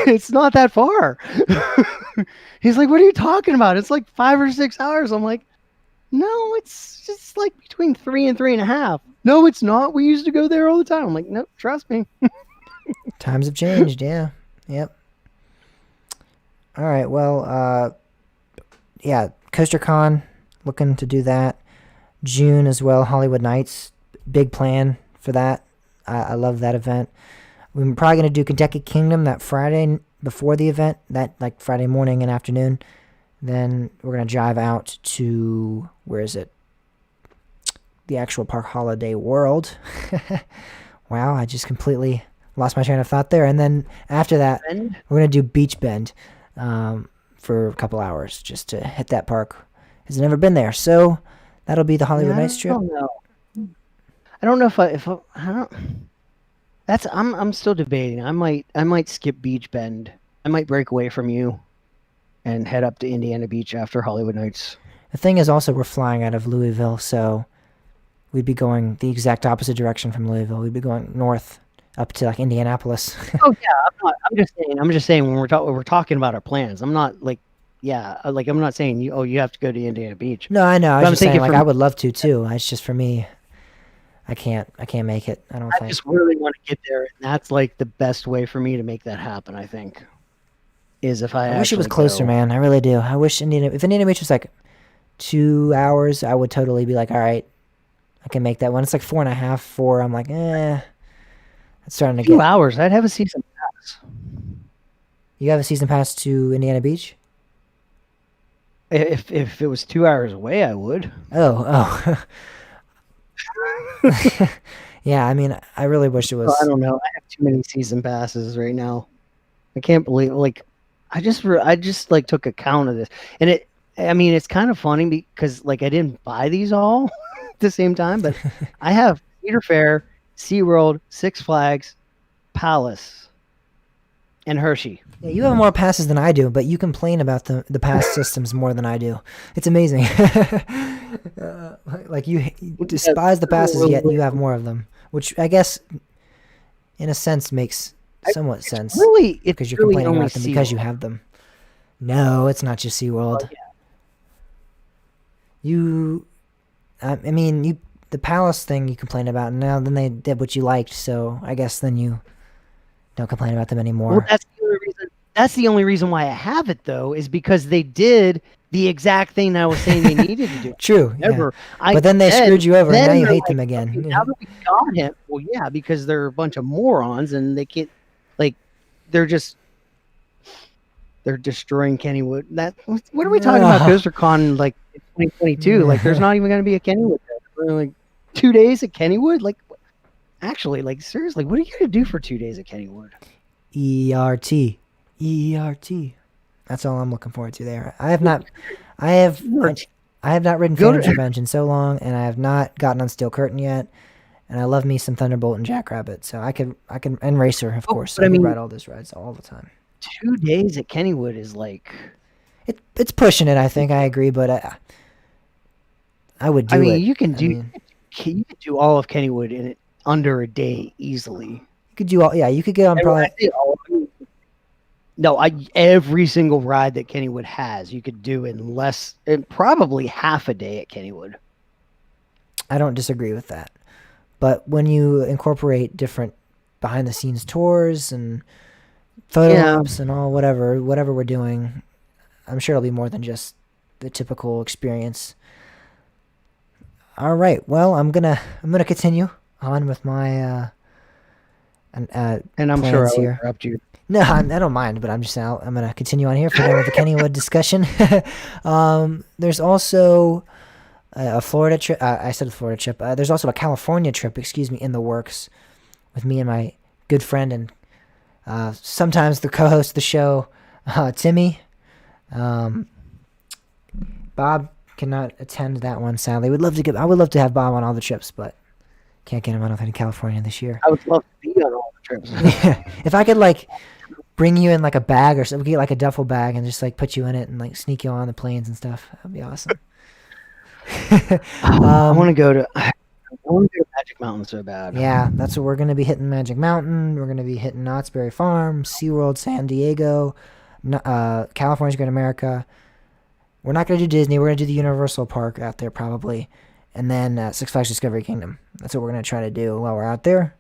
it's not that far. He's like, what are you talking about? It's like 5 or 6 hours. I'm like, no, it's just like between 3 and 3.5. No, it's not. We used to go there all the time. I'm like, no, trust me. Times have changed. Yeah. Yep. All right. Well, yeah, Coaster Con, looking to do that. June as well, Hollywood Nights, big plan for that. I love that event. We're probably gonna do Kentucky Kingdom that Friday before the event, that like Friday morning and afternoon. Then we're gonna drive out to, where is it? The actual Park Holiday World. Wow, I just completely lost my train of thought there. And then after that, And we're gonna do Beach Bend for a couple hours just to hit that park. Has never been there, so that'll be the Hollywood yeah, Nights I trip. don't know. I don't know I don't. That's I'm still debating. I might skip Beach Bend. I might break away from you and head up to Indiana Beach after Hollywood Nights. The thing is also we're flying out of Louisville, so we'd be going the exact opposite direction from Louisville. We'd be going north up to like Indianapolis. Oh yeah, I'm not. I'm just saying when we're talking about our plans. I'm not like, yeah, like I'm not saying you. Oh, you have to go to Indiana Beach. No, I know. I But was I'm just saying thinking like for I me, would love to too. It's just for me, I can't make it. I don't I think. just really want to get there, and that's like the best way for me to make that happen. I think is if I I wish it was actually closer, go. man. I really do. I wish if Indiana Beach was like 2 hours, I would totally be like, all right, I can make that one. It's like 4.5, 4. I'm like, it's starting to Few get. hours, I'd have a season pass. You have a season pass to Indiana Beach? If it was 2 hours away, I would. Oh. Yeah, I mean, I really wish it Well, I was. don't know. I have too many season passes right now. I can't believe like I just like took account of this, and I mean it's kind of funny because like I didn't buy these all at the same time, but I have Cedar Fair, SeaWorld, Six Flags, Palace, and Hershey. Yeah, you have more passes than I do, but you complain about the pass systems more than I do. It's amazing. Like you Yeah, despise the passes, really, yet you have more of them, which I guess, in a sense, makes somewhat it's sense really it's because you're really complaining only about them because SeaWorld. you have them. No, it's not just Well, SeaWorld. yeah. You, I mean, the Palace thing you complain about, and now then they did what you liked, so I guess then you don't complain about them Well, anymore. that's the only reason why I have it though is because they did the exact thing that I was saying they needed to do. True, yeah. Never. I But then they screwed you over, and now then you they're hate like, them okay, now again. that we got him, well, yeah, because they're a bunch of morons and they can't like they're just they're destroying Kennywood. That what are we talking about? Ugh. CoasterCon like in 2022? Like, there's not even going to be a Kennywood there. We're like 2 days at Kennywood. Like, actually, like seriously, what are you going to do for 2 days at Kennywood? ERT. ERT. That's all I'm looking forward to there. I have I have not ridden Go Phantom's to Revenge in so long, and I have not gotten on Steel Curtain yet. And I love me some Thunderbolt and Jackrabbit, so I can and Racer, of oh, course. but I I could mean, ride all those rides all the time. 2 days at Kennywood is like, It's pushing it, I think. I agree, but I would I do mean, it. I mean, you could do all of Kennywood in under a day easily. you could do all. Yeah, you could get on And when probably. I say all, I mean, no, every single ride that Kennywood has, you could do in probably half a day at Kennywood. I don't disagree with that. But when you incorporate different behind the scenes tours and photo Yeah, ops and all whatever we're doing, I'm sure it'll be more than just the typical experience. All right. Well, I'm gonna continue on with my And I'm sure plans I'll here. interrupt you. No, I don't mind, but I'm gonna continue on here if we're done with the Kennywood discussion. There's also a Florida trip. I said a Florida trip. There's also a California trip, excuse me, in the works with me and my good friend and sometimes the co-host of the show, Timmy. Um, Bob cannot attend that one, sadly. I would love to have Bob on all the trips, but can't get him on in California this year. I would love to be on all the trips. If I could like bring you in like a bag or something, get like a duffel bag and just like put you in it and like sneak you on the planes and stuff. That'd be awesome. I want to go to. I want to go to Magic Mountain so bad. Yeah, that's what we're gonna be hitting. Magic Mountain. We're gonna be hitting Knott's Berry Farm, SeaWorld, San Diego, California's Great America. We're not gonna do Disney. We're gonna do the Universal Park out there probably, and then Six Flags Discovery Kingdom. That's what we're gonna try to do while we're out there.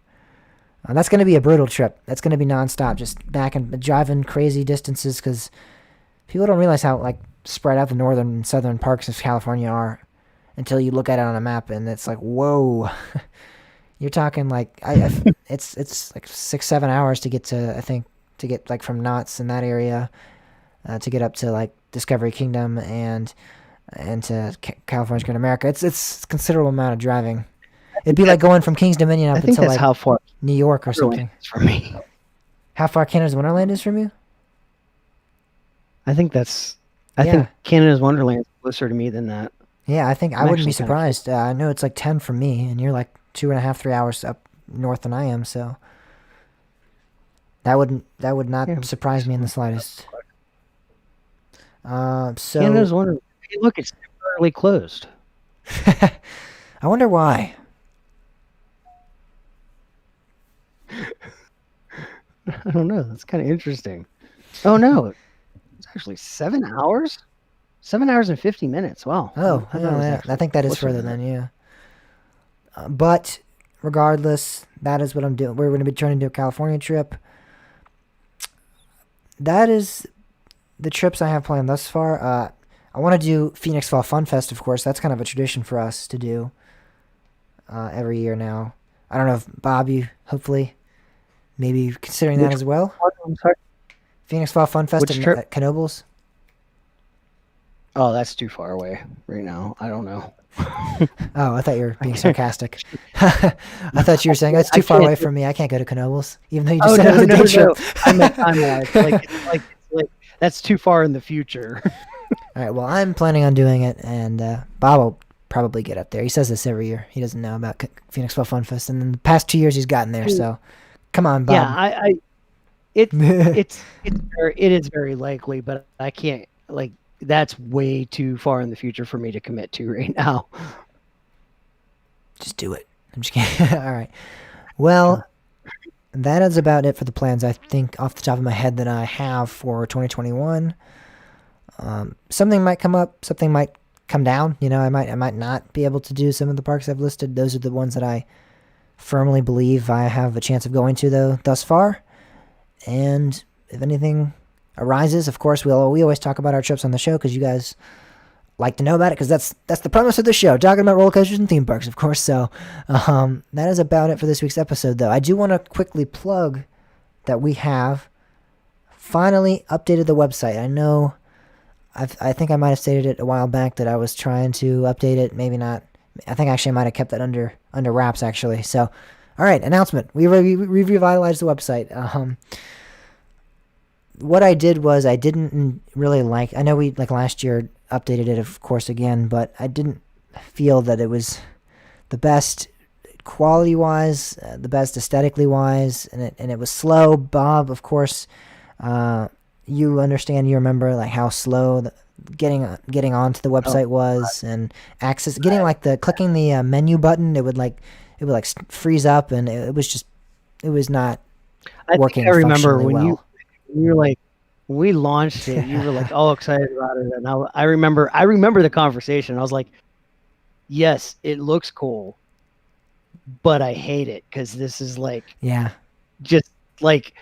That's gonna be a brutal trip. That's gonna be nonstop, just back and driving crazy distances because people don't realize how like spread out the northern and southern parks of California are until you look at it on a map and it's like, whoa. You're talking like it's like 6-7 hours to get to, I think, to get like from Knott's in that area to get up to like Discovery Kingdom and to California's Great America. It's a considerable amount of driving. It'd be like going from King's Dominion I up think until that's like how far New York or something. Wonderland is for me. How far Canada's Wonderland is from you? I think Yeah. think Canada's Wonderland is closer to me than that. Yeah, I think I I'm wouldn't be actually kind of. surprised. I know it's like 10 from me, and you're like 2.5-3 hours up north than I am. So that would not Yeah. surprise me in the slightest. So Canada's Wonderland. Hey, look, it's temporarily closed. I wonder why. I don't know. That's kind of interesting. Oh no, it's actually 7 hours. 7 hours and 50 minutes. Wow. Oh, I thought it was yeah, I actually think that is closer further than than you. But regardless, that is what I'm doing. We're going to be turning to a California trip. That is the trips I have planned thus far. I want to do Phoenix Fall Fun Fest, of course. That's kind of a tradition for us to do every year now. I don't know if Bob, you hopefully maybe considering that Which as well. one? I'm sorry. Phoenix Fall Fun Fest Which at, trip? at Knoebels. Oh, that's too far away right now. I don't know. Oh, I thought you were being sarcastic. I thought you were saying it's I too far can't away do- from me. I can't go to Knoebels, even though you just Oh said it no, was a no, day no. trip. I meant time-wise. Like that's too far in the future. All right, well, I'm planning on doing it, and Bob will probably get up there. He says this every year. He doesn't know about Phoenix Fall Fun Fest, and in the past 2 years he's gotten there. So, come on, Yeah, Bob. it is very likely, but I can't like that's way too far in the future for me to commit to right now. Just do it. I'm just kidding. All right. Well, that is about it for the plans. I think off the top of my head that I have for 2021. Something might come up. Something might come down. You know, I might not be able to do some of the parks I've listed. Those are the ones that I firmly believe I have a chance of going to though thus far. And if anything arises, of course, we always talk about our trips on the show because you guys like to know about it because that's the premise of the show, talking about roller coasters and theme parks, of course. So that is about it for this week's episode, though. I do want to quickly plug that we have finally updated the website. I know I think I might have stated it a while back that I was trying to update it. Maybe not. I think actually I might have kept that under wraps, actually. So, all right, announcement. We revitalized the website. What I did was I didn't really like. I know we like last year updated it, of course, again, but I didn't feel that it was the best quality wise, the best aesthetically wise, and it was slow. Bob, of course, you understand. You remember like how slow getting onto the website was, and access getting like the clicking the menu button. It would freeze up, and it was not I working. think I remember functionally when well. you were like when we launched it, you were like all excited about it, and I remember the conversation. I was like, yes, it looks cool, but I hate it because this is like Yeah. just like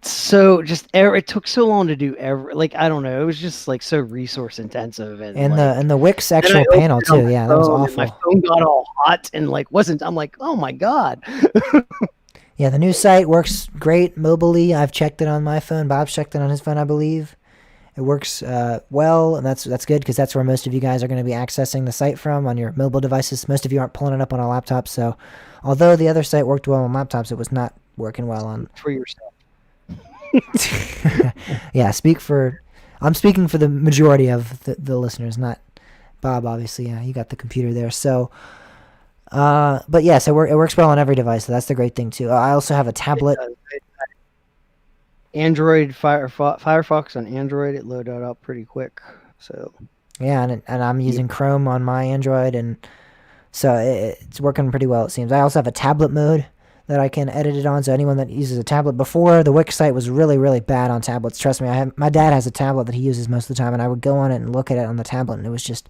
so just it took so long to do like I don't know, it was just like so resource intensive and And like the Wix then I actual opened panel it on too. my Yeah, that was phone and my awful. phone got all hot and like wasn't I'm like, oh my god. Yeah, the new site works great mobily. I've checked it on my phone. Bob's checked it on his phone, I believe. It works well, and that's good because that's where most of you guys are going to be accessing the site from on your mobile devices. Most of you aren't pulling it up on a laptop, so although the other site worked well on laptops, it was not working well on. For yourself. Yeah, I'm speaking for the majority of the listeners, not Bob. Obviously, yeah, you got the computer there, so. But yes, it works well on every device. So that's the great thing too. I also have a tablet. Android Firefox on Android, it loaded up pretty quick. So Yeah, and I'm using Chrome on my Android, and so it's working pretty well. It seems. I also have a tablet mode that I can edit it on. So anyone that uses a tablet, before the Wix site was really bad on tablets. Trust me, my dad has a tablet that he uses most of the time, and I would go on it and look at it on the tablet, and it was just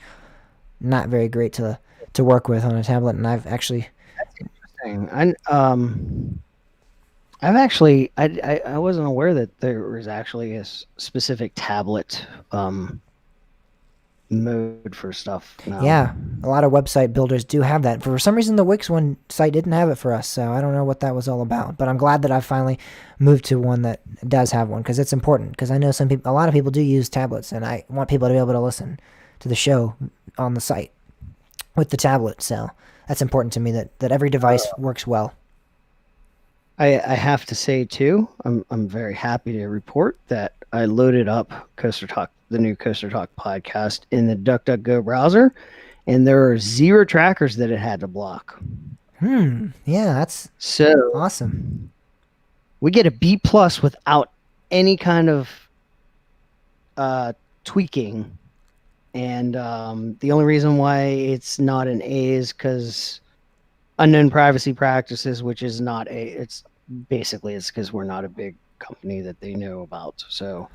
not very great to work with on a tablet. And I've actually. That's interesting. I've actually I wasn't aware that there was actually a specific tablet mode for stuff now. Yeah, a lot of website builders do have that. For some reason, the Wix one site didn't have it for us, so I don't know what that was all about. But I'm glad that I finally moved to one that does have one because it's important. Because I know a lot of people do use tablets, and I want people to be able to listen to the show on the site with the tablet. So that's important to me that every device works well. I have to say too, I'm very happy to report that I loaded up Coaster Talk, the new Coaster Talk podcast in the DuckDuckGo browser, and there are 0 trackers that it had to block. Yeah, that's so awesome. We get a B+ without any kind of tweaking, and the only reason why it's not an A is because unknown privacy practices, which is not it's because we're not a big company that they know about. So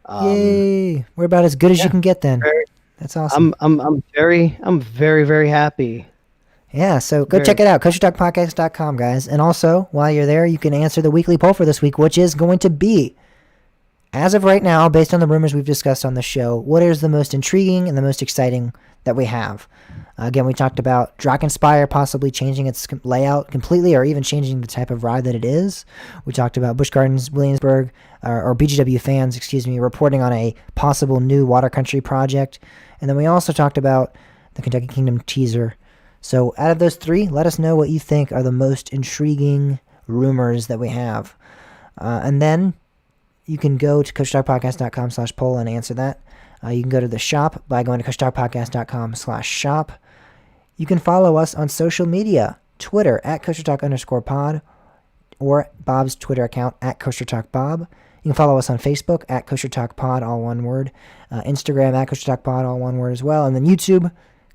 yay, we're about as good as you can get then. That's awesome. I'm very happy. Yeah, so go check it out, coastertalkpodcast.com, guys. And also, while you're there, you can answer the weekly poll for this week, which is going to be, as of right now, based on the rumors we've discussed on the show, what is the most intriguing and the most exciting that we have? Again, we talked about Drakenspeyer possibly changing its layout completely or even changing the type of ride that it is. We talked about Busch Gardens Williamsburg, or BGW fans, excuse me, reporting on a possible new Water Country project. And then we also talked about the Kentucky Kingdom teaser. So out of those 3, let us know what you think are the most intriguing rumors that we have. And then you can go to coastertalkpodcast.com/poll and answer that. You can go to the shop by going to coastertalkpodcast.com/shop. You can follow us on social media, Twitter at coastertalk_pod, or Bob's Twitter account at coastertalkbob. You can follow us on Facebook at coastertalkpod, all one word. Instagram at coastertalkpod, all one word as well. And then YouTube,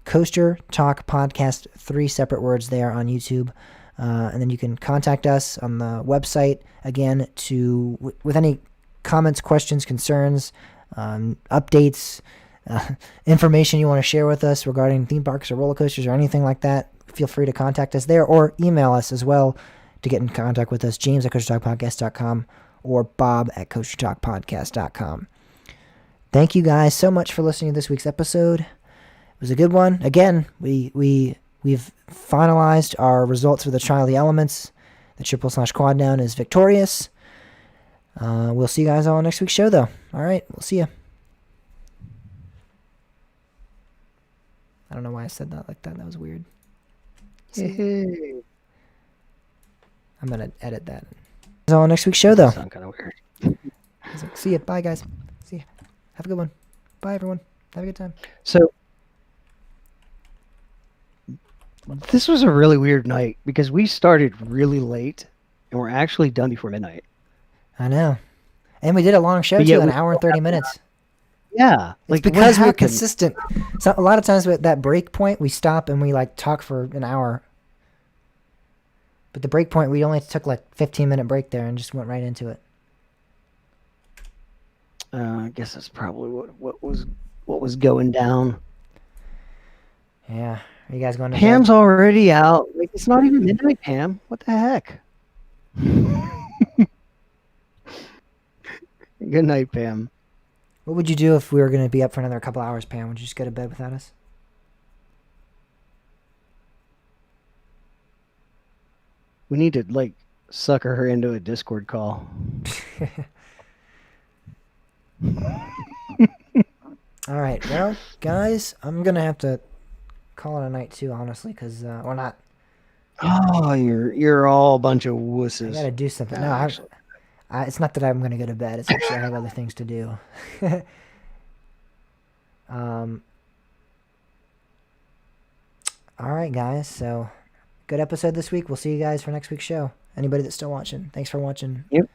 Coaster Talk Podcast, 3 separate words there on YouTube. And then you can contact us on the website, again, with any comments, questions, concerns, updates, information you want to share with us regarding theme parks or roller coasters or anything like that. Feel free to contact us there or email us as well to get in contact with us, James at coastertalkpodcast.com or Bob at coastertalkpodcast.com. Thank you guys so much for listening to this week's episode. It was a good one. Again, we've finalized our results for the Trial of the Elements. The triple/quad down is victorious. We'll see you guys all on next week's show, though. All right, we'll see you. I don't know why I said that like that. That was weird. Hey. I'm going to edit that. See you on next week's show, though. Sound kind of weird. See you. Bye, guys. See you. Have a good one. Bye, everyone. Have a good time. So this was a really weird night because we started really late and we're actually done before midnight. I know. And we did a long show, too, an hour and 30 minutes. Yeah. It's because we're consistent. So a lot of times with that break point, we stop and we talk for an hour. But the break point, we only took 15-minute break there and just went right into it. I guess that's probably what was going down. Yeah. Are you guys going to Pam's bed? Already out. It's not even midnight, Pam. What the heck? Good night, Pam. What would you do if we were going to be up for another couple hours, Pam? Would you just go to bed without us? We need to like sucker her into a Discord call. All right, well, guys, I'm gonna have to call it a night too, honestly, because we're not. Oh, you're all a bunch of I wusses. gotta do something. No, Actually. it's not that I'm gonna go to bed. It's actually I have other things to do. um. All right, guys. So, good episode this week. We'll see you guys for next week's show. Anybody that's still watching, thanks for watching. Yep.